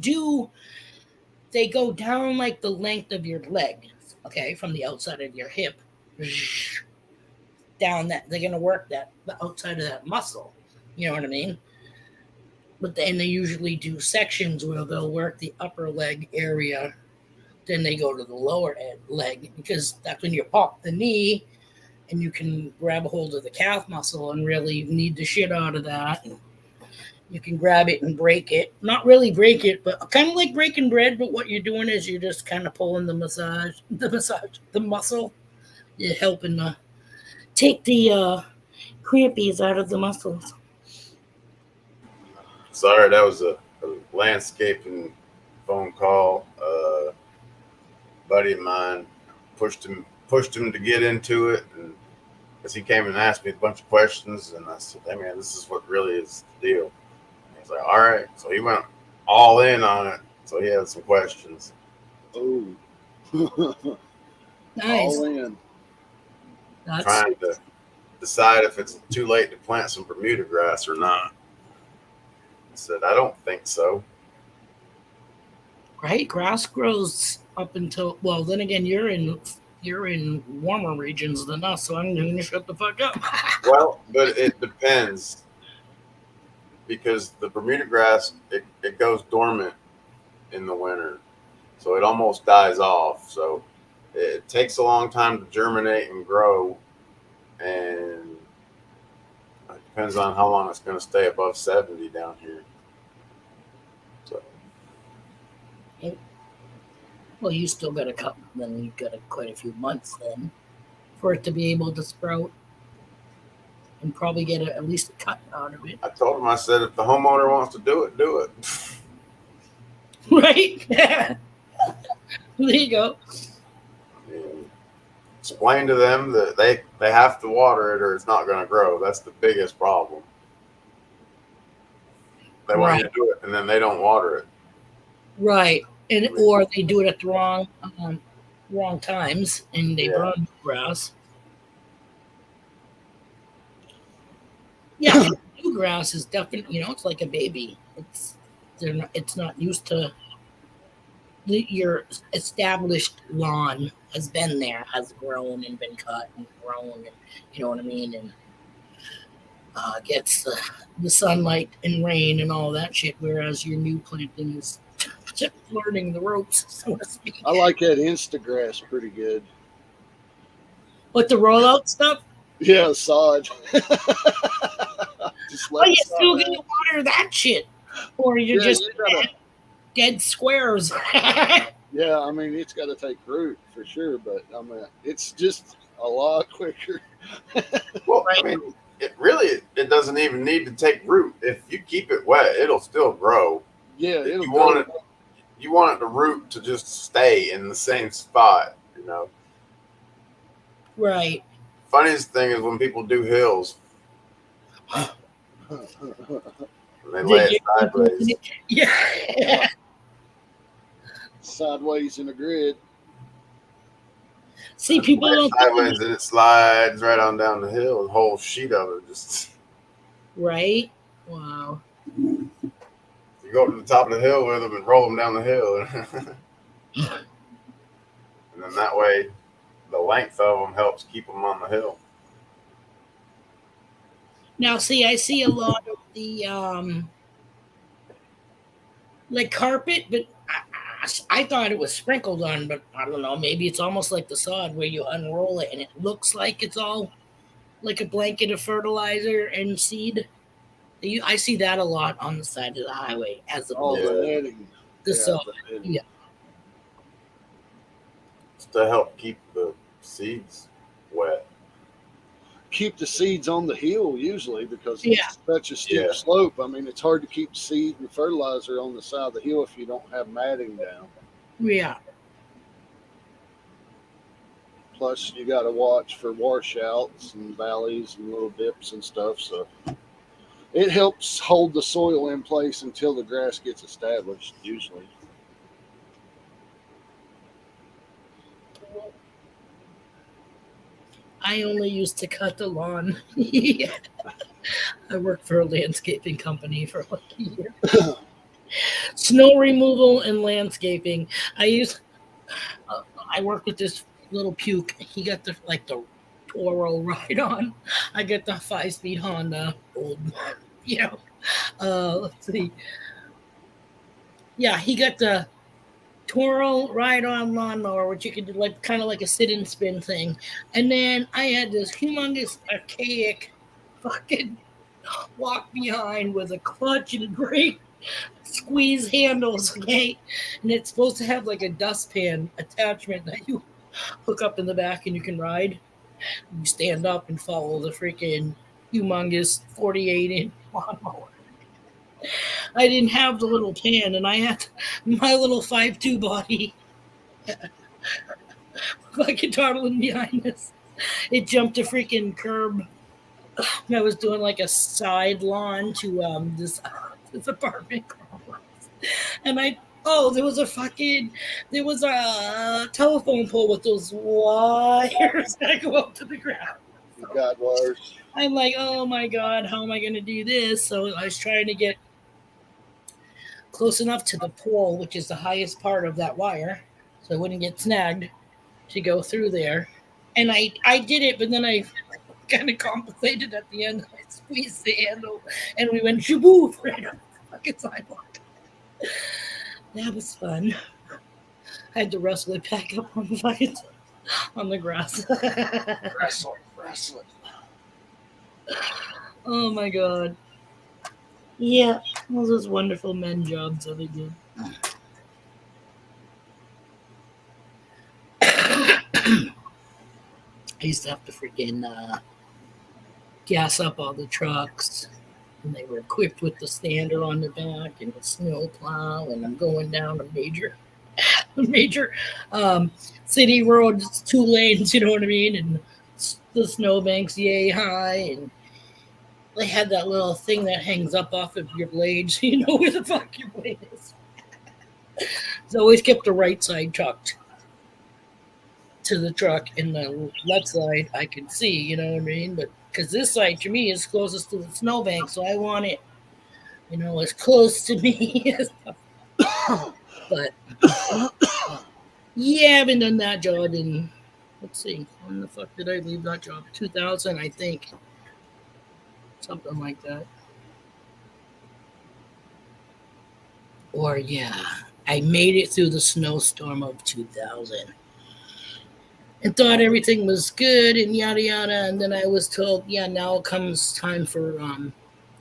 go down like the length of your leg, okay, from the outside of your hip down that. They're going to work the outside of that muscle. You know what I mean? But then they usually do sections where they'll work the upper leg area. Then they go to the lower leg, because that's when you pop the knee and you can grab a hold of the calf muscle and really knead the shit out of that. You can grab it and break it. Not really break it, but kind of like breaking bread. But what you're doing is you're just kind of pulling the muscle. You're helping take the crampies out of the muscles. Sorry, that was a landscaping phone call. Buddy of mine pushed him to get into it, and because he came and asked me a bunch of questions, and I said, "Hey man, this is what really is the deal." And he's like, "All right," so he went all in on it. So he had some questions. Oh, Nice. all in. That's Trying to decide if it's too late to plant some Bermuda grass or not. I said, I don't think so. right. Grass grows up until, well, then again, you're in warmer regions than us, so I'm going to shut the fuck up. Well, but it depends, because the Bermuda grass, it goes dormant in the winter, so it almost dies off. So it takes a long time to germinate and grow, and it depends on how long it's going to stay above 70 down here. So Well, you still got a couple, then you've got quite a few months then for it to be able to sprout and probably get at least a cut out of it. I told him, I said, if the homeowner wants to do it, do it. Right? There you go. And explain to them that they have to water it or it's not going to grow. That's the biggest problem. They want you to do it and then they don't water it. Right. And or they do it at the wrong times and they burn the grass. Yeah, new grass is definitely, it's like a baby. It's not used to your established lawn has been there, has grown and been cut and grown, and you know what I mean. And gets the sunlight and rain and all that shit, whereas your new planting is just learning the ropes, so to speak. I like that Instagrass pretty good. But the rollout stuff, Yeah, sod. Just oh, you it sod still out. gonna water that shit, or you're Yeah, just you gotta. dead squares. Yeah, I mean it's got to take root for sure, but I mean it's just a lot quicker. Well, I mean, it doesn't even need to take root. If you keep it wet, it'll still grow. Yeah, If it'll you go. want it, you want it the root to just stay in the same spot. Right. Funniest thing is when people do hills and they lay Did it sideways. Yeah. Sideways in the grid. See, people Lay it don't sideways and it slides right on down the hill. The whole sheet of it just. right. Wow. You go up to the top of the hill with them and roll them down the hill, and then that way, the length of them helps keep them on the hill. Now, see, I see a lot of the like carpet, but I thought it was sprinkled on, but I don't know. Maybe it's almost like the sod where you unroll it and it looks like it's all like a blanket of fertilizer and seed. I see that a lot on the side of the highway as All opposed the to netting. the Yeah, sod. the netting. Yeah. It's to help keep the seeds wet. Keep the seeds on the hill usually because Yeah. it's such a steep Yeah. slope. I mean, it's hard to keep seed and fertilizer on the side of the hill if you don't have matting down. Yeah. Plus, you got to watch for washouts and valleys and little dips and stuff. So it helps hold the soil in place until the grass gets established, usually. I only used to cut the lawn. I worked for a landscaping company for like a year. Snow removal and landscaping. I worked with this little puke. He got the Toro ride on. I got the 5-speed Honda, old, you know. Let's see. Yeah, he got the Toro ride on lawnmower, which you could do like kind of like a sit and spin thing. And then I had this humongous archaic fucking walk behind with a clutch and brake squeeze handles, okay? And it's supposed to have like a dustpan attachment that you hook up in the back and you can ride. You stand up and follow the freaking humongous 48-inch lawnmower. I didn't have the little pan, and I had my little 5'2" body fucking toddling behind this. It jumped a freaking curb. I was doing like a side lawn to this apartment complex, and there was a telephone pole with those wires that go up to the ground. The guide wires. I'm like, oh my god, how am I going to do this? So I was trying to get close enough to the pole, which is the highest part of that wire, so I wouldn't get snagged, to go through there. And I did it, but then I kind of compensated at the end. I squeezed the handle, and we went shaboof right on the fucking sidewalk. That was fun. I had to wrestle it back up on the grass. Wrestle it. Oh my god. Yeah, those was wonderful men jobs that they did. I used to have to freaking gas up all the trucks, and they were equipped with the stander on the back and the snow plow, and I'm going down a major city road, it's 2 lanes, you know what I mean, and the snowbanks yay high, and they had that little thing that hangs up off of your blade, so you know where the fuck your blade is. So I always kept the right side tucked to the truck, and the left side I could see, you know what I mean? But because this side to me is closest to the snowbank, so I want it, as close to me as possible. But yeah, I haven't done that job in, let's see, when the fuck did I leave that job? 2000, I think. something like that. Or yeah, I made it through the snowstorm of 2000 and thought everything was good and yada yada, and then I was told, yeah, now comes time for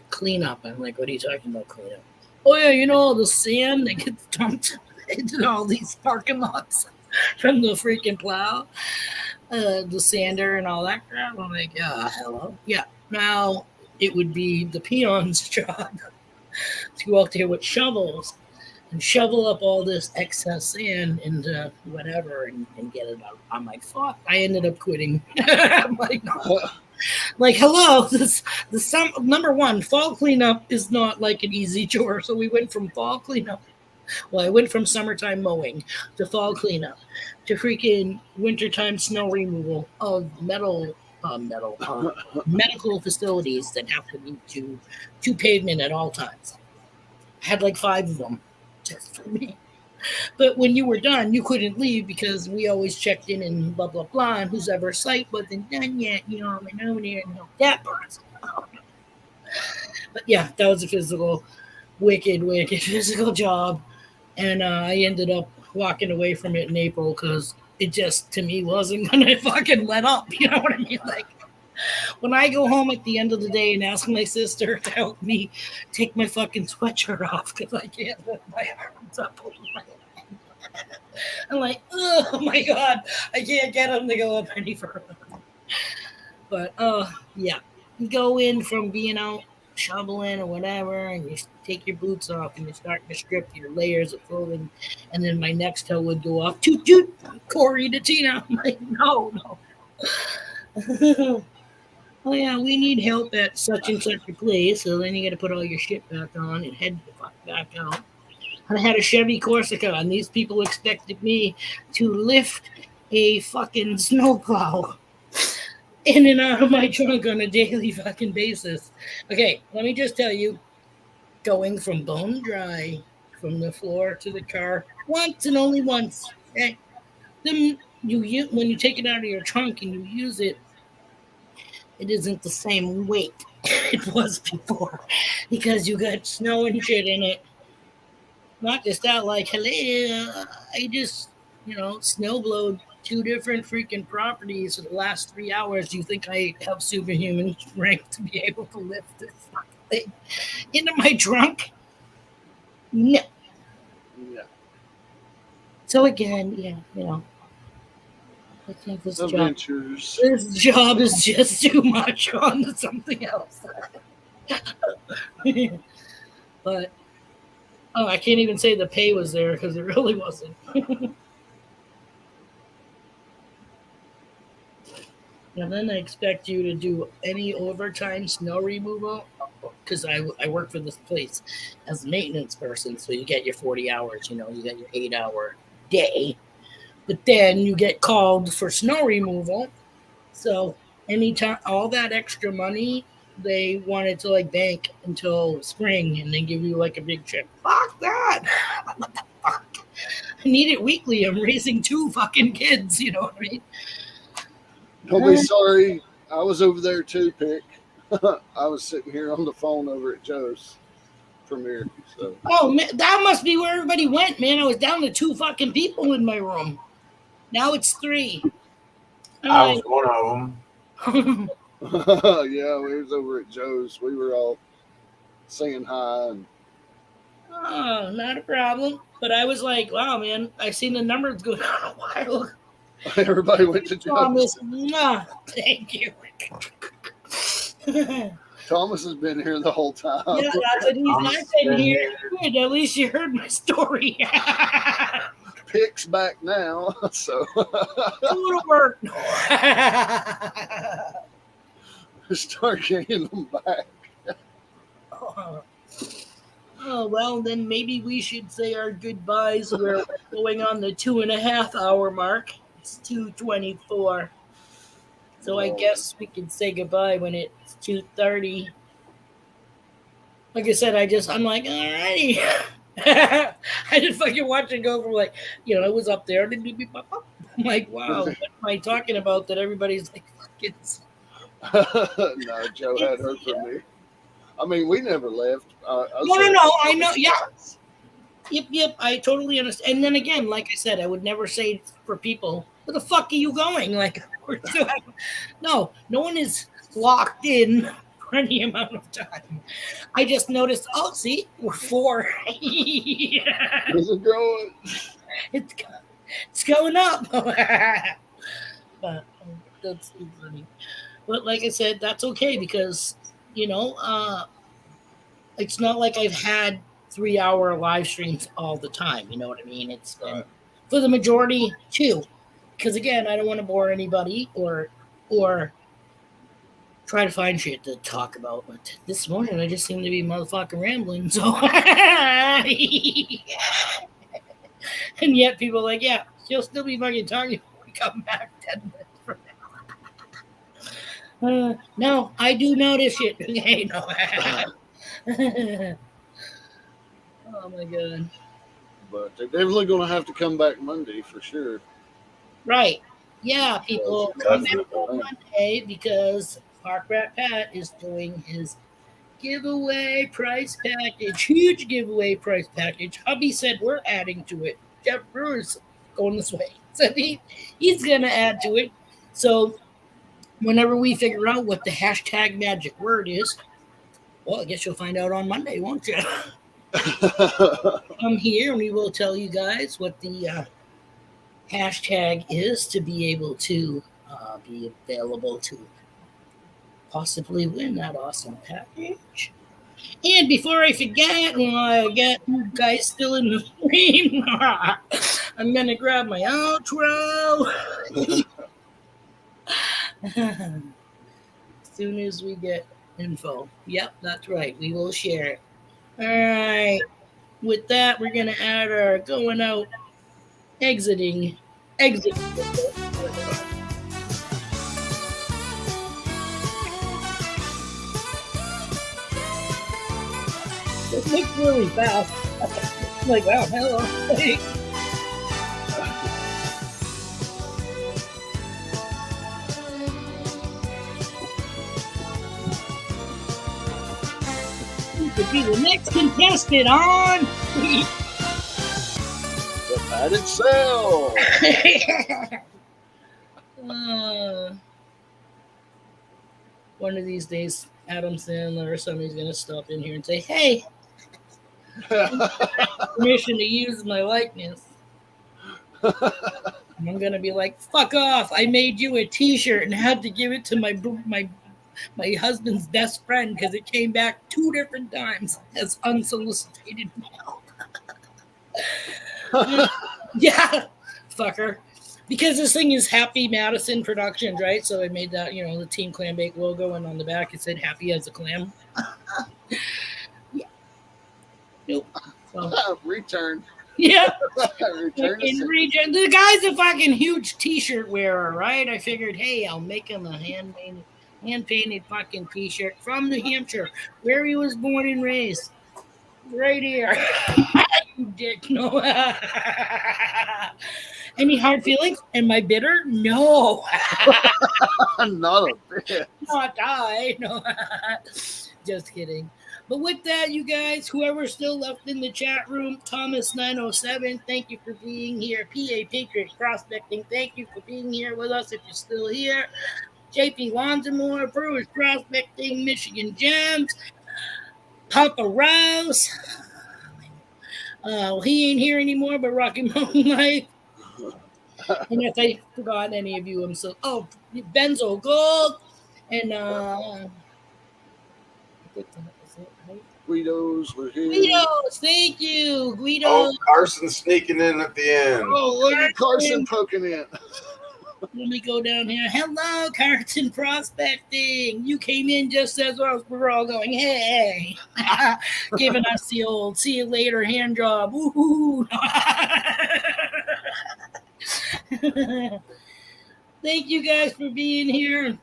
cleanup. I'm like, what are you talking about cleanup? Oh yeah, you know all the sand that gets dumped into all these parking lots from the freaking plow, the sander and all that crap. I'm like, yeah, hello, yeah. Now it would be the peons' job to go out there with shovels and shovel up all this excess sand into whatever and get it out. I'm like, fuck. I ended up quitting. I'm like, no. Like, hello, number one, fall cleanup is not like an easy chore. So we went from fall cleanup. Well, I went from summertime mowing to fall cleanup to freaking wintertime snow removal of medical facilities that have to be to pavement at all times. I had like 5 of them just for me. But when you were done, you couldn't leave because we always checked in and blah blah blah, and whose ever site wasn't done yet, you know, and nobody didn't know that part. But yeah, that was a wicked physical job, and I ended up walking away from it in April because it just to me wasn't gonna fucking let up. You know what I mean? Like when I go home at the end of the day and ask my sister to help me take my fucking sweatshirt off because I can't lift my arms up over my head. I'm like, oh my god, I can't get them to go up any further. But yeah, you go in from being out shoveling or whatever, and you take your boots off and you start to strip your layers of clothing, and then my next toe would go off. Toot toot, Corey to Tina. I'm like, no. Oh yeah, we need help at such and such a place. So then you got to put all your shit back on and head the fuck back out. And I had a Chevy Corsica, and these people expected me to lift a fucking snowplow in and out of my trunk on a daily fucking basis. Okay, let me just tell you, going from bone dry from the floor to the car once and only once. Okay, then when you take it out of your trunk and you use it, it isn't the same weight it was before because you got snow and shit in it. Not just that, like, hello, I just, snowblowed 2 different freaking properties for the last 3 hours. You think I have superhuman strength to be able to lift this fucking thing into my trunk? No. Yeah. So again, I think this job is just too much on to something else. But I can't even say the pay was there because it really wasn't. And then I expect you to do any overtime snow removal because I work for this place as a maintenance person. So you get your 40 hours, you get your 8-hour day. But then you get called for snow removal. So anytime, all that extra money, they wanted to like bank until spring and then give you like a big check. Fuck that. What the fuck? I need it weekly. I'm raising 2 fucking kids. You know what I mean? Don't be sorry. I was over there too, Pick. I was sitting here on the phone over at Joe's premiere. So. Oh, man, that must be where everybody went, man. I was down to 2 fucking people in my room. Now it's 3. I was one of them. Yeah, we was over at Joe's. We were all saying hi. And... Oh, not a problem. But I was like, wow, man, I seen the numbers go down a while. Everybody went to Joe's. Thank you. Thomas has been here the whole time. Yeah, that's what he's been here. Good, at least you heard my story. Pick's back now, so it'll work. Start getting them back. Oh well, then maybe we should say our goodbyes. We're going on the 2.5-hour mark. It's 2:24, so I guess we can say goodbye when it's 2:30. Like I said, I'm like, alrighty. I just fucking watch it go from like, it was up there. I'm like, wow, what am I talking about that everybody's like, fucking. No, Joe had heard from me. I mean, we never left. No. I know. Yeah. Yep. I totally understand. And then again, like I said, I would never say for people, where the fuck are you going? Like, we're still no one is locked in for any amount of time. I just noticed, oh, see, we're 4. Yeah. Is it growing? It's going up. But that's too funny. But like I said, that's okay because, it's not like I've had 3-hour live streams all the time. You know what I mean? It's been for the majority 2, because again, I don't want to bore anybody or try to find shit to talk about. But this morning, I just seem to be motherfucking rambling. So, and yet people are like, yeah, she'll still be fucking talking when we come back 10 minutes from now. No, I do notice shit. Okay, no. Oh my god. But they're definitely going to have to come back Monday for sure. Right. Yeah, people come back on Monday because Park Rat Pat is doing his giveaway price package. Huge giveaway price package. Hubby said we're adding to it. Jeff Brewer's going this way. So he's going to add to it. So whenever we figure out what the hashtag magic word is, well, I guess you'll find out on Monday, won't you? Come here and we will tell you guys what the hashtag is to be able to be available to possibly win that awesome package. And before I forget, while I get you guys still in the stream, I'm going to grab my outro. As soon as we get info. Yep, that's right. We will share it. All right. With that, we're going to add our going out, exiting. It looks really fast. Like, wow, hello. To be the next contestant on The padded cell. One of these days, Adam Sandler or somebody's gonna stop in here and say, "Hey, permission to use my likeness." And I'm gonna be like, "Fuck off! I made you a T-shirt and had to give it to my husband's best friend because it came back 2 different times as unsolicited mail." Yeah, fucker. Because this thing is Happy Madison Productions, right? So I made that, the Team Clam Bake logo, and on the back it said "Happy as a Clam." Yeah. Nope. So. Return. Yeah. Return. The guy's a fucking huge T-shirt wearer, right? I figured, hey, I'll make him a hand-painted fucking T-shirt from New Hampshire, where he was born and raised. Right here. You dick. No. Any hard feelings? Am I bitter? No. Not a bit. Not I. No. Just kidding. But with that, you guys, whoever's still left in the chat room, Thomas907, thank you for being here. PA Patriot Prospecting, thank you for being here with us if you're still here. JP Lonzamore, Brewers Prospecting, Michigan Gems, Papa Rouse. He ain't here anymore, but Rocky Mountain Life. And if I forgot any of you, I'm so. Oh, Benzo Gold. And I think that was it, right? Guidos were here. Guidos, thank you. Guidos. Oh, Carson sneaking in at the end. Oh, look at Carson poking in. Let me go down here. Hello, Carson Prospecting. You came in just as we're all going, hey. Giving us the old see you later hand job. Woohoo. Thank you guys for being here.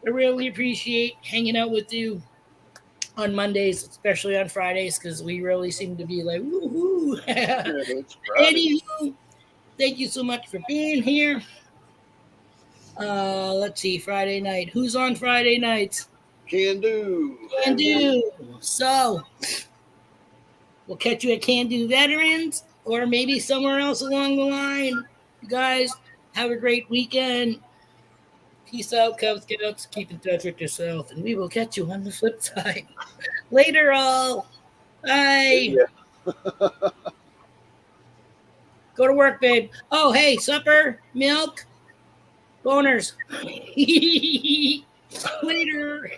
I really appreciate hanging out with you on Mondays, especially on Fridays, because we really seem to be like, woohoo. Anywho, thank you so much for being here. Let's see, Friday night. Who's on Friday nights? Can do. Can do. So we'll catch you at Can Do Veterans or maybe somewhere else along the line. You guys have a great weekend. Peace out, Cub Scouts. Keep in touch with yourself, and we will catch you on the flip side. Later, all. Bye. Yeah. Go to work, babe. Oh, hey, supper, milk, boners. Later.